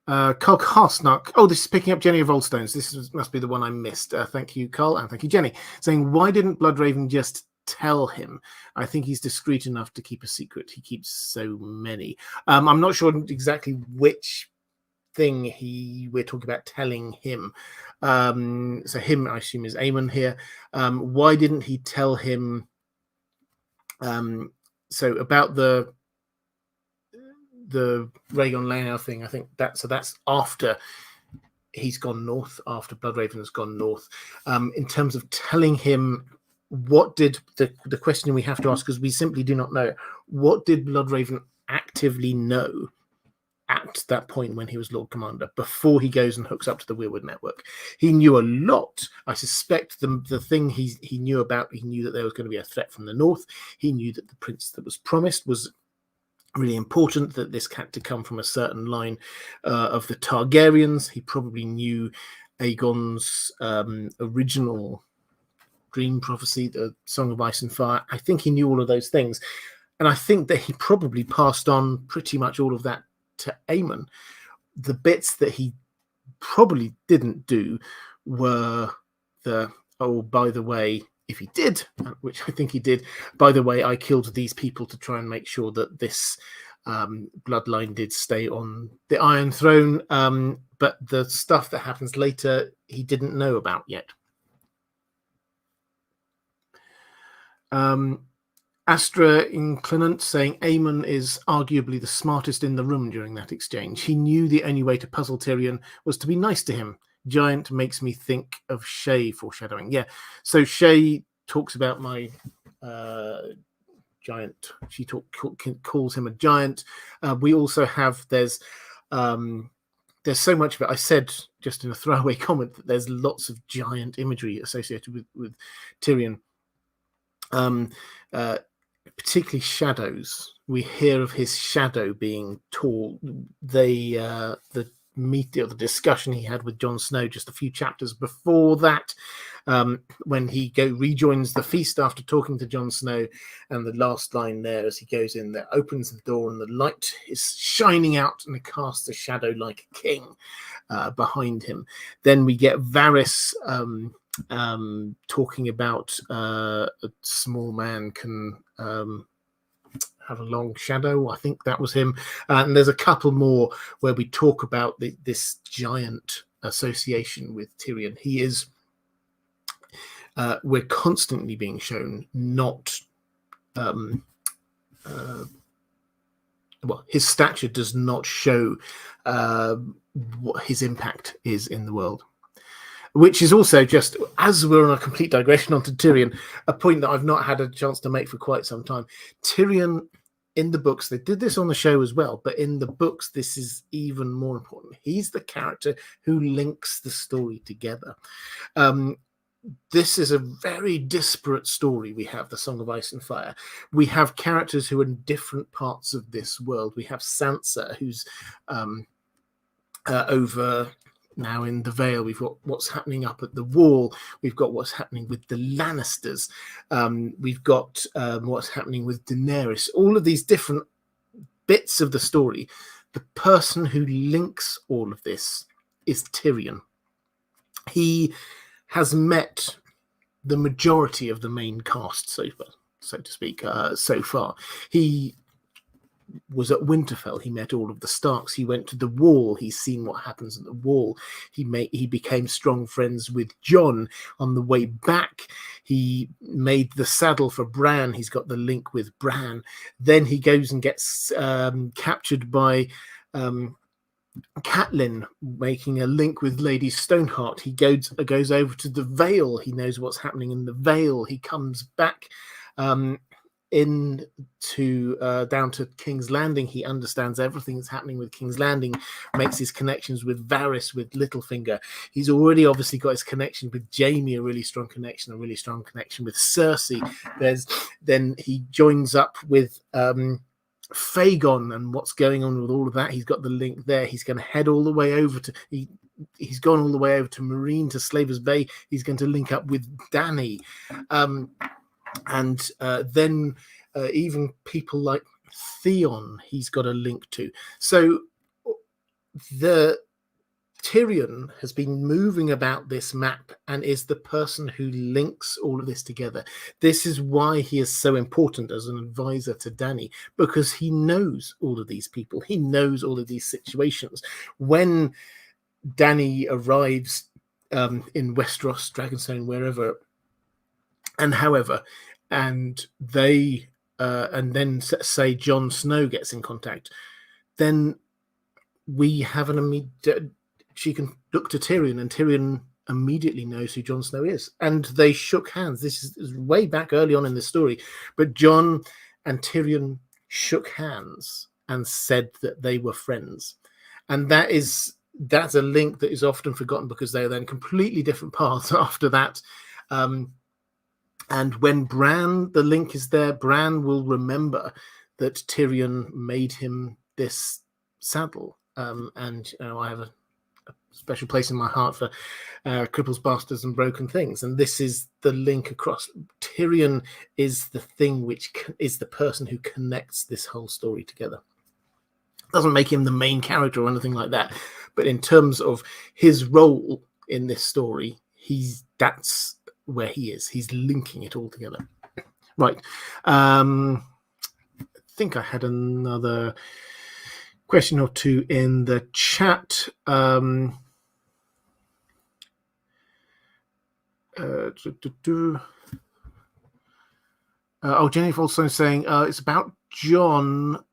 Harsnock. Oh, this is picking up Jenny of Oldstones. Must be the one I missed. Thank you, Carl, and thank you, Jenny. Saying, why didn't Bloodraven just tell him? I think he's discreet enough to keep a secret. He keeps so many. I'm not sure exactly which thing we're talking about telling him. So him, I assume, is Aemon here. Why didn't he tell him? So about the Rhaegon Lyanna thing, I think that's after he's gone north, after Bloodraven has gone north. In terms of telling him, what did the question we have to ask, because we simply do not know, what did Bloodraven actively know at that point when he was Lord Commander, before he goes and hooks up to the Weirwood network? He knew a lot. I suspect the thing he knew about, he knew that there was going to be a threat from the north. He knew that the prince that was promised was really important, that this had to come from a certain line of the Targaryens. He probably knew Aegon's original dream prophecy, the Song of Ice and Fire. I think he knew all of those things. And I think that he probably passed on pretty much all of that to Aemon. The bits that he probably didn't do were by the way, if he did, which I think he did, by the way, I killed these people to try and make sure that this bloodline did stay on the Iron Throne, but the stuff that happens later he didn't know about yet. Astra Inclinant saying Aemon is arguably the smartest in the room during that exchange. He knew the only way to puzzle Tyrion was to be nice to him. Giant makes me think of Shay foreshadowing. Yeah, so Shay talks about my giant. She calls him a giant. We also have there's so much of it. I said just in a throwaway comment that there's lots of giant imagery associated with Tyrion. Particularly shadows. We hear of his shadow being tall. The discussion he had with Jon Snow just a few chapters before that, when he rejoins the feast after talking to Jon Snow, and the last line there as he goes in there, opens the door and the light is shining out and it casts a shadow like a king behind him. Then we get Varys talking about a small man can have a long shadow. I think that was him. And there's a couple more where we talk about this giant association with Tyrion. He is, we're constantly being shown not, his stature does not show what his impact is in the world. Which is also just, as we're on a complete digression onto Tyrion, a point that I've not had a chance to make for quite some time. Tyrion, in the books, they did this on the show as well, but in the books, this is even more important. He's the character who links the story together. This is a very disparate story. We have the Song of Ice and Fire. We have characters who are in different parts of this world. We have Sansa, who's over... Now in the Vale, we've got what's happening up at the Wall. We've got what's happening with the Lannisters. We've got what's happening with Daenerys. All of these different bits of the story. The person who links all of this is Tyrion. He has met the majority of the main cast, so to speak, so far. He was at Winterfell. He met all of the Starks. He went to the Wall. He's seen what happens at the Wall. He became strong friends with Jon. On the way back, he made the saddle for Bran. He's got the link with Bran. Then he goes and gets captured by Catelyn, making a link with Lady Stoneheart. He goes over to the Vale. He knows what's happening in the Vale. He comes back down to King's Landing. He understands everything that's happening with King's Landing, makes his connections with Varys, with Littlefinger. He's already obviously got his connection with Jaime, a really strong connection with Cersei. Then he joins up with Fagon and what's going on with all of that. He's got the link there. He's going to head all the way over to he's gone all the way over to Meereen, to Slaver's Bay. He's going to link up with Dany. And then even people like Theon, he's got a link to. So the Tyrion has been moving about this map and is the person who links all of this together. This is why he is so important as an advisor to Dany, because he knows all of these people. He knows all of these situations. When Dany arrives in Westeros, Dragonstone, wherever, and however, and they and then say Jon Snow gets in contact, then we have an immediate. She can look to Tyrion, and Tyrion immediately knows who Jon Snow is, and they shook hands. This is way back early on in the story, but Jon and Tyrion shook hands and said that they were friends, and that's a link that is often forgotten because they are then completely different paths after that. And when Bran, the link is there, Bran will remember that Tyrion made him this saddle. And I have a special place in my heart for cripples, bastards, and broken things. And this is the link across. Tyrion is the thing which is the person who connects this whole story together. Doesn't make him the main character or anything like that. But in terms of his role in this story, that's where he is. He's linking it all together. Right. I think I had another question or two in the chat. Jennifer also saying it's about John.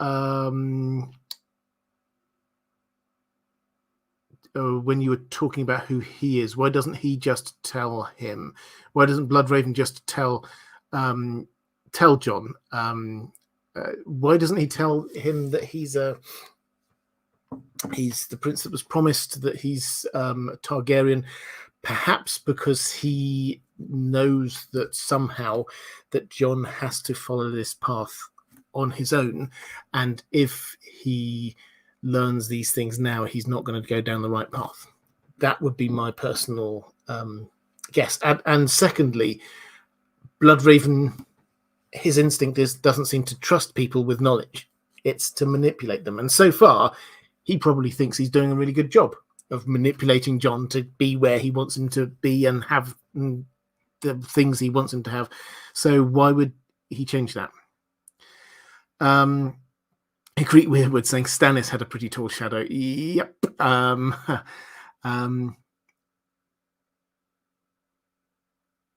When you were talking about who he is, why doesn't he just tell him? Why doesn't Bloodraven just tell John? Why doesn't he tell him that he's the prince that was promised, that he's a Targaryen? Perhaps because he knows that somehow that John has to follow this path on his own, and if he learns these things now, he's not going to go down the right path. That would be my personal guess. And secondly, Bloodraven, his instinct doesn't seem to trust people with knowledge. It's to manipulate them. And so far, he probably thinks he's doing a really good job of manipulating John to be where he wants him to be and have the things he wants him to have. So why would he change that? Greet Weirwood saying Stannis had a pretty tall shadow. Yep.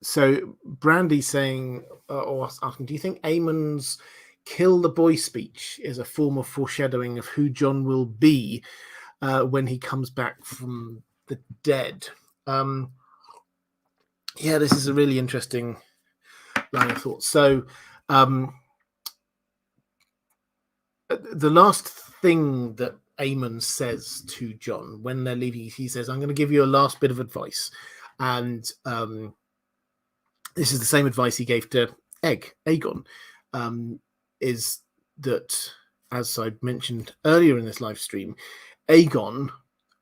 So Brandy saying, or asking, do you think Aemon's kill the boy speech is a form of foreshadowing of who John will be when he comes back from the dead? Yeah, this is a really interesting line of thought. So the last thing that Aemon says to John when they're leaving, he says, I'm going to give you a last bit of advice. And this is the same advice he gave to Aegon, is that, as I mentioned earlier in this live stream, Aegon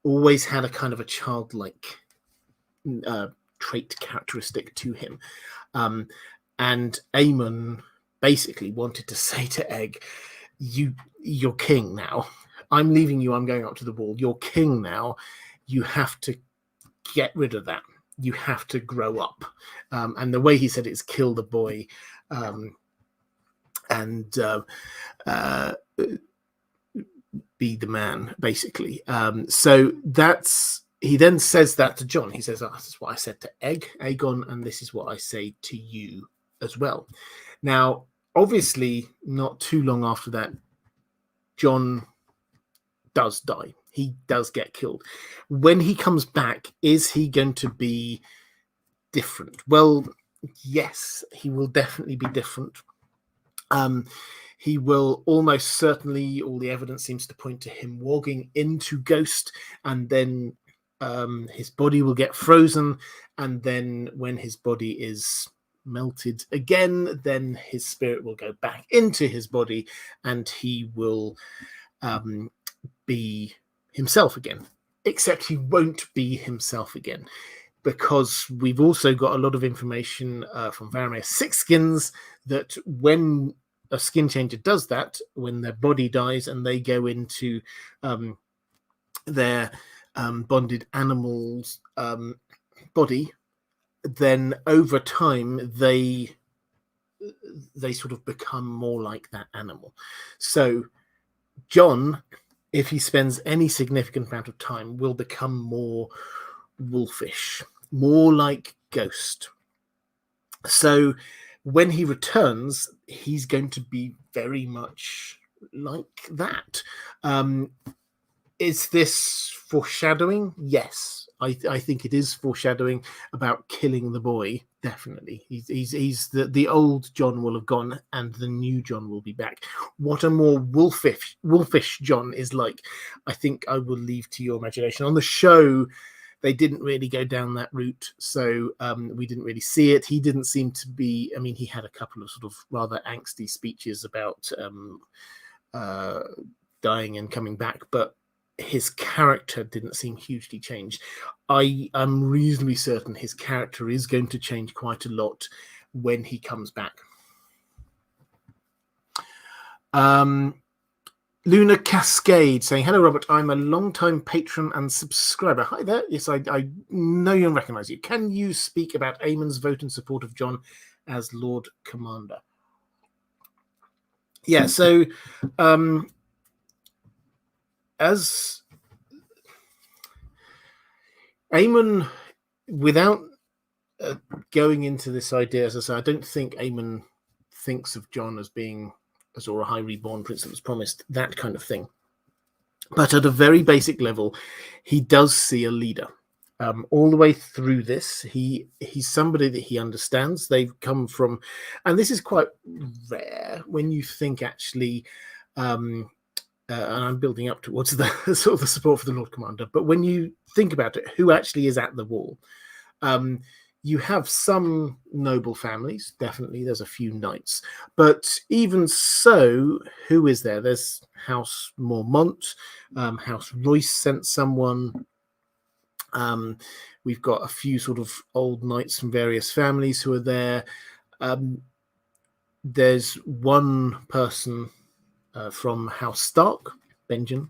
always had a kind of a childlike trait characteristic to him. And Aemon basically wanted to say to Egg, you're king now. I'm leaving you. I'm going up to the wall. You're king now. You have to get rid of that. You have to grow up. And the way he said it is kill the boy and be the man, basically. So he then says that to John. He says, this is what I said to Aegon, and this is what I say to you as well. Now, obviously, not too long after that, John does die. He does get killed. When he comes back, is he going to be different? Well, yes, he will definitely be different. He will almost certainly, all the evidence seems to point to him walking into Ghost, and then his body will get frozen, and then when his body is melted again, then his spirit will go back into his body, and he will be himself again. Except he won't be himself again, because we've also got a lot of information from Varamir Six Skins that when a skin changer does that, when their body dies and they go into their bonded animal's body, then over time they sort of become more like that animal. So John, if he spends any significant amount of time, will become more wolfish, more like Ghost. So when he returns, he's going to be very much like that. Is this foreshadowing? Yes, I think it is foreshadowing about killing the boy. Definitely, he's the old John will have gone, and the new John will be back. What a more wolfish John is like, I think I will leave to your imagination. On the show, they didn't really go down that route, so we didn't really see it. He didn't seem to be. I mean, he had a couple of sort of rather angsty speeches about dying and coming back, but his character didn't seem hugely changed. I am reasonably certain his character is going to change quite a lot when he comes back. Luna Cascade saying, hello, Robert. I'm a long-time patron and subscriber. Hi there. Yes, I know you and recognize you. Can you speak about Aemon's vote in support of Jon as Lord Commander? Yeah, so as Aemon, without going into this idea, as I say, I don't think Aemon thinks of Jon as being Azor Ahai reborn, Prince that was promised, that kind of thing. But at a very basic level, he does see a leader. All the way through this, he's somebody that he understands. They've come from, and this is quite rare when you think actually, and I'm building up towards the sort of the support for the Lord Commander. But when you think about it, who actually is at the wall? You have some noble families, definitely. There's a few knights, but even so, who is there? There's House Mormont, House Royce sent someone. We've got a few sort of old knights from various families who are there. There's one person from House Stark, Benjen,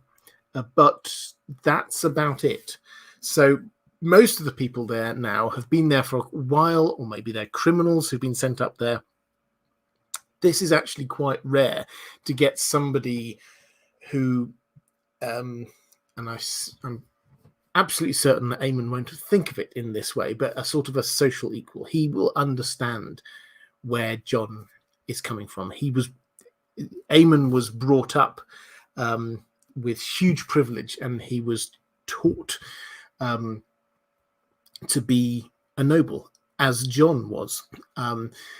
but that's about it. So most of the people there now have been there for a while, or maybe they're criminals who've been sent up there. This is actually quite rare to get somebody who, and I'm absolutely certain that Aemon won't think of it in this way, but a sort of a social equal. He will understand where Jon is coming from. Aemon was brought up with huge privilege, and he was taught to be a noble, as Jon was.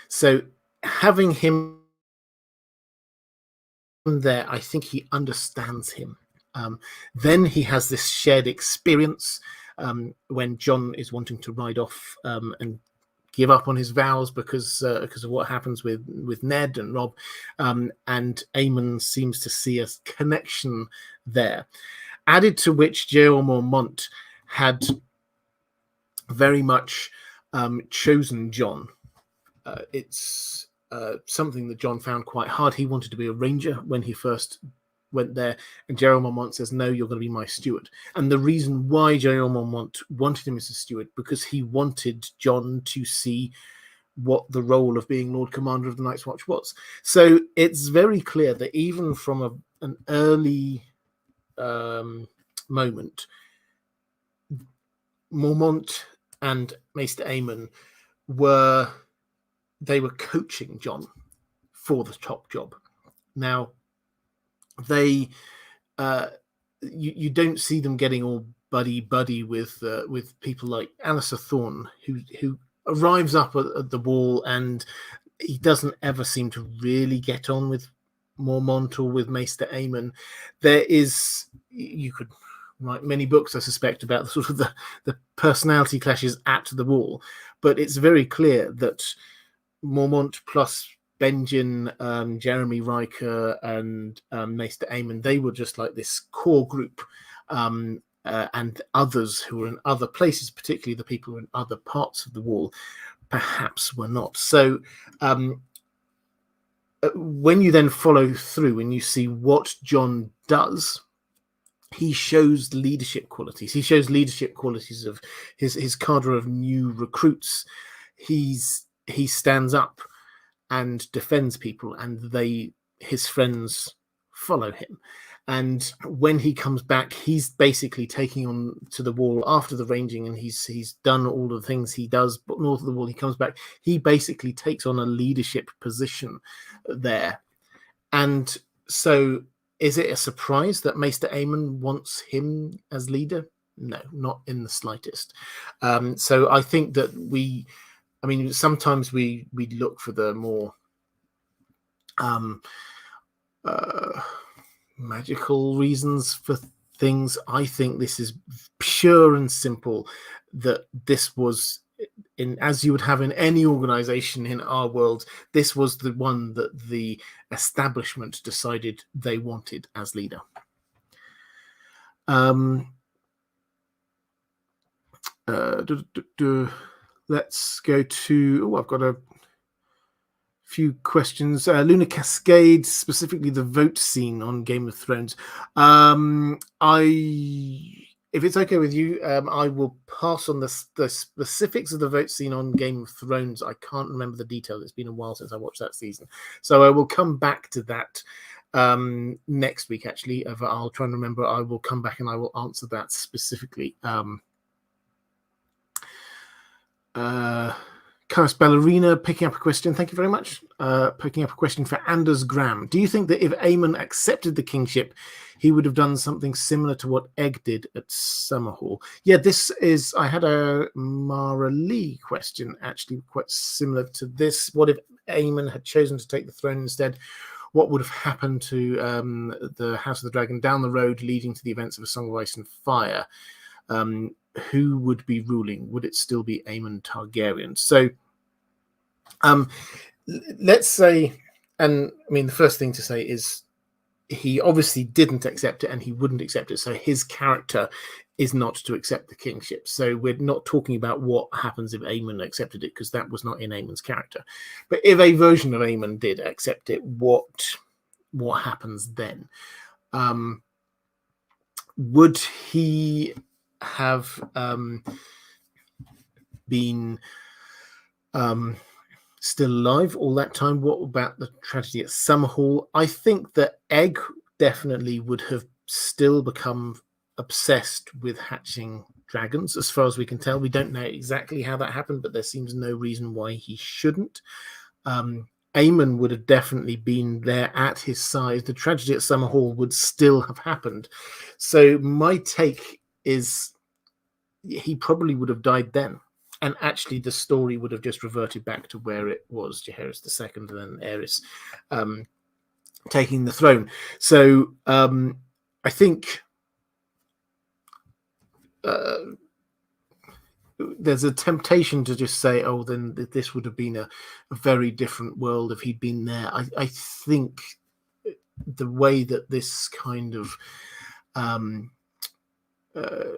So having him there, I think he understands him. Then he has this shared experience when Jon is wanting to ride off and give up on his vows because of what happens with Ned and Robb, and Aemon seems to see a connection there. Added to which, Jeor Mormont had very much chosen Jon. It's something that Jon found quite hard. He wanted to be a ranger when he first went there, and Jeor Mormont says, no, you're going to be my steward. And the reason why Jeor Mormont wanted him as a steward, because he wanted Jon to see what the role of being Lord Commander of the Night's Watch was. So it's very clear that even from an early moment, Mormont and Maester Aemon were coaching Jon for the top job. Now, they you don't see them getting all buddy with people like Alistair Thorne, who arrives up at the wall, and he doesn't ever seem to really get on with Mormont or with Maester Aemon. You could write many books, I suspect, about sort of the personality clashes at the wall, but it's very clear that Mormont plus Benjen, Jeremy Riker, and Maester Aemon, they were just like this core group, and others who were in other places, particularly the people who were in other parts of the wall, perhaps were not. So when you then follow through and you see what Jon does, he shows leadership qualities. He shows leadership qualities of his cadre of new recruits. He stands up and defends people, and his friends follow him. And when he comes back, he's basically taking on to the wall after the ranging, and he's done all the things he does. But north of the wall, he comes back. He basically takes on a leadership position there. And so, is it a surprise that Maester Aemon wants him as leader? No, not in the slightest. So I think that sometimes we look for the more magical reasons for things. I think this is pure and simple, that this was, as you would have in any organization in our world, this was the one that the establishment decided they wanted as leader. Let's go to, I've got a few questions. Luna Cascade, specifically the vote scene on Game of Thrones. If it's okay with you, I will pass on the specifics of the vote scene on Game of Thrones. I can't remember the details. It's been a while since I watched that season. So I will come back to that next week, actually. I'll try and remember. I will come back and I will answer that specifically. Charis Ballerina picking up a question. Thank you very much. Picking up a question for Anders Graham. Do you think that if Aemon accepted the kingship, he would have done something similar to what Egg did at Summerhall? Yeah, I had a Maura Lee question, actually quite similar to this. What if Aemon had chosen to take the throne instead? What would have happened to the House of the Dragon down the road leading to the events of A Song of Ice and Fire? Who would be ruling? Would it still be Aemon Targaryen? So let's say, and I mean, the first thing to say is he obviously didn't accept it and he wouldn't accept it. So his character is not to accept the kingship. So we're not talking about what happens if Aemon accepted it, because that was not in Aemon's character. But if a version of Aemon did accept it, what happens then? Would he have been still alive all that time? What about the tragedy at Summerhall? I think that Egg definitely would have still become obsessed with hatching dragons. As far as we can tell, we don't know exactly how that happened, but there seems no reason why he shouldn't. Aemon would have definitely been there at his side. The tragedy at Summerhall would still have happened. So my take is he probably would have died then. And actually, the story would have just reverted back to where it was, Jaehaerys II and then Aerys taking the throne. So I think there's a temptation to just say, oh, then this would have been a very different world if he'd been there. I think the way that this kind of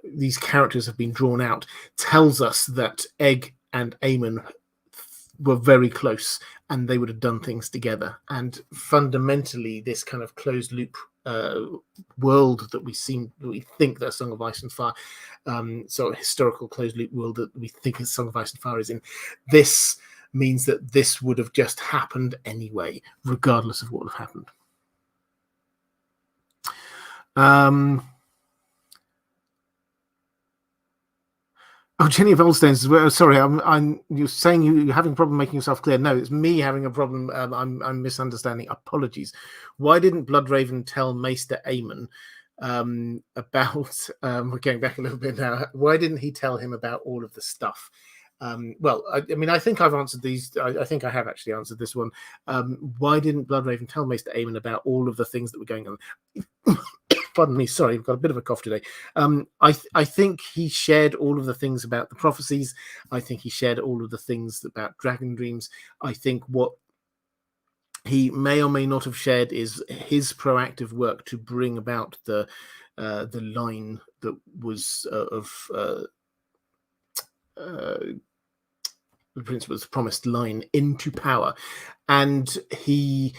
these characters have been drawn out tells us that Egg and Aemon were very close and they would have done things together. And fundamentally, this kind of closed loop world that we think that Song of Ice and Fire, sort of historical closed loop world that we think a Song of Ice and Fire is in, this means that this would have just happened anyway, regardless of what would have happened. Oh, Jenny of Oldstones. Well, sorry, you're saying you're having a problem making yourself clear. No, it's me having a problem. I'm misunderstanding. Apologies. Why didn't Bloodraven tell Maester Aemon about? We're going back a little bit now. Why didn't he tell him about all of the stuff? Well, I mean, I think I've answered these. I think I have actually answered this one. Why didn't Bloodraven tell Maester Aemon about all of the things that were going on? Pardon me, sorry, I've got a bit of a cough today. I think he shared all of the things about the prophecies. I think he shared all of the things about dragon dreams. I think what he may or may not have shared is his proactive work to bring about the line that was of the principal's promised line into power, and he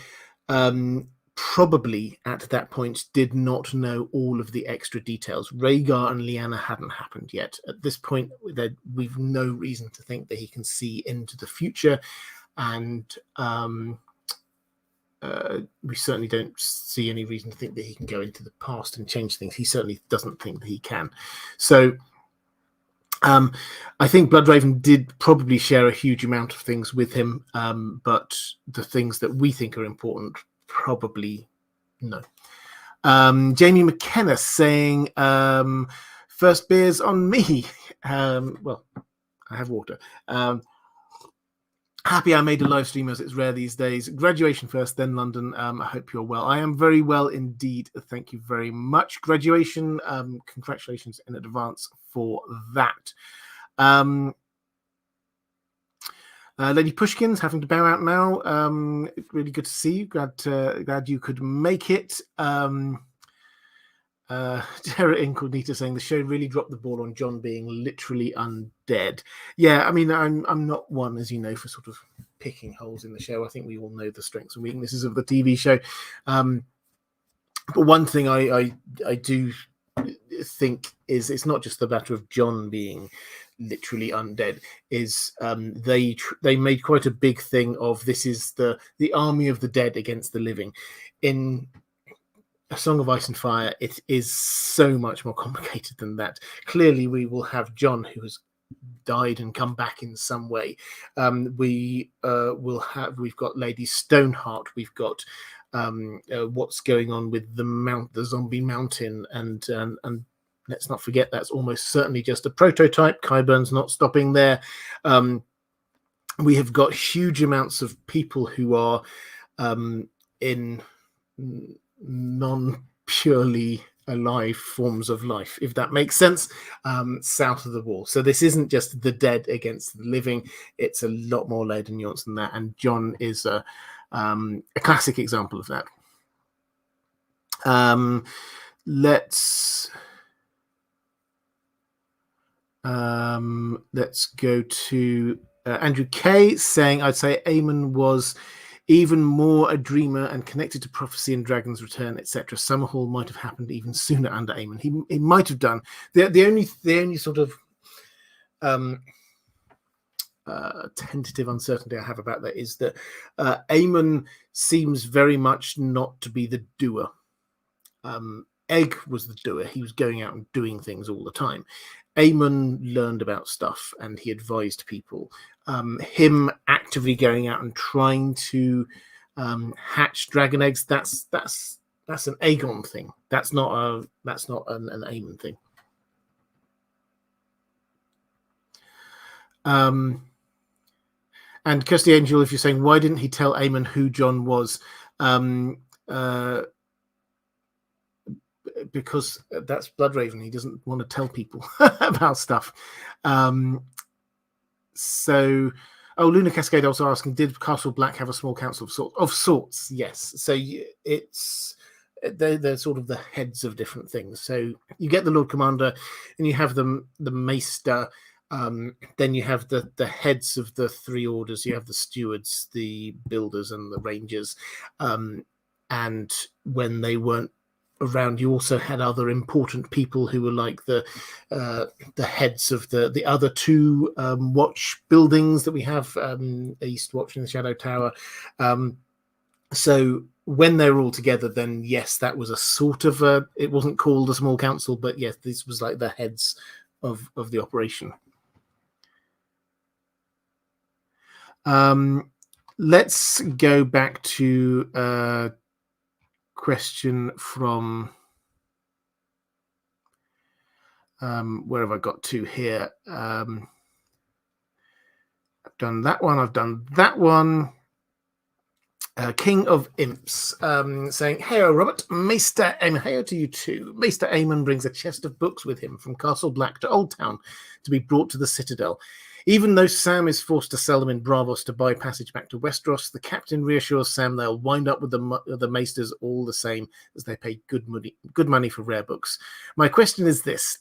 probably at that point did not know all of the extra details. Rhaegar and Lyanna hadn't happened yet. At this point, we've no reason to think that he can see into the future, and we certainly don't see any reason to think that he can go into the past and change things. He certainly doesn't think that he can. So I think Bloodraven did probably share a huge amount of things with him, but the things that we think are important, probably no. Jamie McKenna saying, first beers on me. Well, I have water. Happy I made a live stream, as it's rare these days. Graduation first, then London. I hope you're well. I am very well indeed. Thank you very much. Graduation, congratulations in advance for that. Lady Pushkin's having to bow out now. Really good to see you. Glad you could make it. Terra Incognita saying the show really dropped the ball on Jon being literally undead. Yeah, I mean, I'm not one, as you know, for sort of picking holes in the show. I think we all know the strengths and weaknesses of the TV show. But one thing I do think is it's not just the matter of Jon being literally undead. Is they made quite a big thing of this is the army of the dead against the living. In A Song of Ice and Fire, it is so much more complicated than that. Clearly, we will have Jon, who has died and come back in some way. We've got Lady Stoneheart. We've got what's going on with the zombie mountain, and let's not forget that's almost certainly just a prototype. Qyburn's not stopping there. We have got huge amounts of people who are in non-purely alive forms of life, if that makes sense, south of the wall. So this isn't just the dead against the living. It's a lot more layered and nuanced than that. And Jon is a classic example of that. Let's go to Andrew K saying, I'd say Aemon was even more a dreamer and connected to prophecy and Dragon's Return, etc. Summerhall might have happened even sooner under Aemon. He might have done. The only sort of tentative uncertainty I have about that is that Aemon seems very much not to be the doer. Egg was the doer. He was going out and doing things all the time. Aemon learned about stuff and he advised people. Him actively going out and trying to hatch dragon eggs, that's an Aegon thing. That's not an Aemon thing. And Kirsty Angel, if you're saying why didn't he tell Aemon who Jon was? Because that's Bloodraven. He doesn't want to tell people about stuff. So, Luna Cascade also asking, did Castle Black have a small council of sorts? Yes. So they're sort of the heads of different things. So you get the Lord Commander, and you have the Maester. Then you have the heads of the three orders. You have the stewards, the builders, and the rangers. And when they weren't around, you also had other important people who were like the heads of the other two watch buildings that we have, East Watch and the Shadow Tower. So when they were all together, then yes, that was a sort of it wasn't called a small council, but yes, this was like the heads of the operation. Let's go back to question from where have I got to here? I've done that one. I've done that one. King of Imps saying, "Heyo, Robert. Maester Aemon." Heyo to you too. Maester Aemon brings a chest of books with him from Castle Black to Old Town to be brought to the Citadel. Even though Sam is forced to sell them in Bravos to buy passage back to Westeros, the captain reassures Sam they'll wind up with the Maesters all the same, as they pay good money for rare books. My question is this: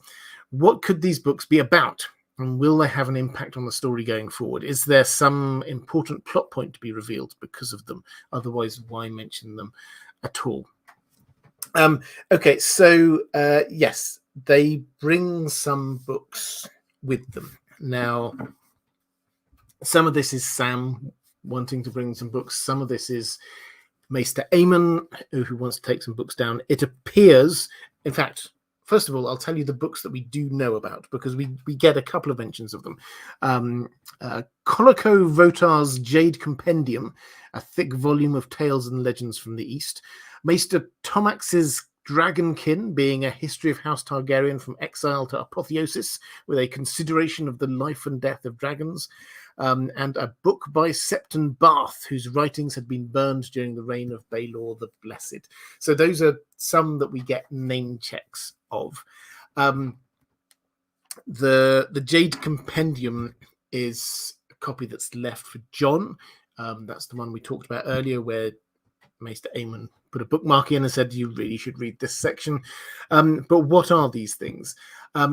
what could these books be about? And will they have an impact on the story going forward? Is there some important plot point to be revealed because of them? Otherwise, why mention them at all? Okay, so yes, they bring some books with them. Now, some of this is Sam wanting to bring some books. Some of this is Maester Aemon, who wants to take some books down. It appears, in fact, first of all, I'll tell you the books that we do know about, because we get a couple of mentions of them. Colico Votar's Jade Compendium, a thick volume of tales and legends from the East. Maester Tomax's Dragonkin, being a history of House Targaryen from exile to apotheosis, with a consideration of the life and death of dragons. And a book by Septon Bath, whose writings had been burned during the reign of Baelor the Blessed. So those are some that we get name checks of. The Jade Compendium is a copy that's left for Jon. That's the one we talked about earlier, where Maester Aemon put a bookmark in and said, you really should read this section. But what are these things?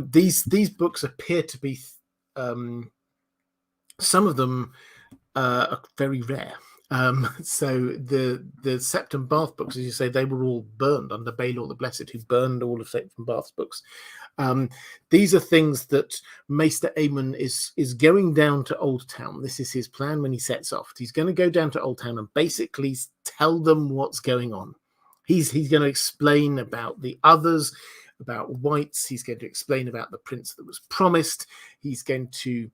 These books appear to be... some of them are very rare. So the Septon Bath books, as you say, they were all burned under Baelor the Blessed, who burned all of Septon Bath's books. These are things that Maester Aemon is going down to Old Town. This is his plan when he sets off. He's going to go down to Old Town and basically tell them what's going on. He's going to explain about the others, about whites. He's going to explain about the prince that was promised. He's going to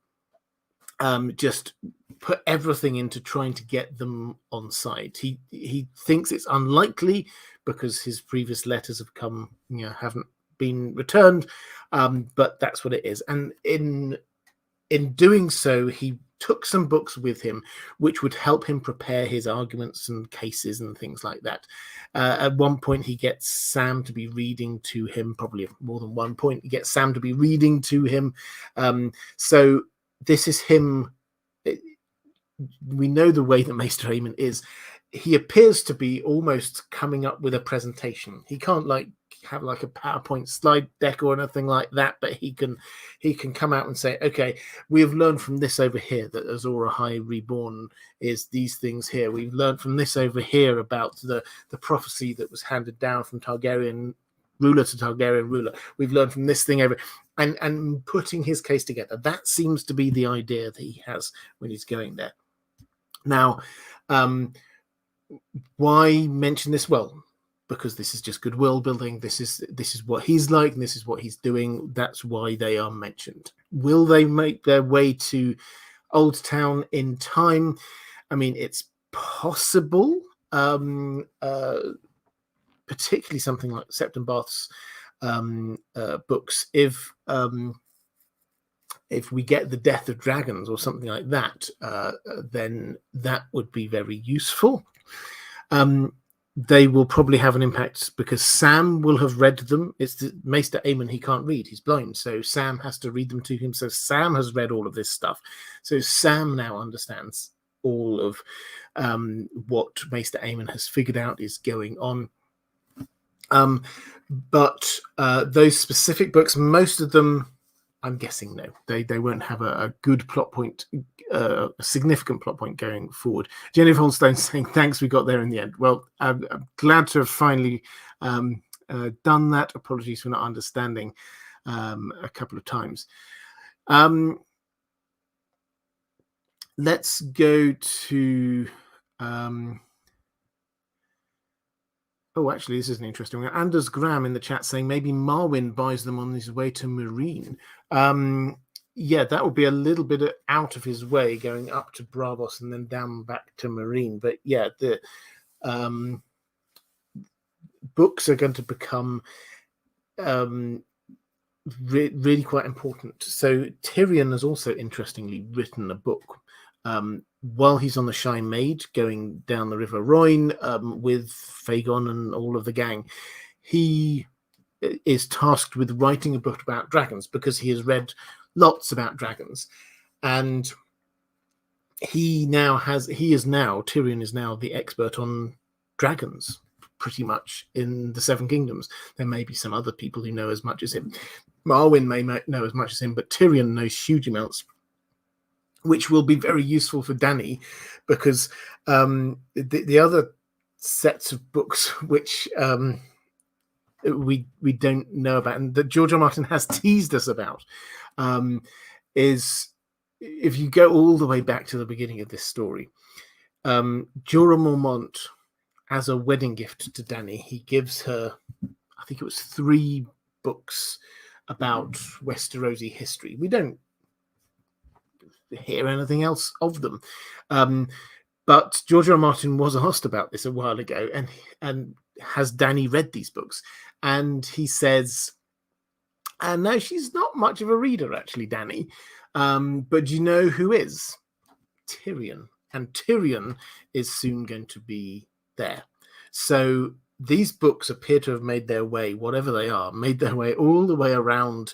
just put everything into trying to get them on side. He thinks it's unlikely because his previous letters have come, haven't been returned, but that's what it is. And in doing so, he took some books with him which would help him prepare his arguments and cases and things like that. At one point, he gets Sam to be reading to him, probably more than one point. He gets Sam to be reading to him. So this is him. We know the way that Maester Aemon is. He appears to be almost coming up with a presentation. He can't have a PowerPoint slide deck or anything like that, but he can come out and say, okay, we have learned from this over here that Azor Ahai Reborn is these things here. We've learned from this over here about the prophecy that was handed down from Targaryen ruler to Targaryen ruler. We've learned from this thing over, and putting his case together. That seems to be the idea that he has when he's going there. Now, why mention this? Well, because this is just goodwill building. This is what he's like, and this is what he's doing. That's why they are mentioned. Will they make their way to Old Town in time? I mean, it's possible. Particularly something like Septon Bath's books. If we get the death of dragons or something like that, then that would be very useful. They will probably have an impact because Sam will have read them. It's the Maester Aemon, he can't read, he's blind, so Sam has to read them to him. So Sam has read all of this stuff. So Sam now understands all of what Maester Aemon has figured out is going on. But those specific books, most of them, I'm guessing no, they won't have a good plot point, a significant plot point going forward. Jenny Holstone saying, thanks, we got there in the end. Well, I'm glad to have finally done that. Apologies for not understanding a couple of times. Let's go to... Oh, actually, this is an interesting one. Anders Graham in the chat saying maybe Marwyn buys them on his way to Marine. Yeah, that would be a little bit out of his way, going up to Bravos and then down back to Marine. But yeah, the books are going to become really quite important. So Tyrion has also interestingly written a book while he's on the Shy Maid going down the River Royne with Fagon and all of the gang. He is tasked with writing a book about dragons because he has read lots about dragons, and Tyrion is now the expert on dragons pretty much in the Seven Kingdoms. There may be some other people who know as much as him. Marwyn may know as much as him, but Tyrion knows huge amounts, which will be very useful for Dany, because the other sets of books which we don't know about, and that George R. Martin has teased us about, is, if you go all the way back to the beginning of this story, Jorah Mormont, as a wedding gift to Dany, he gives her, I think it was 3 books about Westerosi history. We don't hear anything else of them. But George R. R. Martin was asked about this a while ago, and has Dany read these books? And he says, no, she's not much of a reader, actually, Dany. But do you know who is? Tyrion. And Tyrion is soon going to be there. So these books appear to have made their way, whatever they are, made their way all the way around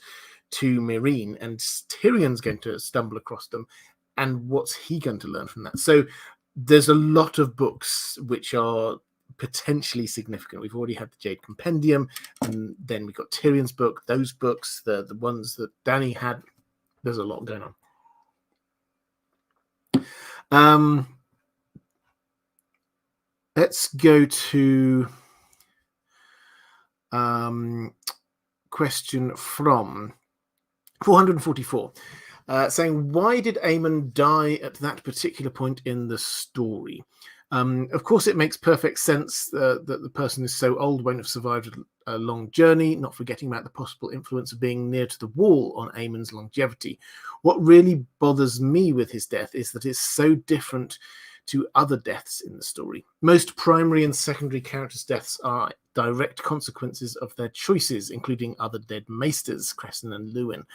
to Meereen, and Tyrion's going to stumble across them. And what's he going to learn from that? So there's a lot of books which are potentially significant. We've already had the Jade Compendium, and then we've got Tyrion's book, those books, the ones that Dany had. There's a lot going Let's go to question from 444, saying, why did Aemon die at that particular point in the story? Of course, it makes perfect sense that the person is so old, won't have survived a long journey, not forgetting about the possible influence of being near to the wall on Aemon's longevity. What really bothers me with his death is that it's so different to other deaths in the story. Most primary and secondary characters' deaths are direct consequences of their choices, including other dead maesters, Cresson and Lewin.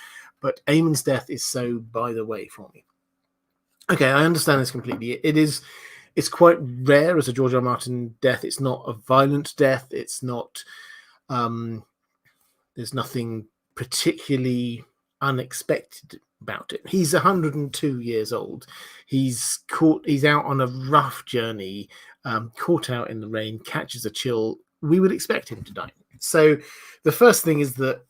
But Aemon's death is so by the way for me. Okay, I understand this completely. It's quite rare as a George R. R. Martin death. It's not a violent death. It's not. There's nothing particularly unexpected about it. He's 102 years old. He's out on a rough journey, caught out in the rain, catches a chill. We would expect him to die. So the first thing is that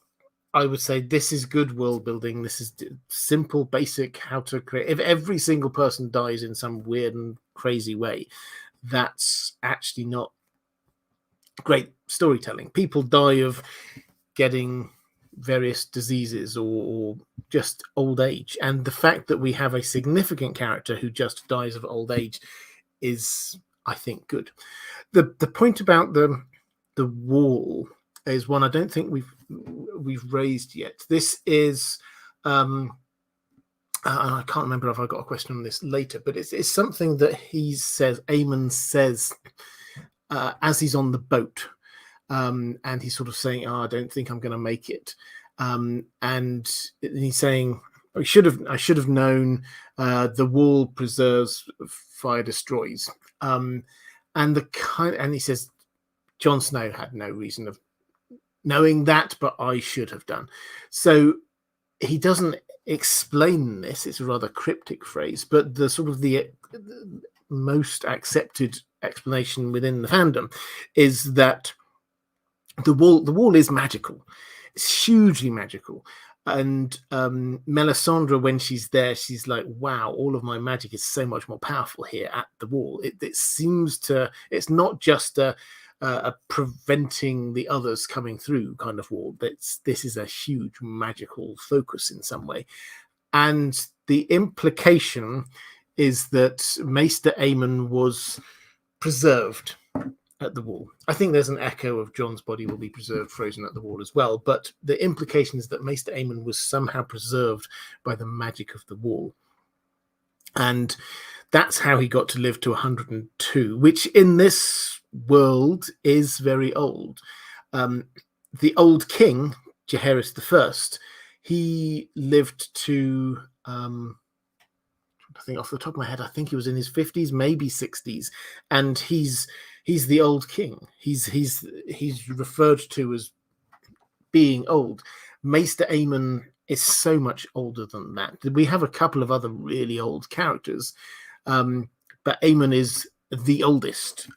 I would say this is good world building. This is simple, basic, how to create. If every single person dies in some weird and crazy way, that's actually not great storytelling. People die of getting various diseases or just old age. And the fact that we have a significant character who just dies of old age is, I think, good. The point about the wall is one I don't think we've raised yet. This is and I can't remember if I got a question on this later, but it's something that Aemon says as he's on the boat, and he's sort of saying, I don't think I'm going to make it, and he's saying, I should have known, the wall preserves, fire destroys, and he says Jon Snow had no reason of knowing that, but I should have done. So he doesn't explain this. It's a rather cryptic phrase, but the sort of the most accepted explanation within the fandom is that the wall is magical. It's hugely magical. And Melisandre, when she's there, she's like, wow, all of my magic is so much more powerful here at the wall. It seems to, it's not just a preventing the others coming through kind of wall. This is a huge magical focus in some way. And the implication is that Maester Aemon was preserved at the wall. I think there's an echo of Jon's body will be preserved frozen at the wall as well, but the implication is that Maester Aemon was somehow preserved by the magic of the wall. And that's how he got to live to 102, which in this world is very old. The old king, Jaehaerys I, he lived to, I think off the top of my head, I think he was in his 50s, maybe 60s, and he's the old king. He's referred to as being old. Maester Aemon is so much older than that. We have a couple of other really old characters, but Aemon is the oldest,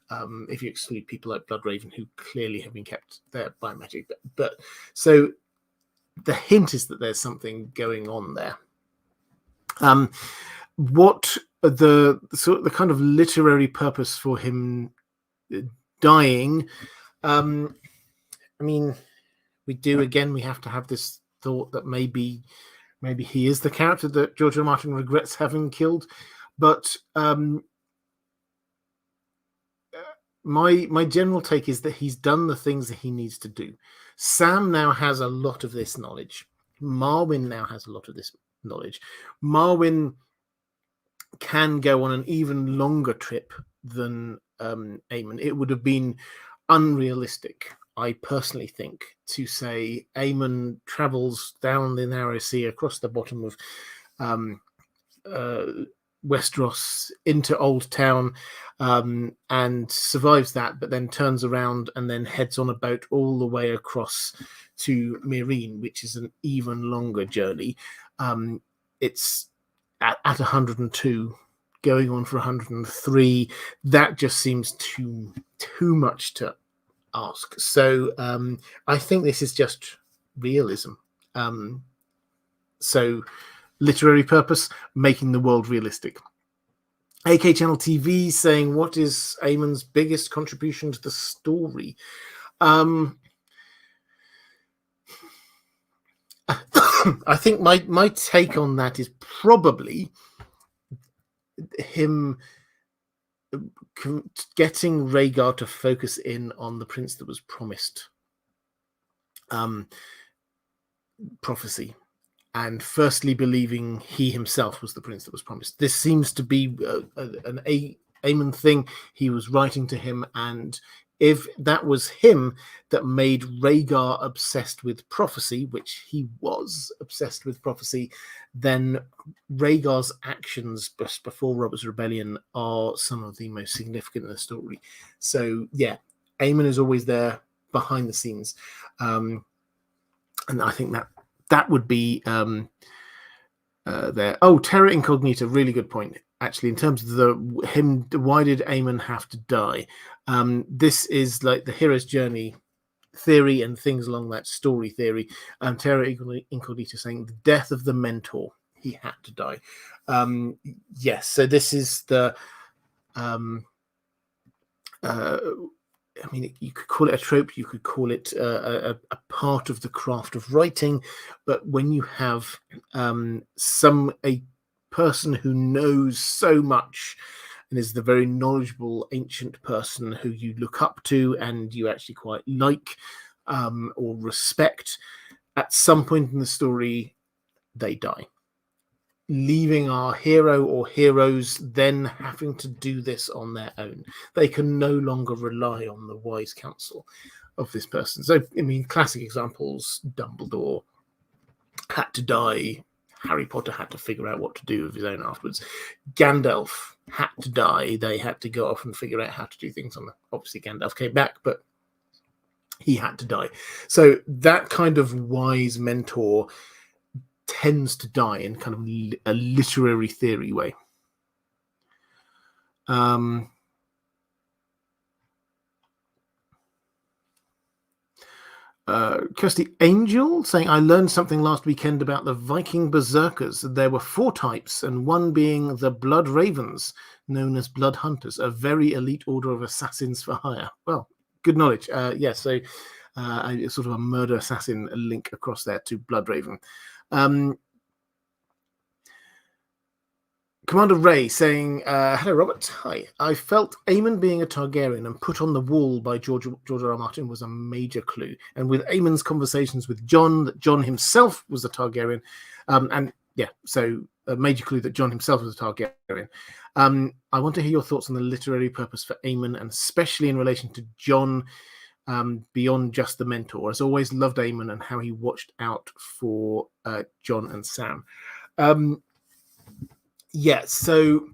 if you exclude people like Bloodraven, who clearly have been kept there by magic. But so the hint is that there's something going on there. What the kind of literary purpose for him dying? I mean, we have to have this thought that maybe he is the character that George R. R. Martin regrets having killed, but my general take is that he's done the things that he needs to do. Sam now has a lot of this knowledge. Marwyn now has a lot of this knowledge. Marwyn can go on an even longer trip than Aemon. It would have been unrealistic, I personally think, to say Aemon travels down the narrow sea across the bottom of Westeros into Old Town, and survives that, but then turns around and then heads on a boat all the way across to Meereen, which is an even longer journey. It's at 102, going on for 103. That just seems too much to ask. So I think this is just realism. So literary purpose, making the world realistic. AK Channel TV saying, what is Aemon's biggest contribution to the story? I think my take on that is probably him getting Rhaegar to focus in on the prince that was promised. Prophecy, and firstly believing he himself was the prince that was promised. This seems to be an Aemon thing. He was writing to him, and if that was him that made Rhaegar obsessed with prophecy, which he was obsessed with prophecy, then Rhaegar's actions just before Robert's Rebellion are some of the most significant in the story. So yeah, Aemon is always there behind the scenes. And I think that would be there. Oh, Terra Incognita, really good point. Actually, in terms of why did Aemon have to die? This is like the hero's journey theory and things along that story theory. Terra Incognita saying the death of the mentor, he had to die. Yes, so this is the I mean, you could call it a trope, you could call it a part of the craft of writing, but when you have a person who knows so much and is the very knowledgeable ancient person who you look up to and you actually quite like or respect, at some point in the story, they die, leaving our hero or heroes then having to do this on their own. They can no longer rely on the wise counsel of this person. So, I mean, classic examples, Dumbledore had to die. Harry Potter had to figure out what to do with his own afterwards. Gandalf had to die. They had to go off and figure out how to do things. Obviously, Gandalf came back, but he had to die. So that kind of wise mentor tends to die in kind of a literary theory way. Kirsty Angel saying, I learned something last weekend about the Viking berserkers. There were 4 types, and one being the Blood Ravens, known as Blood Hunters, a very elite order of assassins for hire. Well, good knowledge. Yeah, so sort of a murder assassin link across there to Blood Raven. Commander Ray saying, hello, Robert. Hi. I felt Aemon being a Targaryen and put on the wall by George R. R. Martin was a major clue. And with Aemon's conversations with Jon, that Jon himself was a Targaryen. And yeah, so a major clue that Jon himself was a Targaryen. I want to hear your thoughts on the literary purpose for Aemon, and especially in relation to Jon, beyond just the mentor. As always, loved Aemon and how he watched out for Jon and Sam. Yeah, so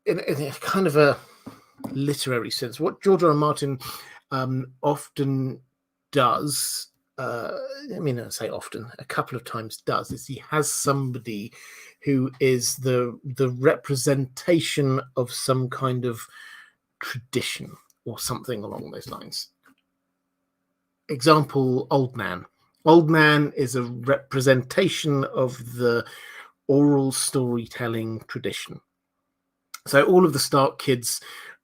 in a kind of a literary sense, what George R. R. Martin often does, I mean, I say often, a couple of times does, is he has somebody who is the representation of some kind of tradition or something along those lines. Example, Old Man. Old Man is a representation of the oral storytelling tradition. So all of the Stark kids,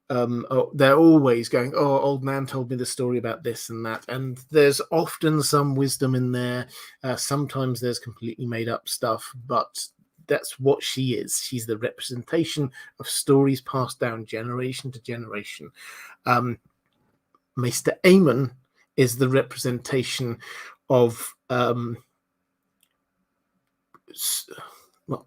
they're always going, oh, Old Man told me the story about this and that. And there's often some wisdom in there. Sometimes there's completely made up stuff, but that's what she is. She's the representation of stories passed down generation to generation. Maester Aemon is the representation of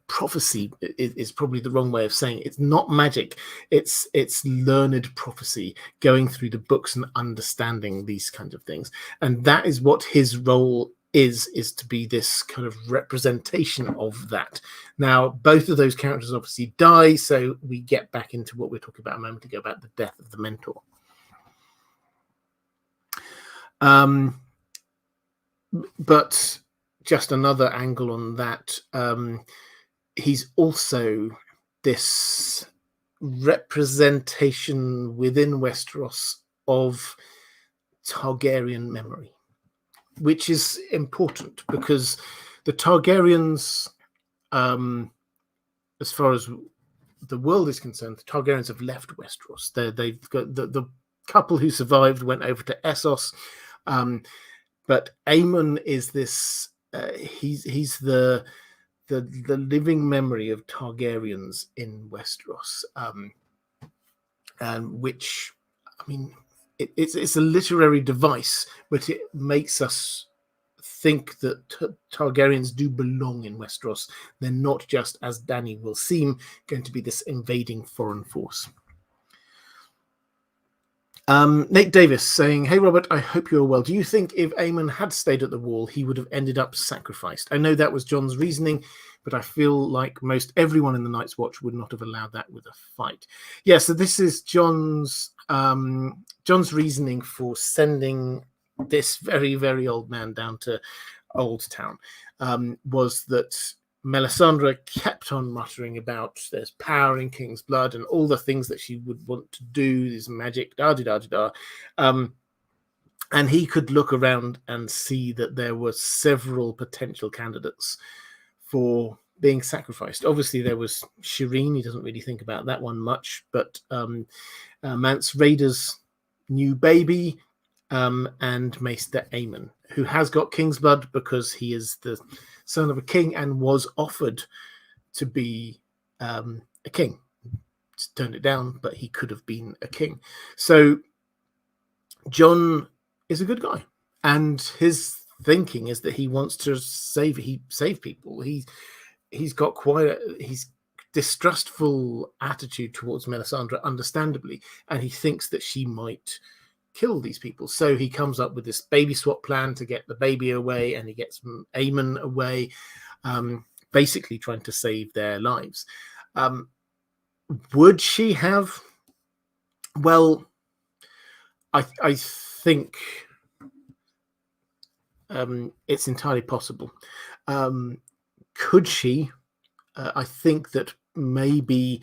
prophecy is probably the wrong way of saying it. It's not magic. It's learned prophecy, going through the books and understanding these kinds of things. And that is what his role is to be this kind of representation of that. Now, both of those characters obviously die, so we get back into what we were talking about a moment ago about the death of the mentor. But just another angle on that, he's also this representation within Westeros of Targaryen memory, which is important because the Targaryens as far as the world is concerned, the Targaryens have left Westeros. They've got the couple who survived went over to Essos, but Aemon is this. He's the living memory of Targaryens in Westeros, and which, I mean, it's a literary device, but it makes us think that Targaryens do belong in Westeros. They're not just, as Dany will seem, going to be this invading foreign force. Nate Davis saying, "Hey Robert, I hope you're well. Do you think if Aemon had stayed at the wall, he would have ended up sacrificed? I know that was Jon's reasoning, but I feel like most everyone in the Night's Watch would not have allowed that with a fight." Yeah, so this is Jon's reasoning for sending this very, very old man down to Old Town, was that Melisandre kept on muttering about there's power in King's blood and all the things that she would want to do, this magic, da-da-da-da-da. And he could look around and see that there were several potential candidates for being sacrificed. Obviously, there was Shireen. He doesn't really think about that one much, but Mance Raider's new baby, and Maester Aemon, who has got King's blood because he is the son of a king and was offered to be a king. Just turned it down, but he could have been a king. So Jon is a good guy, and his thinking is that he wants to save people. He's got quite he's distrustful attitude towards Melisandre, understandably, and he thinks that she might kill these people. So he comes up with this baby swap plan to get the baby away, and he gets Aemon away, basically trying to save their lives. Would she have? Well, I think it's entirely possible. Could she? I think that maybe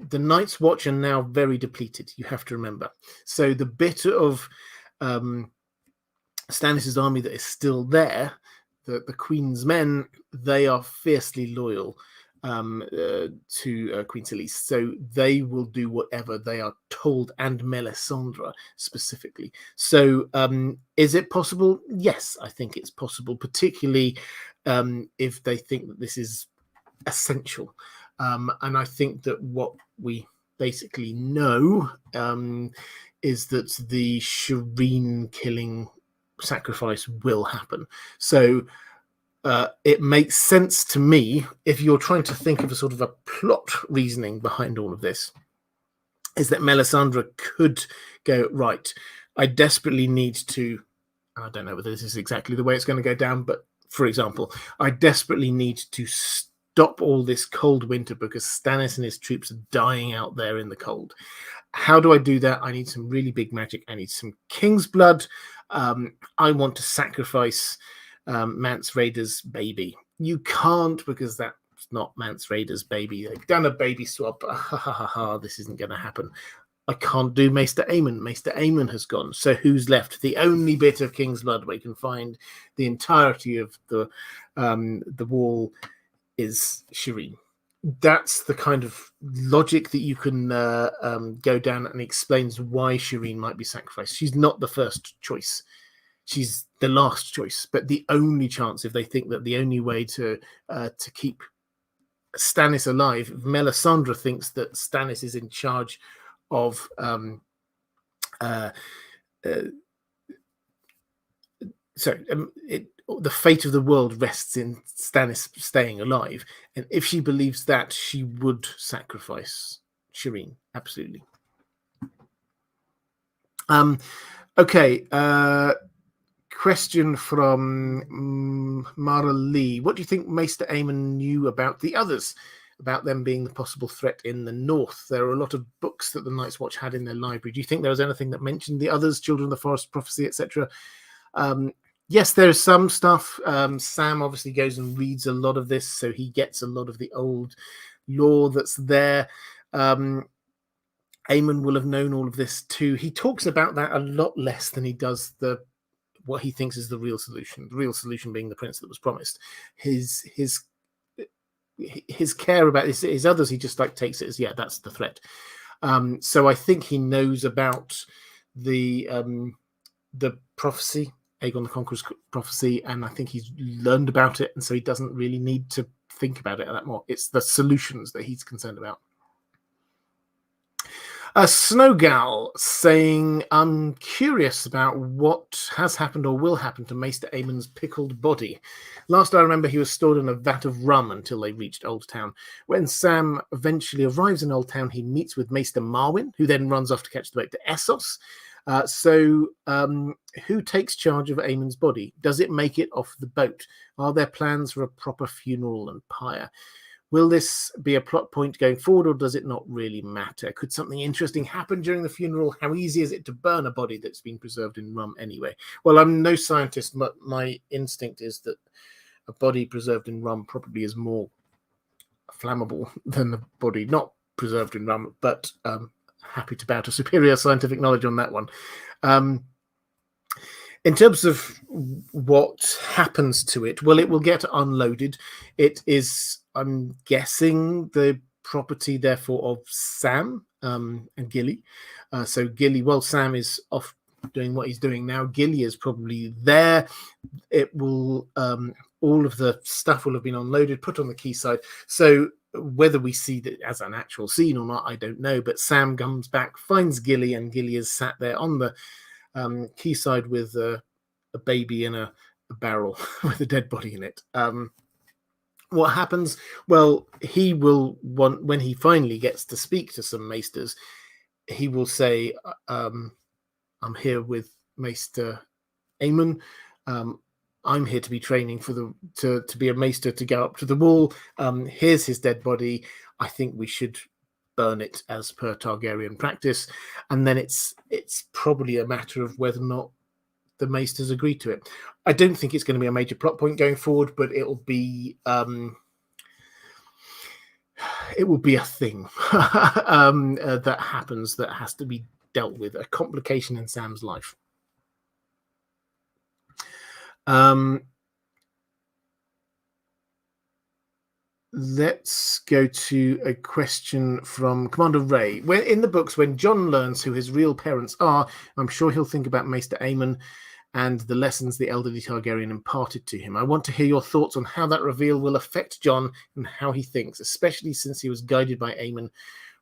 the Night's Watch are now very depleted, you have to remember. So the bit of Stannis' army that is still there, the Queen's men, they are fiercely loyal to Queen Selyse. So they will do whatever they are told, and Melisandre specifically. So is it possible? Yes, I think it's possible, particularly if they think that this is essential. And I think that what we basically know is that the Shireen killing sacrifice will happen. So it makes sense to me, if you're trying to think of a sort of a plot reasoning behind all of this, is that Melisandre could go, right, I desperately need to, I don't know whether this is exactly the way it's going to go down, but for example, I desperately need to stop all this cold winter because Stannis and his troops are dying out there in the cold. How do I do that? I need some really big magic. I need some King's blood. I want to sacrifice Mance Raider's baby. You can't, because that's not Mance Raider's baby. They've done a baby swap. This isn't going to happen. I can't do Maester Aemon. Maester Aemon has gone. So who's left? The only bit of King's blood where you can find the entirety of the wall is Shireen. That's the kind of logic that you can go down, and explains why Shireen might be sacrificed. She's not the first choice. She's the last choice, but the only chance, if they think that the only way to keep Stannis alive, if Melisandre thinks that Stannis is in charge of the fate of the world rests in Stannis staying alive, and if she believes that, she would sacrifice Shireen. Absolutely. Okay. Question from Mara Lee. What do you think Maester Aemon knew about the others, about them being the possible threat in the north? There are a lot of books that the Night's Watch had in their library. Do you think there was anything that mentioned the others, Children of the Forest, Prophecy, etc.? Yes, there's some stuff. Sam obviously goes and reads a lot of this, so he gets a lot of the old lore that's there. Aemon will have known all of this too. He talks about that a lot less than he does what he thinks is the real solution. The real solution being the prince that was promised. His his care about his others, he just like takes it as, yeah, that's the threat. So I think he knows about the prophecy, Aegon the Conqueror's prophecy, and I think he's learned about it, and so he doesn't really need to think about it that more. It's the solutions that he's concerned about. Snowgal saying, I'm curious about what has happened or will happen to Maester Aemon's pickled body. Last I remember, he was stored in a vat of rum until they reached Old Town. When Sam eventually arrives in Old Town, he meets with Maester Marwyn, who then runs off to catch the boat to Essos. Who takes charge of Aemon's body? Does it make it off the boat? Are there plans for a proper funeral and pyre? Will this be a plot point going forward, or does it not really matter? Could something interesting happen during the funeral? How easy is it to burn a body that's been preserved in rum anyway? Well, I'm no scientist, but my instinct is that a body preserved in rum probably is more flammable than a body not preserved in rum, but happy to bow to superior scientific knowledge on that one. In terms of what happens to it, well, it will get unloaded. It is, I'm guessing, the property, therefore, of Sam and Gilly. So Gilly, well, Sam is off doing what he's doing now. Gilly is probably there. It will, all of the stuff will have been unloaded, put on the quayside. So whether we see that as an actual scene or not, I don't know. But Sam comes back, finds Gilly, and Gilly is sat there on the quayside with a baby in a barrel with a dead body in it. What happens? Well, he will want, when he finally gets to speak to some maesters, he will say, I'm here with Maester Aemon. I'm here to be training for to be a maester to go up to the wall. Here's his dead body. I think we should burn it as per Targaryen practice. And then it's probably a matter of whether or not the maesters agree to it. I don't think it's going to be a major plot point going forward, but it will be a thing that happens that has to be dealt with, a complication in Sam's life. Let's go to a question from Commander Ray. When in the books, when Jon learns who his real parents are, I'm sure he'll think about Maester Aemon and the lessons the elderly Targaryen imparted to him. I want to hear your thoughts on how that reveal will affect Jon and how he thinks, especially since he was guided by Aemon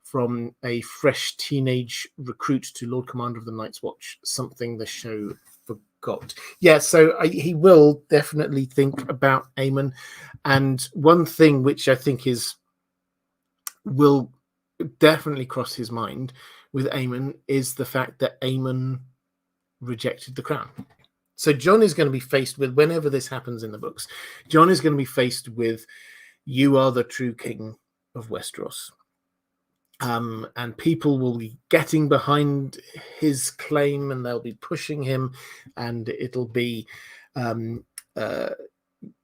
from a fresh teenage recruit to Lord Commander of the Night's Watch, something the show forgot. Yeah, so he will definitely think about Aemon. And one thing which I think will definitely cross his mind with Aemon is the fact that Aemon rejected the crown. So Jon is going to be faced with, whenever this happens in the books, Jon is going to be faced with, you are the true king of Westeros. And people will be getting behind his claim and they'll be pushing him, and it'll be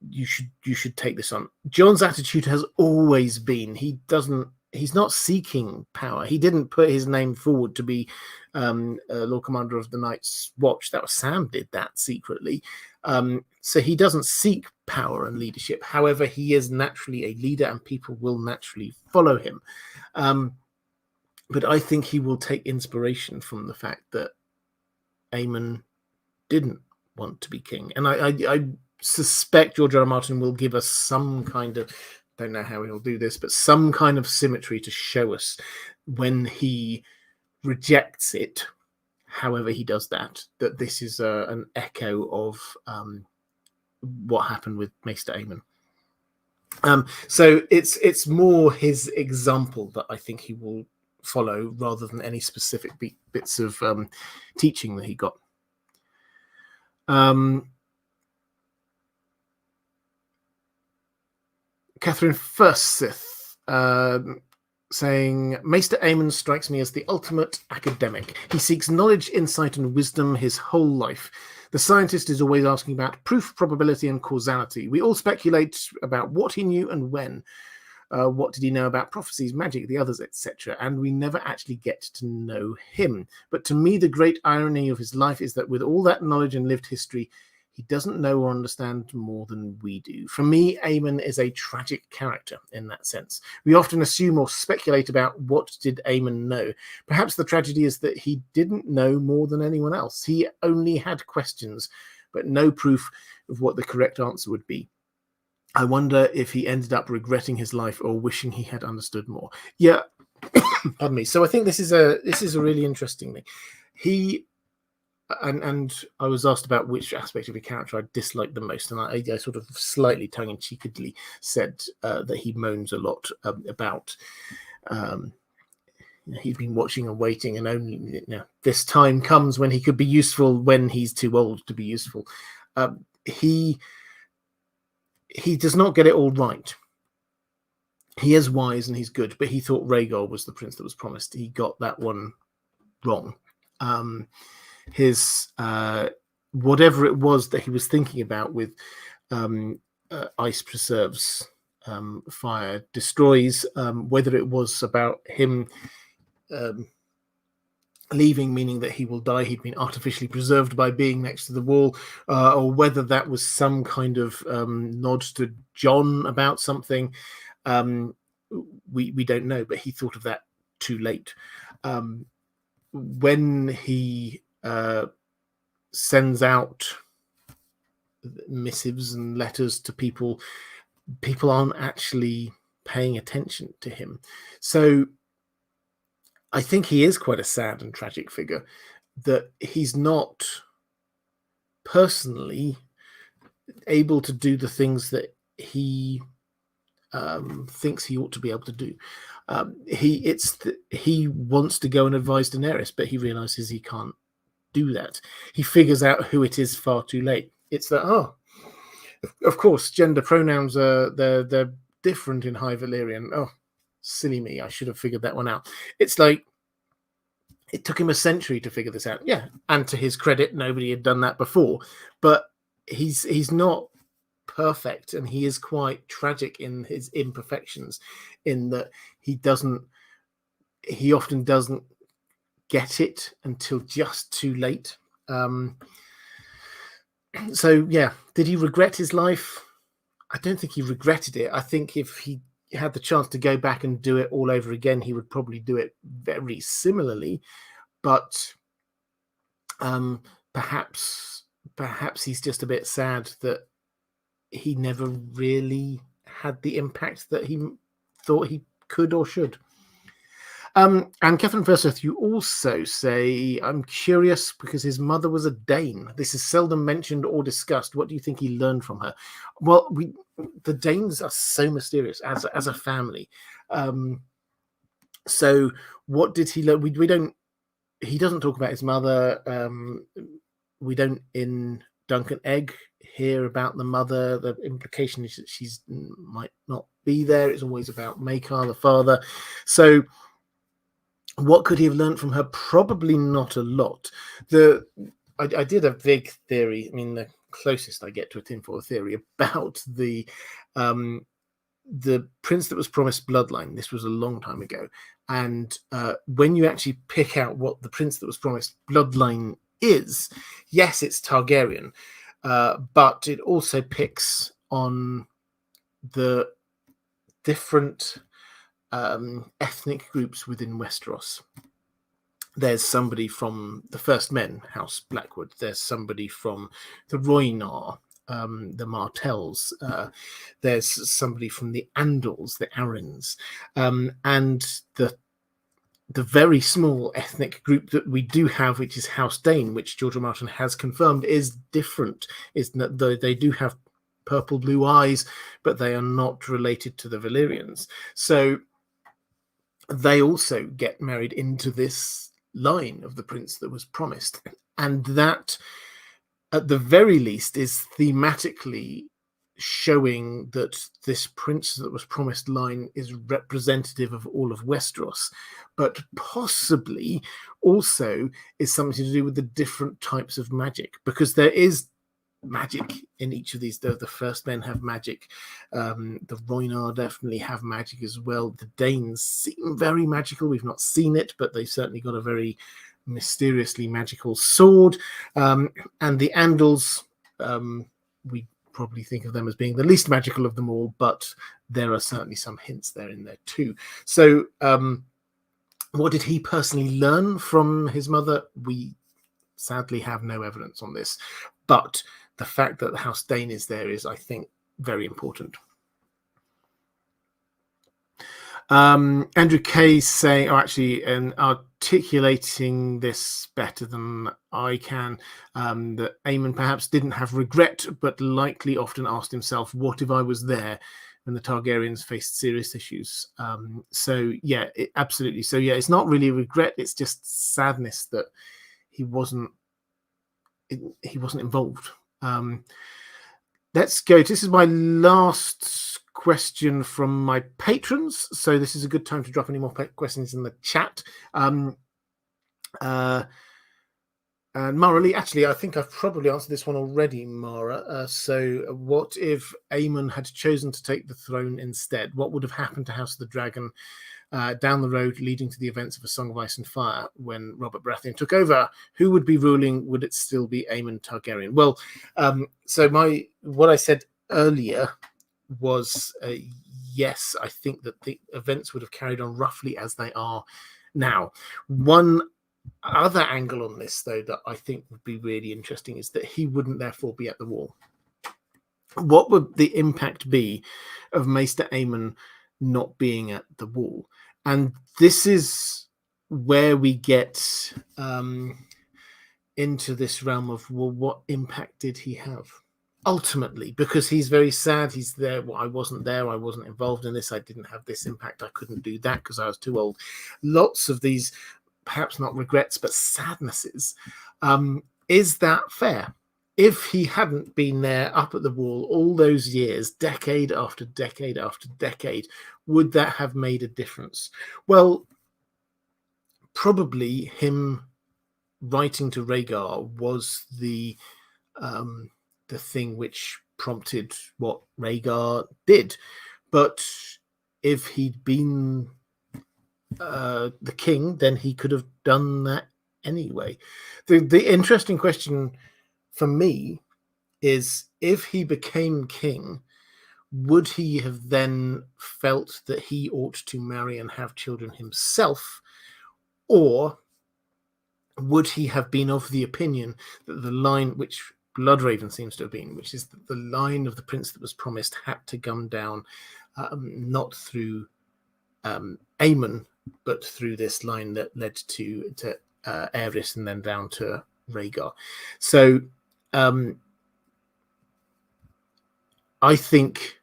you should take this on. Jon's attitude has always been he's not seeking power. He didn't put his name forward to be Lord Commander of the Night's Watch. That was Sam did that secretly. So he doesn't seek power and leadership. However, he is naturally a leader and people will naturally follow him. But I think he will take inspiration from the fact that Aemon didn't want to be king. And I suspect George R. R. Martin will give us some kind of, don't know how he'll do this, but some kind of symmetry to show us when he rejects it, however he does that this is an echo of what happened with Maester Aemon. So it's more his example that I think he will follow rather than any specific bits of teaching that he got. Catherine Fursith saying, Maester Aemon strikes me as the ultimate academic. He seeks knowledge, insight, and wisdom his whole life. The scientist is always asking about proof, probability, and causality. We all speculate about what he knew and when. What did he know about prophecies, magic, the others, etc. And we never actually get to know him. But to me, the great irony of his life is that with all that knowledge and lived history, He doesn't know or understand more than we do. For me, Aemon is a tragic character in that sense. We often assume or speculate about what did Aemon know. Perhaps the tragedy is that he didn't know more than anyone else. He only had questions, but no proof of what the correct answer would be. I wonder if he ended up regretting his life or wishing he had understood more. Yeah, pardon me. So I think this is a really interesting thing. He and I was asked about which aspect of a character I disliked the most, and I sort of slightly tongue-in-cheekily said that he moans a lot about he'd been watching and waiting, and only this time comes when he could be useful when he's too old to be useful. He does not get it all right. He is wise and he's good, but he thought Rhaegar was the prince that was promised. He got that one wrong. His whatever it was that he was thinking about with ice preserves fire destroys, whether it was about him leaving, meaning that he will die, he'd been artificially preserved by being next to the wall, or whether that was some kind of nod to Jon about something, we don't know, but he thought of that too late. When he sends out missives and letters to people aren't actually paying attention to him. So I think he is quite a sad and tragic figure, that he's not personally able to do the things that he thinks he ought to be able to do. He wants to go and advise Daenerys, but he realizes he can't do that. He figures out who it is far too late. It's that, of course, gender pronouns are they're different in High Valyrian. Oh, silly me! I should have figured that one out. It's like it took him a century to figure this out. Yeah, and to his credit, nobody had done that before. But he's not perfect, and he is quite tragic in his imperfections, in that he often doesn't get it until just too late. So yeah, did he regret his life? I don't think he regretted it. I think if he had the chance to go back and do it all over again, he would probably do it very similarly. But perhaps he's just a bit sad that he never really had the impact that he thought he could or should. And Catherine Versith, you also say, I'm curious because his mother was a Dane. This is seldom mentioned or discussed. What do you think he learned from her? Well, the Danes are so mysterious as a family. So what did he learn? He doesn't talk about his mother. We don't in Dunk and Egg hear about the mother. The implication is that she's might not be there. It's always about Maekar, the father. So what could he have learned from her? Probably not a lot. I did a big theory. I mean, the closest I get to a tinfoil theory about the prince that was promised bloodline. This was a long time ago. And when you actually pick out what the prince that was promised bloodline is, yes, it's Targaryen, but it also picks on the different ethnic groups within Westeros. There's somebody from the First Men, House Blackwood. There's somebody from the Rhoynar, the Martells. There's somebody from the Andals, the Arryns, and the very small ethnic group that we do have, which is House Dane, which George R. Martin has confirmed is different. Is that they do have purple blue eyes, but they are not related to the Valyrians. So they also get married into this line of the prince that was promised. And that, at the very least, is thematically showing that this prince that was promised line is representative of all of Westeros, but possibly also is something to do with the different types of magic, because there is magic in each of these. The First Men have magic. The Rhoynar definitely have magic as well. The Danes seem very magical. We've not seen it, but they've certainly got a very mysteriously magical sword. And the Andals we probably think of them as being the least magical of them all, but there are certainly some hints there in there too. So what did he personally learn from his mother? We sadly have no evidence on this, but the fact that the House Dane is there is, I think, very important. Andrew K saying, and articulating this better than I can, that Aemon perhaps didn't have regret, but likely often asked himself, what if I was there when the Targaryens faced serious issues? Absolutely. So it's not really regret, it's just sadness that he wasn't involved. Let's go. This is my last question from my patrons, so this is a good time to drop any more questions in the chat. And Maura Lee, actually, I think I've probably answered this one already, Maura. So what if Aemon had chosen to take the throne instead? What would have happened to House of the Dragon down the road leading to the events of A Song of Ice and Fire when Robert Baratheon took over? Who would be ruling? Would it still be Aemon Targaryen? Well, what I said earlier was yes, I think that the events would have carried on roughly as they are now. One other angle on this, though, that I think would be really interesting is that he wouldn't therefore be at the wall. What would the impact be of Maester Aemon not being at the wall? And this is where we get into this realm of, well, what impact did he have? Ultimately, because he's very sad, he's there. Well, I wasn't there, I wasn't involved in this, I didn't have this impact, I couldn't do that because I was too old. Lots of these, perhaps not regrets, but sadnesses. Is that fair? If he hadn't been there up at the wall all those years, decade after decade after decade, would that have made a difference? Well, probably him writing to Rhaegar was the thing which prompted what Rhaegar did. But if he'd been the king, then he could have done that anyway. The interesting question for me is, if he became king, would he have then felt that he ought to marry and have children himself, or would he have been of the opinion that the line which Bloodraven seems to have been, which is that the line of the prince that was promised, had to come down not through Aemon, but through this line that led to Aerys and then down to Rhaegar. So I think,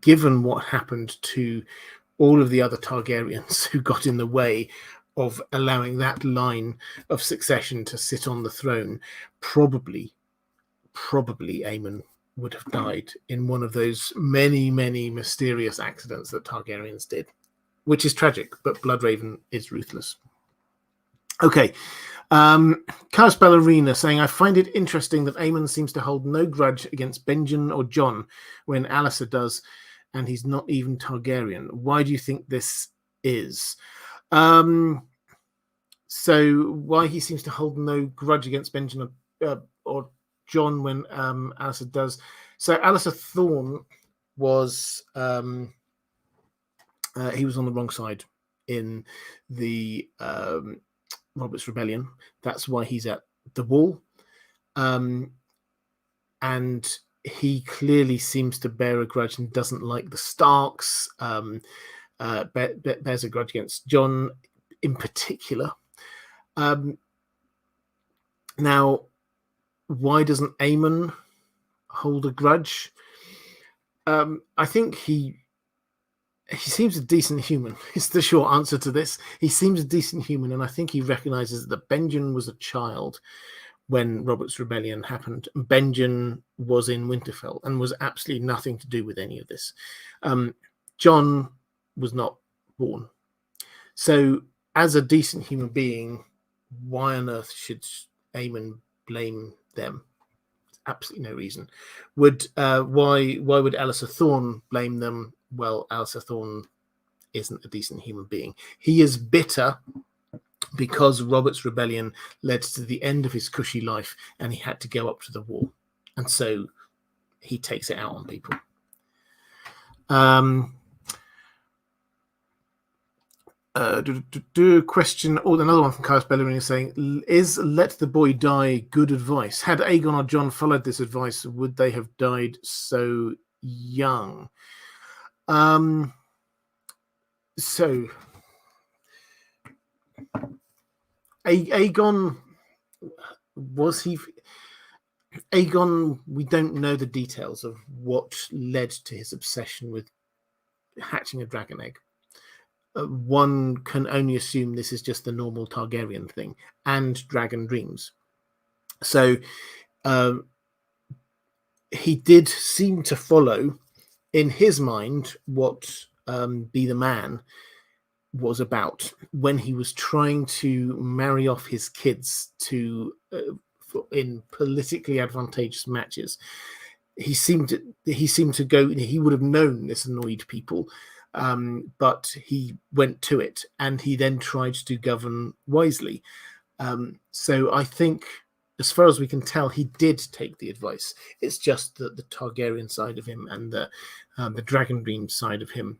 given what happened to all of the other Targaryens who got in the way of allowing that line of succession to sit on the throne, probably Aemon would have died in one of those many, many mysterious accidents that Targaryens did, which is tragic, but Bloodraven is ruthless. Okay. Charis Ballerina saying, I find it interesting that Aemon seems to hold no grudge against Benjen or Jon when Alliser does, and he's not even Targaryen. Why do you think this is? So why he seems to hold no grudge against Benjen or Jon when Alliser does. So Alliser Thorne was he was on the wrong side in the Robert's Rebellion. That's why he's at the wall. And he clearly seems to bear a grudge and doesn't like the Starks. Bears a grudge against Jon in particular. Now, why doesn't Aemon hold a grudge? I think he seems a decent human. It's the short answer to this. He seems a decent human, and I think he recognizes that Benjen was a child when Robert's Rebellion happened. Benjen was in Winterfell and was absolutely nothing to do with any of this. Jon was not born. So, as a decent human being, why on earth should Aemon blame them? Absolutely no reason. Why would Alliser Thorne blame them? Well, Alliser Thorne isn't a decent human being. He is bitter because Robert's Rebellion led to the end of his cushy life and he had to go up to the wall. and so he takes it out on people. Question. Another one from Charis Bellerin is saying, is let the boy die good advice? Had Aegon or Jon followed this advice, would they have died so young? So Aegon, was he... Aegon, we don't know the details of what led to his obsession with hatching a dragon egg. One can only assume this is just the normal Targaryen thing and dragon dreams. So he did seem to follow, in his mind, what Be the Man was about when he was trying to marry off his kids to in politically advantageous matches. He seemed to go. He would have known this annoyed people, but he went to it, and he then tried to govern wisely. So I think, as far as we can tell, he did take the advice. It's just that the Targaryen side of him and the Dragon Dream side of him,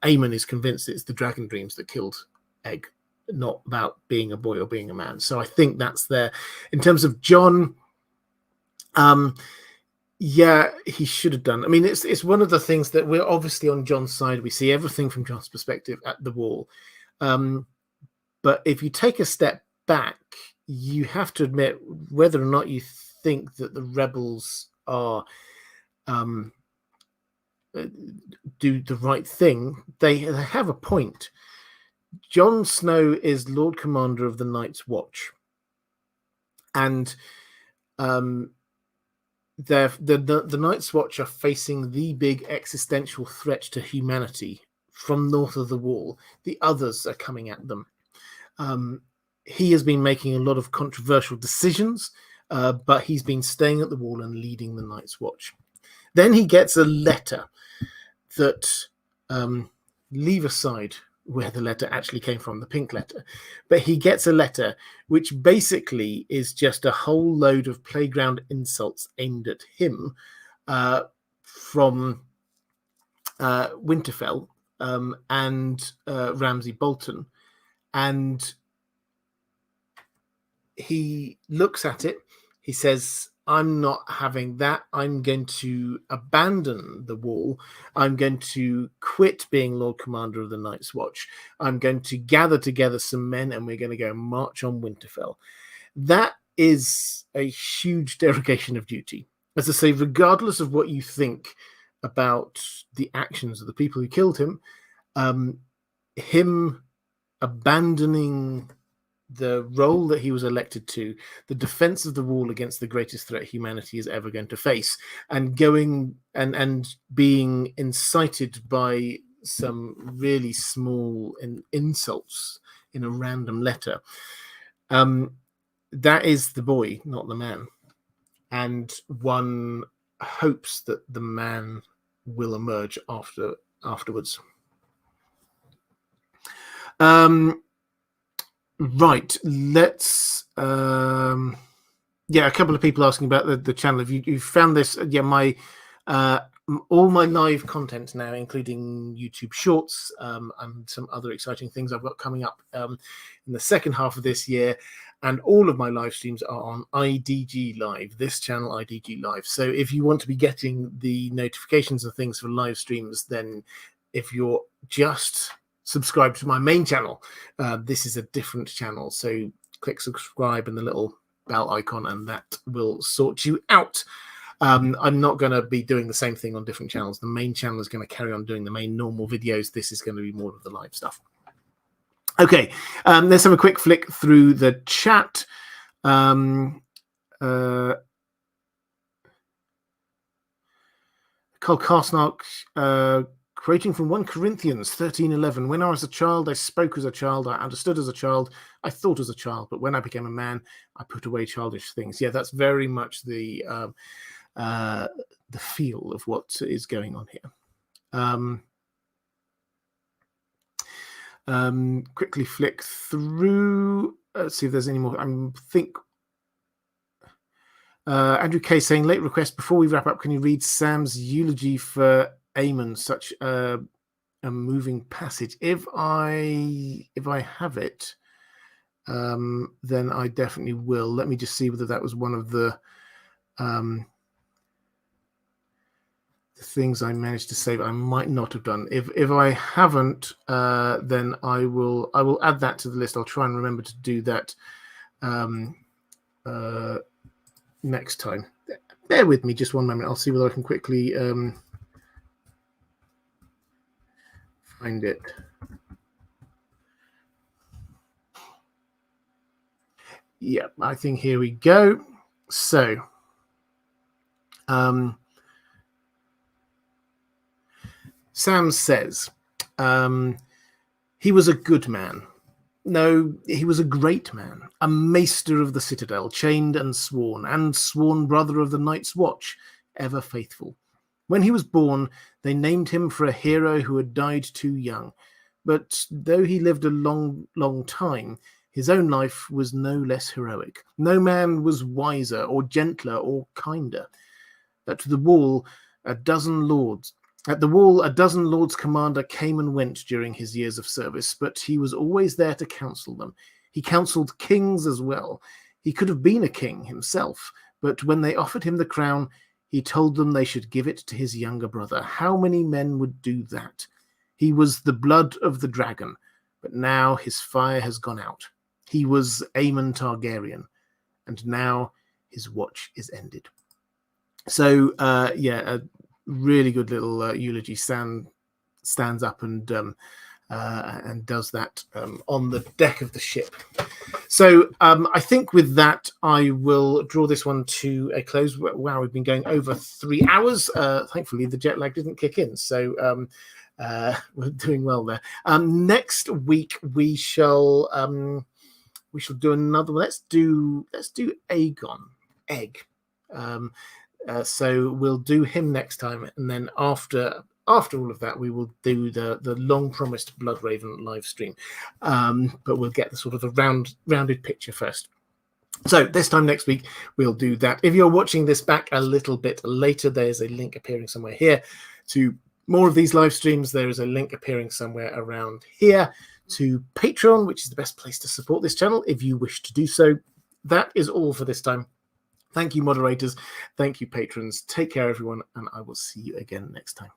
Aemon is convinced it's the Dragon Dreams that killed Egg, not about being a boy or being a man. So I think that's there. In terms of Jon, yeah, he should have done. I mean, it's one of the things that we're obviously on Jon's side. We see everything from Jon's perspective at the wall. But if you take a step back, you have to admit, whether or not you think that the rebels are do the right thing, they have a point. Jon Snow is Lord Commander of the Night's Watch, and the Night's Watch are facing the big existential threat to humanity from north of the Wall. The others are coming at them. He has been making a lot of controversial decisions, but he's been staying at the Wall and leading the Night's Watch. Then he gets a letter that, leave aside where the letter actually came from, the pink letter, but he gets a letter which basically is just a whole load of playground insults aimed at him from Winterfell and Ramsay Bolton. And he looks at it, he says, I'm not having that. I'm going to abandon the Wall. I'm going to quit being Lord Commander of the Night's Watch. I'm going to gather together some men and we're going to go march on Winterfell. That is a huge derogation of duty. As I say, regardless of what you think about the actions of the people who killed him, him abandoning the role that he was elected to, the defense of the Wall against the greatest threat humanity is ever going to face, and going and being incited by some really small insults in a random letter. That is the boy, not the man. And one hopes that the man will emerge afterwards. Right, let's a couple of people asking about the channel. If you found this, my all my live content now, including YouTube Shorts and some other exciting things I've got coming up in the second half of this year, and all of my live streams are on IDG Live, this channel, IDG Live. So if you want to be getting the notifications of things for live streams, then if you're just subscribe to my main channel, this is a different channel, so click subscribe and the little bell icon and that will sort you out. I'm not going to be doing the same thing on different channels. The main channel is going to carry on doing the main normal videos. This is going to be more of the live stuff. Okay, let's have a quick flick through the chat. Cole Karsnark, quoting from 1 Corinthians 13:11, when I was a child, I spoke as a child, I understood as a child, I thought as a child, but when I became a man, I put away childish things. Yeah, that's very much the feel of what is going on here. Quickly flick through. Let's see if there's any more. Andrew K saying, late request, before we wrap up, can you read Sam's eulogy for Aemon? Such a moving passage. If I have it, then I definitely will. Let me just see whether that was one of the things I managed to save. I might not have done. If I haven't, then I will add that to the list. I'll try and remember to do that next time. Bear with me just one moment. I'll see whether I can quickly find it. Yeah, I think here we go. So, Sam says, he was a good man. No, he was a great man, a maester of the citadel, chained and sworn brother of the Night's Watch, ever faithful. When he was born, they named him for a hero who had died too young. But though he lived a long, long time, his own life was no less heroic. No man was wiser or gentler or kinder. At the wall, a dozen lords commander came and went during his years of service, but he was always there to counsel them. He counseled kings as well. He could have been a king himself, but when they offered him the crown, he told them they should give it to his younger brother. How many men would do that? He was the blood of the dragon, but now his fire has gone out. He was Aemon Targaryen, and now his watch is ended. So, a really good little eulogy. Sam stands up and does that on the deck of the ship. So I think with that, I will draw this one to a close. Wow, we've been going over 3 hours. Thankfully, the jet lag didn't kick in. So we're doing well there. Next week, we shall do another. Let's do Aegon, Egg. So we'll do him next time, and then after all of that, we will do the long promised Bloodraven live stream. But we'll get the sort of the rounded picture first. So this time next week, we'll do that. If you're watching this back a little bit later, there's a link appearing somewhere here to more of these live streams. There is a link appearing somewhere around here to Patreon, which is the best place to support this channel if you wish to do so. That is all for this time. Thank you, moderators. Thank you, patrons. Take care, everyone, and I will see you again next time.